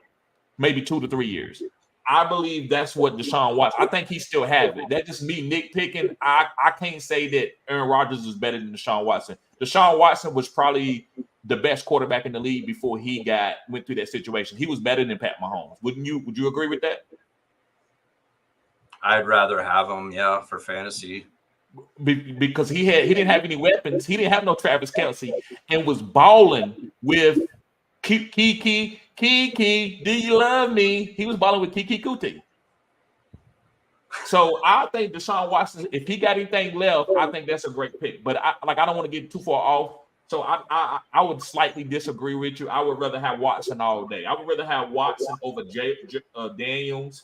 Maybe 2 to 3 years. I believe that's what Deshaun Watson. I think he still has it. That's just me nitpicking. I can't say that Aaron Rodgers is better than Deshaun Watson. Deshaun Watson was probably the best quarterback in the league before he went through that situation. He was better than Pat Mahomes. Would you agree with that? I'd rather have him, yeah, for fantasy. Because he didn't have any weapons. He didn't have no Travis Kelce and was balling with Kiki, do you love me? He was balling with Kiki Kuti. So I think Deshaun Watson, if he got anything left, I think that's a great pick. But I don't want to get too far off. So I would slightly disagree with you. I would rather have Watson all day. I would rather have Watson over Daniels,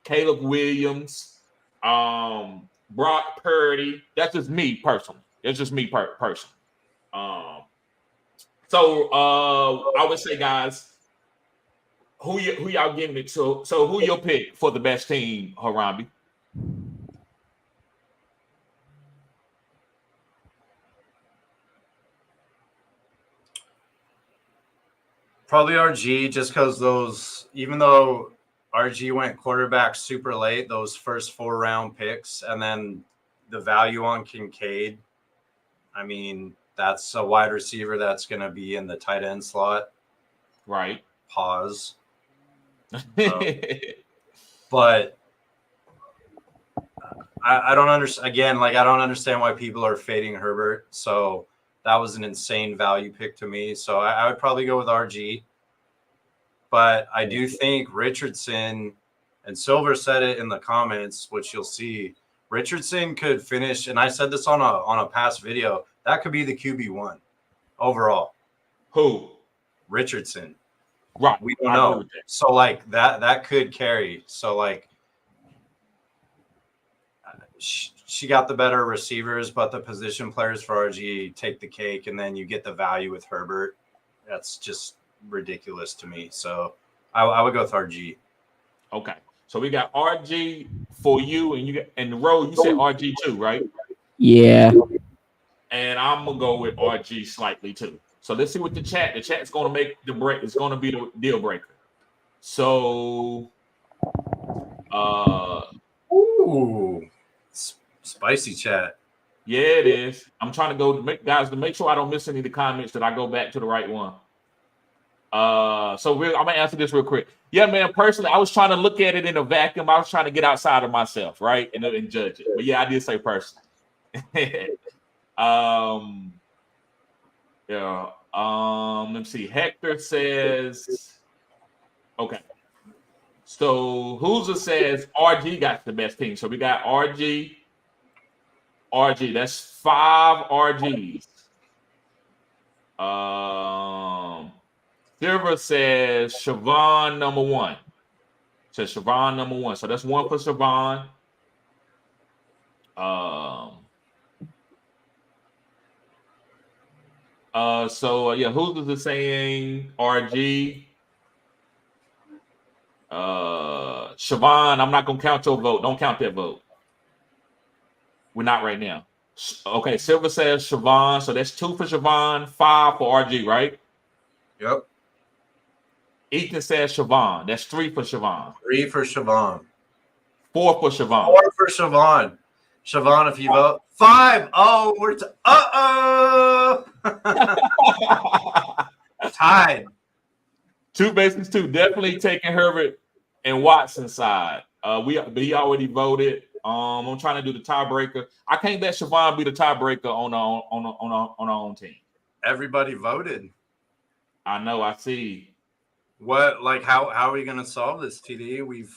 Caleb Williams, Brock Purdy. That's just me personally. That's just me personally. So I would say, guys, who y'all giving it to? So who your pick for the best team, Harambe? Probably RG, just because even though RG went quarterback super late, those first 4-round picks, and then the value on Kincaid, I mean, that's a wide receiver that's going to be in the tight end slot. Right. Pause. But I don't understand. Again, I don't understand why people are fading Herbert. So that was an insane value pick to me. So I would probably go with RG. But I do think Richardson, and Silver said it in the comments, which you'll see, Richardson could finish, and I said this on a past video, that could be the QB1 overall. Who? Richardson. Right. We don't know. So that could carry. So she got the better receivers, but the position players for RG take the cake, and then you get the value with Herbert. That's just ridiculous to me. So I would go with RG. Okay. So we got RG for you, and the road, you said RG too, right? Yeah. And I'm gonna go with RG slightly too. So let's see what the chat's gonna make the break. It's gonna be the deal breaker. So ooh, spicy chat. Yeah, it is. I'm trying to to make sure I don't miss any of the comments, that I go back to the right one. I'm gonna answer this real quick. Yeah, man. Personally, I was trying to look at it in a vacuum. I was trying to get outside of myself, right, and judge it. But yeah, I did say personally. Yeah. Let's see. Hector says, okay. So Hooser says RG got the best team. So we got RG. That's 5 RGs. Silver says Siobhan number 1. Says Siobhan number 1. So that's 1 for Siobhan. Who's is saying RG? Siobhan, I'm not gonna count your vote. Don't count that vote. We're not right now. Okay, Silver says Siobhan. So that's 2 for Siobhan, 5 for RG, right? Yep. Ethan says Siobhan. That's 3 for Siobhan. 3 for Siobhan. 4 for Siobhan. 4 for Siobhan. Siobhan, if you vote 5, oh, we're tied. 2 bases, 2. Definitely taking Herbert and Watson side. He already voted. I'm trying to do the tiebreaker. I can't let Siobhan be the tiebreaker on our own team. Everybody voted. I know. I see. What? Like, how are we gonna solve this, TD?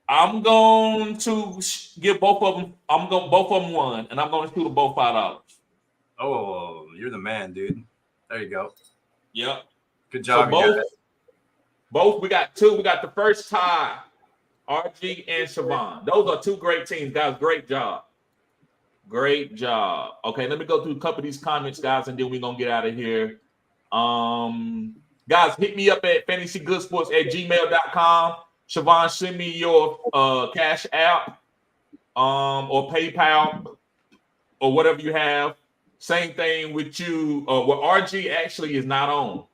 I'm going to give both of them. Both of them one, and I'm going to shoot them both $5. Oh, you're the man, dude. There you go. Yep. Good job, So guys. both. We got 2. We got the first tie. RG and Siobhan. Those are 2 great teams, guys. Great job. Great job. Okay, let me go through a couple of these comments, guys, and then we're gonna get out of here. Guys, hit me up at fantasygoodsports@gmail.com. Siobhan, send me your Cash App or PayPal or whatever you have. Same thing with you. Well, RG actually is not on.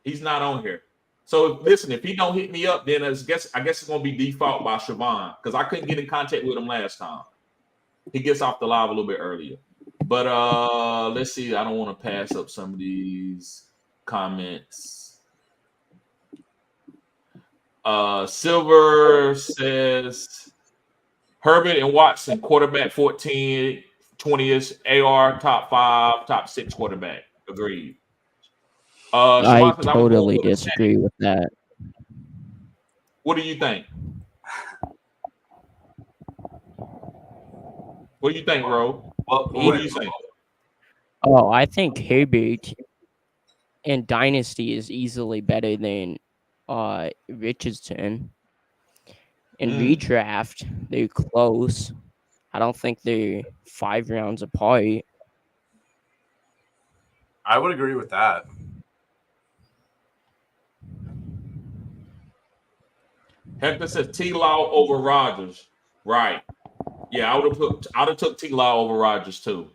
He's not on here. So listen, if he don't hit me up, then I guess it's gonna be default by Siobhan because I couldn't get in contact with him last time. He gets off the live a little bit earlier. But let's see. I don't want to pass up some of these comments. Silver says Herbert and Watson, quarterback 14, 20th, AR top 5, top 6 quarterback. Agreed. I Siobhan says, totally disagree with that. What do you think? What do you think, Ro? What do you think? Oh, I think Herbert in Dynasty is easily better than Richardson. In redraft, they're close. I don't think they're 5 rounds apart. I would agree with that. Hector says T-Law over Rodgers. Right. Yeah, I would have took T-Law over Rodgers too.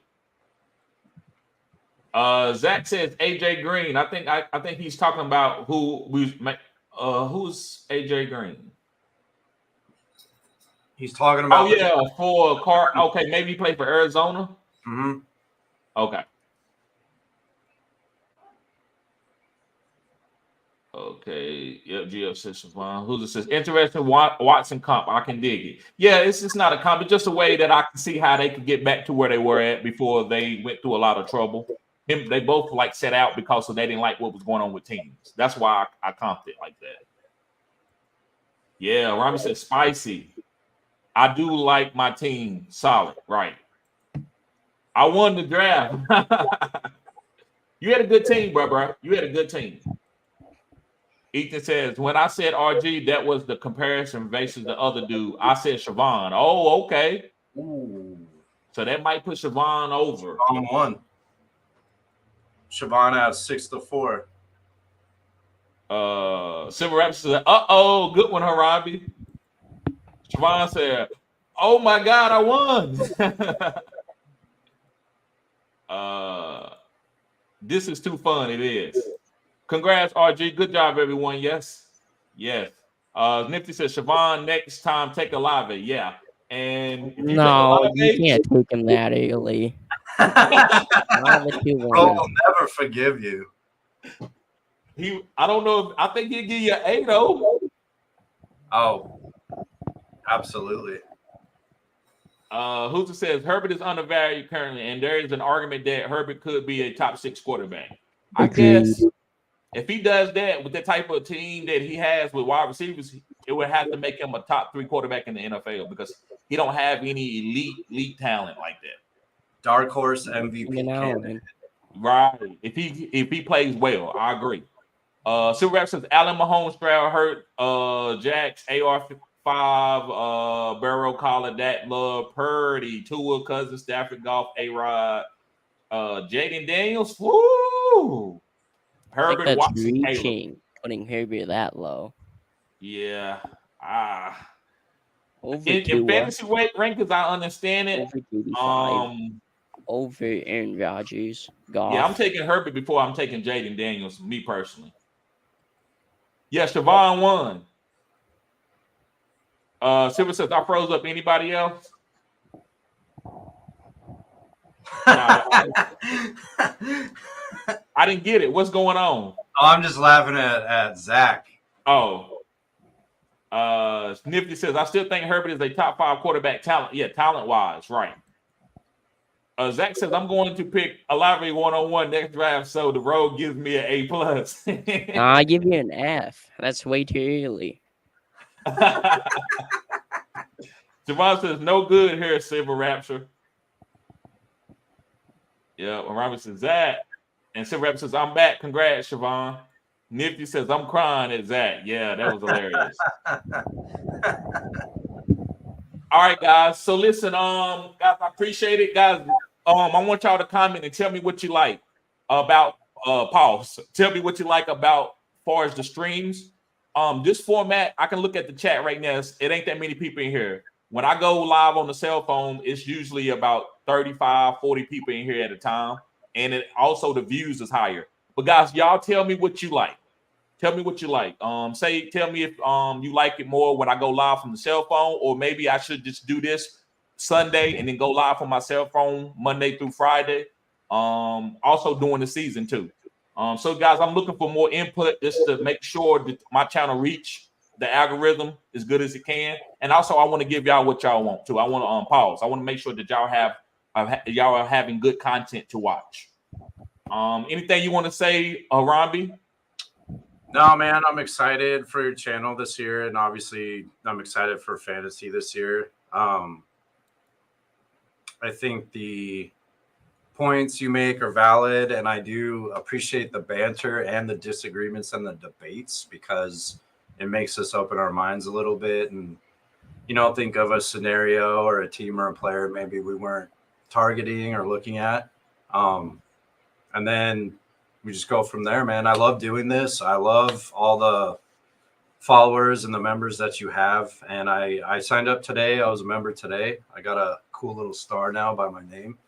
Zach says AJ Green. I think he's talking about who's AJ Green. He's talking about. Oh yeah, for Car. Okay, maybe he played for Arizona. Mm-hmm. Okay. Okay. Yep. GF says who's it says interesting Watson comp. I can dig it. Yeah, it's just not a comp. It's just a way that I can see how they could get back to where they were at before they went through a lot of trouble. They both like set out because they didn't like what was going on with teams. That's why I comped it like that. Yeah, Rami said spicy. I do like my team solid, right? I won the draft. You had a good team, bro. You had a good team. Ethan says, when I said RG, that was the comparison versus the other dude. I said Siobhan. Oh, okay. Ooh. So that might put Siobhan over. On 1. Siobhan has 6-4. Silver Rapids said, uh-oh, good one, Harabi. Siobhan said, oh my God, I won. This is too fun. It is. Congrats, RG. Good job, everyone. Yes. Nifty says, Siobhan, next time take Olave. Yeah. And if you can't take him that early. Bro will never forgive you. I don't know. I think he'll give you an 8 though. Oh, absolutely. Hoosier says Herbert is undervalued currently, and there is an argument that Herbert could be a top 6 quarterback. I guess if he does that with the type of team that he has with wide receivers, it would have to make him a top 3 quarterback in the NFL because he don't have any elite talent like that. Dark horse MVP candidate. Right. If he plays well, I agree. Silver Rap says Allen Mahomes, Stroud, Hurt, Jax, AR5, Barrow, Collar, Dak, Love, Purdy, Tua, Cousins, Stafford, Goff, A-Rod, Jaden Daniels. Woo! Herbert, Watson, reaching, putting Herbert that low. Yeah. Over in fantasy weight rankings, I understand it. over Aaron Rodgers. Goff. Yeah, I'm taking Herbert before I'm taking Jaden Daniels, me personally. Yeah, Siobhan won. Silver says, I froze up. Anybody else? Nah, I didn't get it. What's going on? Oh, I'm just laughing at Zach. Oh. Nifty says, I still think Herbert is a top 5 quarterback talent. Yeah, talent-wise, right. Zach says, I'm going to pick a lottery 1-on-1 next draft, so the road gives me an A+. I give you an F. That's way too early. Javon says, no good here, Silver Rapture. Yeah, and Robert says, Zach. And Silver Rapture says, I'm back. Congrats, Siobhan. Nifty says, I'm crying at Zach. Yeah, that was hilarious. All right, guys. So listen, guys, I appreciate it, guys. I want y'all to comment and tell me what you like about pause. Tell me what you like about far as the streams. This format, I can look at the chat right now. It ain't that many people in here. When I go live on the cell phone, it's usually about 35, 40 people in here at a time. And it also the views is higher. But guys, y'all tell me what you like. Tell me what you like. Tell me if you like it more when I go live from the cell phone, or maybe I should just do this Sunday and then go live from my cell phone Monday through Friday. Also doing the season too. So guys, I'm looking for more input just to make sure that my channel reach the algorithm as good as it can. And also I want to give y'all what y'all want to. I want to pause. I want to make sure that y'all are having good content to watch. Anything you want to say, Romby? No, man, I'm excited for your channel this year, and obviously I'm excited for fantasy this year. I think the points you make are valid, and I do appreciate the banter and the disagreements and the debates, because it makes us open our minds a little bit and, think of a scenario or a team or a player maybe we weren't targeting or looking at. And then we just go from there, man. I love doing this. I love all the followers and the members that you have. And I signed up today. I was a member today. I got a cool little star now by my name.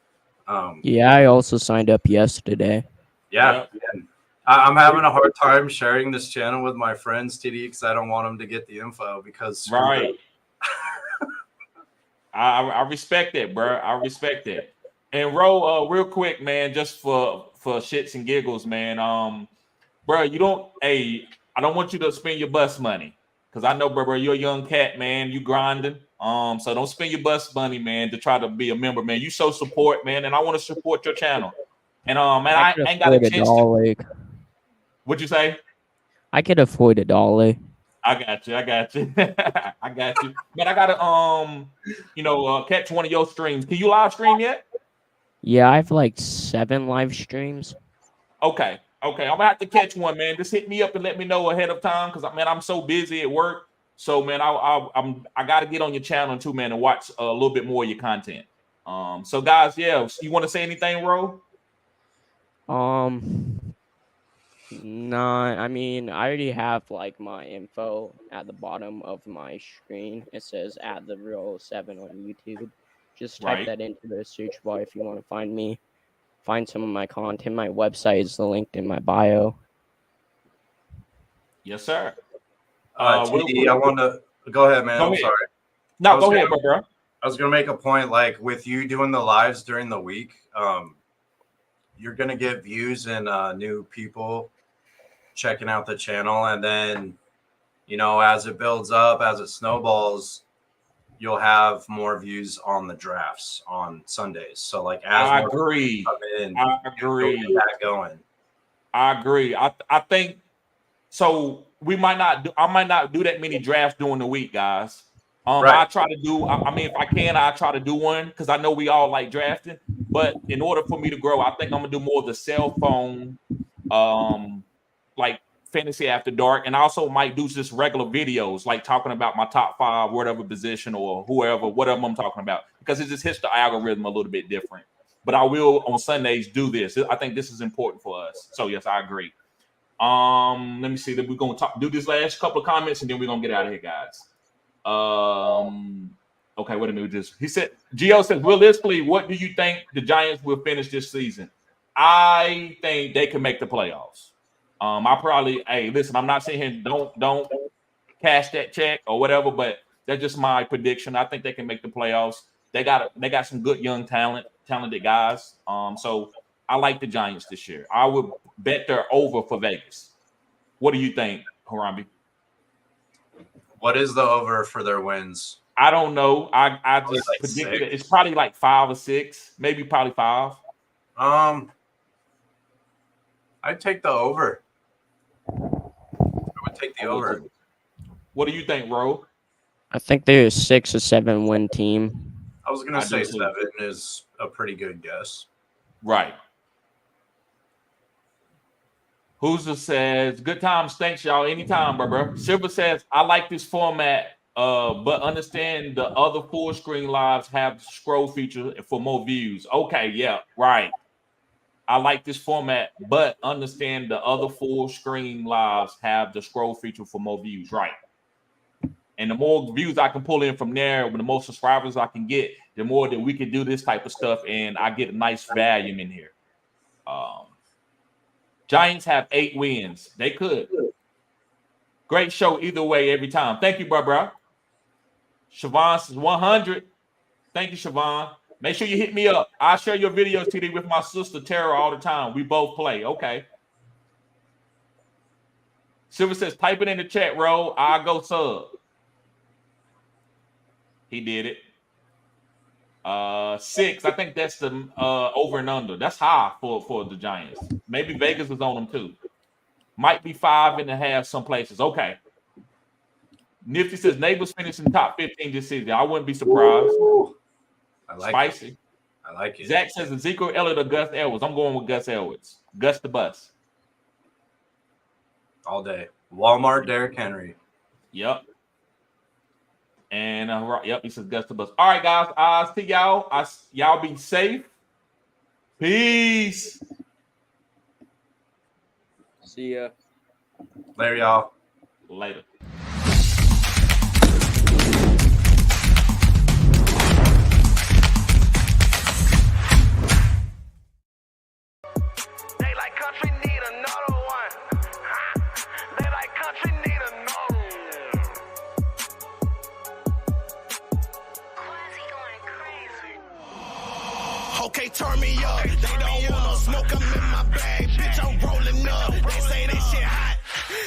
Yeah, I also signed up yesterday. Yeah. And I'm having a hard time sharing this channel with my friends, TD, because I don't want them to get the info because right. I respect that, bro. I respect that. And Ro, real quick, man, just for shits and giggles, man. Bro, I don't want you to spend your bus money, because I know, bro, you're a young cat, man. You grinding. So don't spend your bus money, man, to try to be a member, man. You show support, man, and I want to support your channel. And man, I ain't got a chance to. What'd you say? I could afford $1. I got you. I got you. But I gotta catch one of your streams. Can you live stream yet? Yeah, I have like 7 live streams. Okay. I'm gonna have to catch one, man. Just hit me up and let me know ahead of time, because man, I'm so busy at work. So man, I gotta get on your channel too, man, and watch a little bit more of your content. So guys, yeah, you want to say anything, Ro? No, I mean, I already have like my info at the bottom of my screen. It says @the_real7 on YouTube. Just type that into the search bar if you want to find me. Find some of my content. My website is linked in my bio. Yes, sir. TD, I want to go ahead, man. I'm sorry. No, go ahead, bro. I was gonna make a point, like with you doing the lives during the week. You're gonna get views and new people checking out the channel, and then as it builds up, as it snowballs, you'll have more views on the drafts on Sundays. So like, as I agree. Come in, I agree. Get that going. I agree. I think so. I might not do that many drafts during the week, guys. Right. I try to do. I mean, if I can, I try to do one, because I know we all like drafting. But in order for me to grow, I think I'm gonna do more of the cell phone, like fantasy after dark, and I also might do just regular videos, like talking about my top 5, whatever position or whatever I'm talking about, because it just hits the algorithm a little bit different. But I will on Sundays do this. I think this is important for us. So yes, I agree. Let me see. That we're gonna do this last couple of comments, and then we're gonna get out of here, guys. Okay, wait a minute. Just he said, Gio says, realistically, what do you think the Giants will finish this season? I think they can make the playoffs. I probably, hey, listen, I'm not saying here, don't cash that check or whatever, but that's just my prediction. I think they can make the playoffs. They got some good young talented guys. So I like the Giants this year. I would bet they're over for Vegas. What do you think, Harambe? What is the over for their wins? I don't know. I just Like predicted 6? it's probably like 5 or 6, maybe probably 5. I'd take the over. I would take the over. What do you think, Ro? I think they're a 6 or 7 win team. I was gonna say do too. 7 is a pretty good guess. Right. Who's says, good times, thanks, y'all. Anytime, bro. Silver says, I like this format, but understand the other full screen lives have the scroll feature for more views. Okay, yeah, right. I like this format, but understand the other full screen lives have the scroll feature for more views. Right. And the more views I can pull in from there, the more subscribers I can get, the more that we can do this type of stuff, and I get a nice volume in here. Giants have 8 wins. They could. Great show either way every time. Thank you, bro. Siobhan says 100. Thank you, Siobhan. Make sure you hit me up. I share your videos, TD, with my sister Tara all the time. We both play. Okay. Silver says, type it in the chat, Ro. I'll go sub. He did it. 6. I think that's the over and under. That's high for the Giants. Maybe Vegas is on them too. Might be 5.5 some places. Okay. Nifty says Neighbors finishing top 15 this season. I wouldn't be surprised. Ooh, I like Spicy. it. I like it. Zach says Ezekiel Elliott or Gus Edwards. I'm going with Gus Edwards. Gus the bus. All day. Walmart, Derrick Henry. Yep. And yep, he says Gus the bus. All right, guys. I'll see y'all. Y'all be safe. Peace. See ya. Later, y'all. Later. They like country need another one. They like country need another one. Quasi going crazy. Okay, turn me up. They don't want no smoke, I'm in my bag. Bitch, I'm rolling up. They say that shit hot.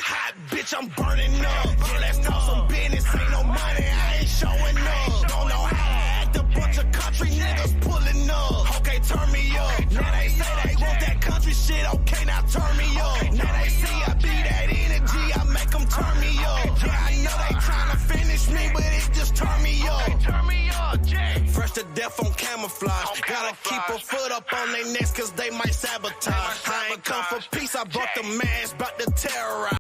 Hot, bitch, I'm burning up. Yeah, let's talk some business. Ain't no money, I ain't showing up. Don't know how to act. A bunch of country niggas pulling up. Okay, turn me up. Now they say they want that country shit. Okay, now turn me up. Now they see I be that energy. I make them turn me up. Yeah, I know they trying to finish me, but it just turn me up. Turn me up, Jay. Fresh to death on camouflage. Gotta keep a foot up on their necks, cause they might sabotage. I ain't come for peace, I brought the mask, bout to terrorize.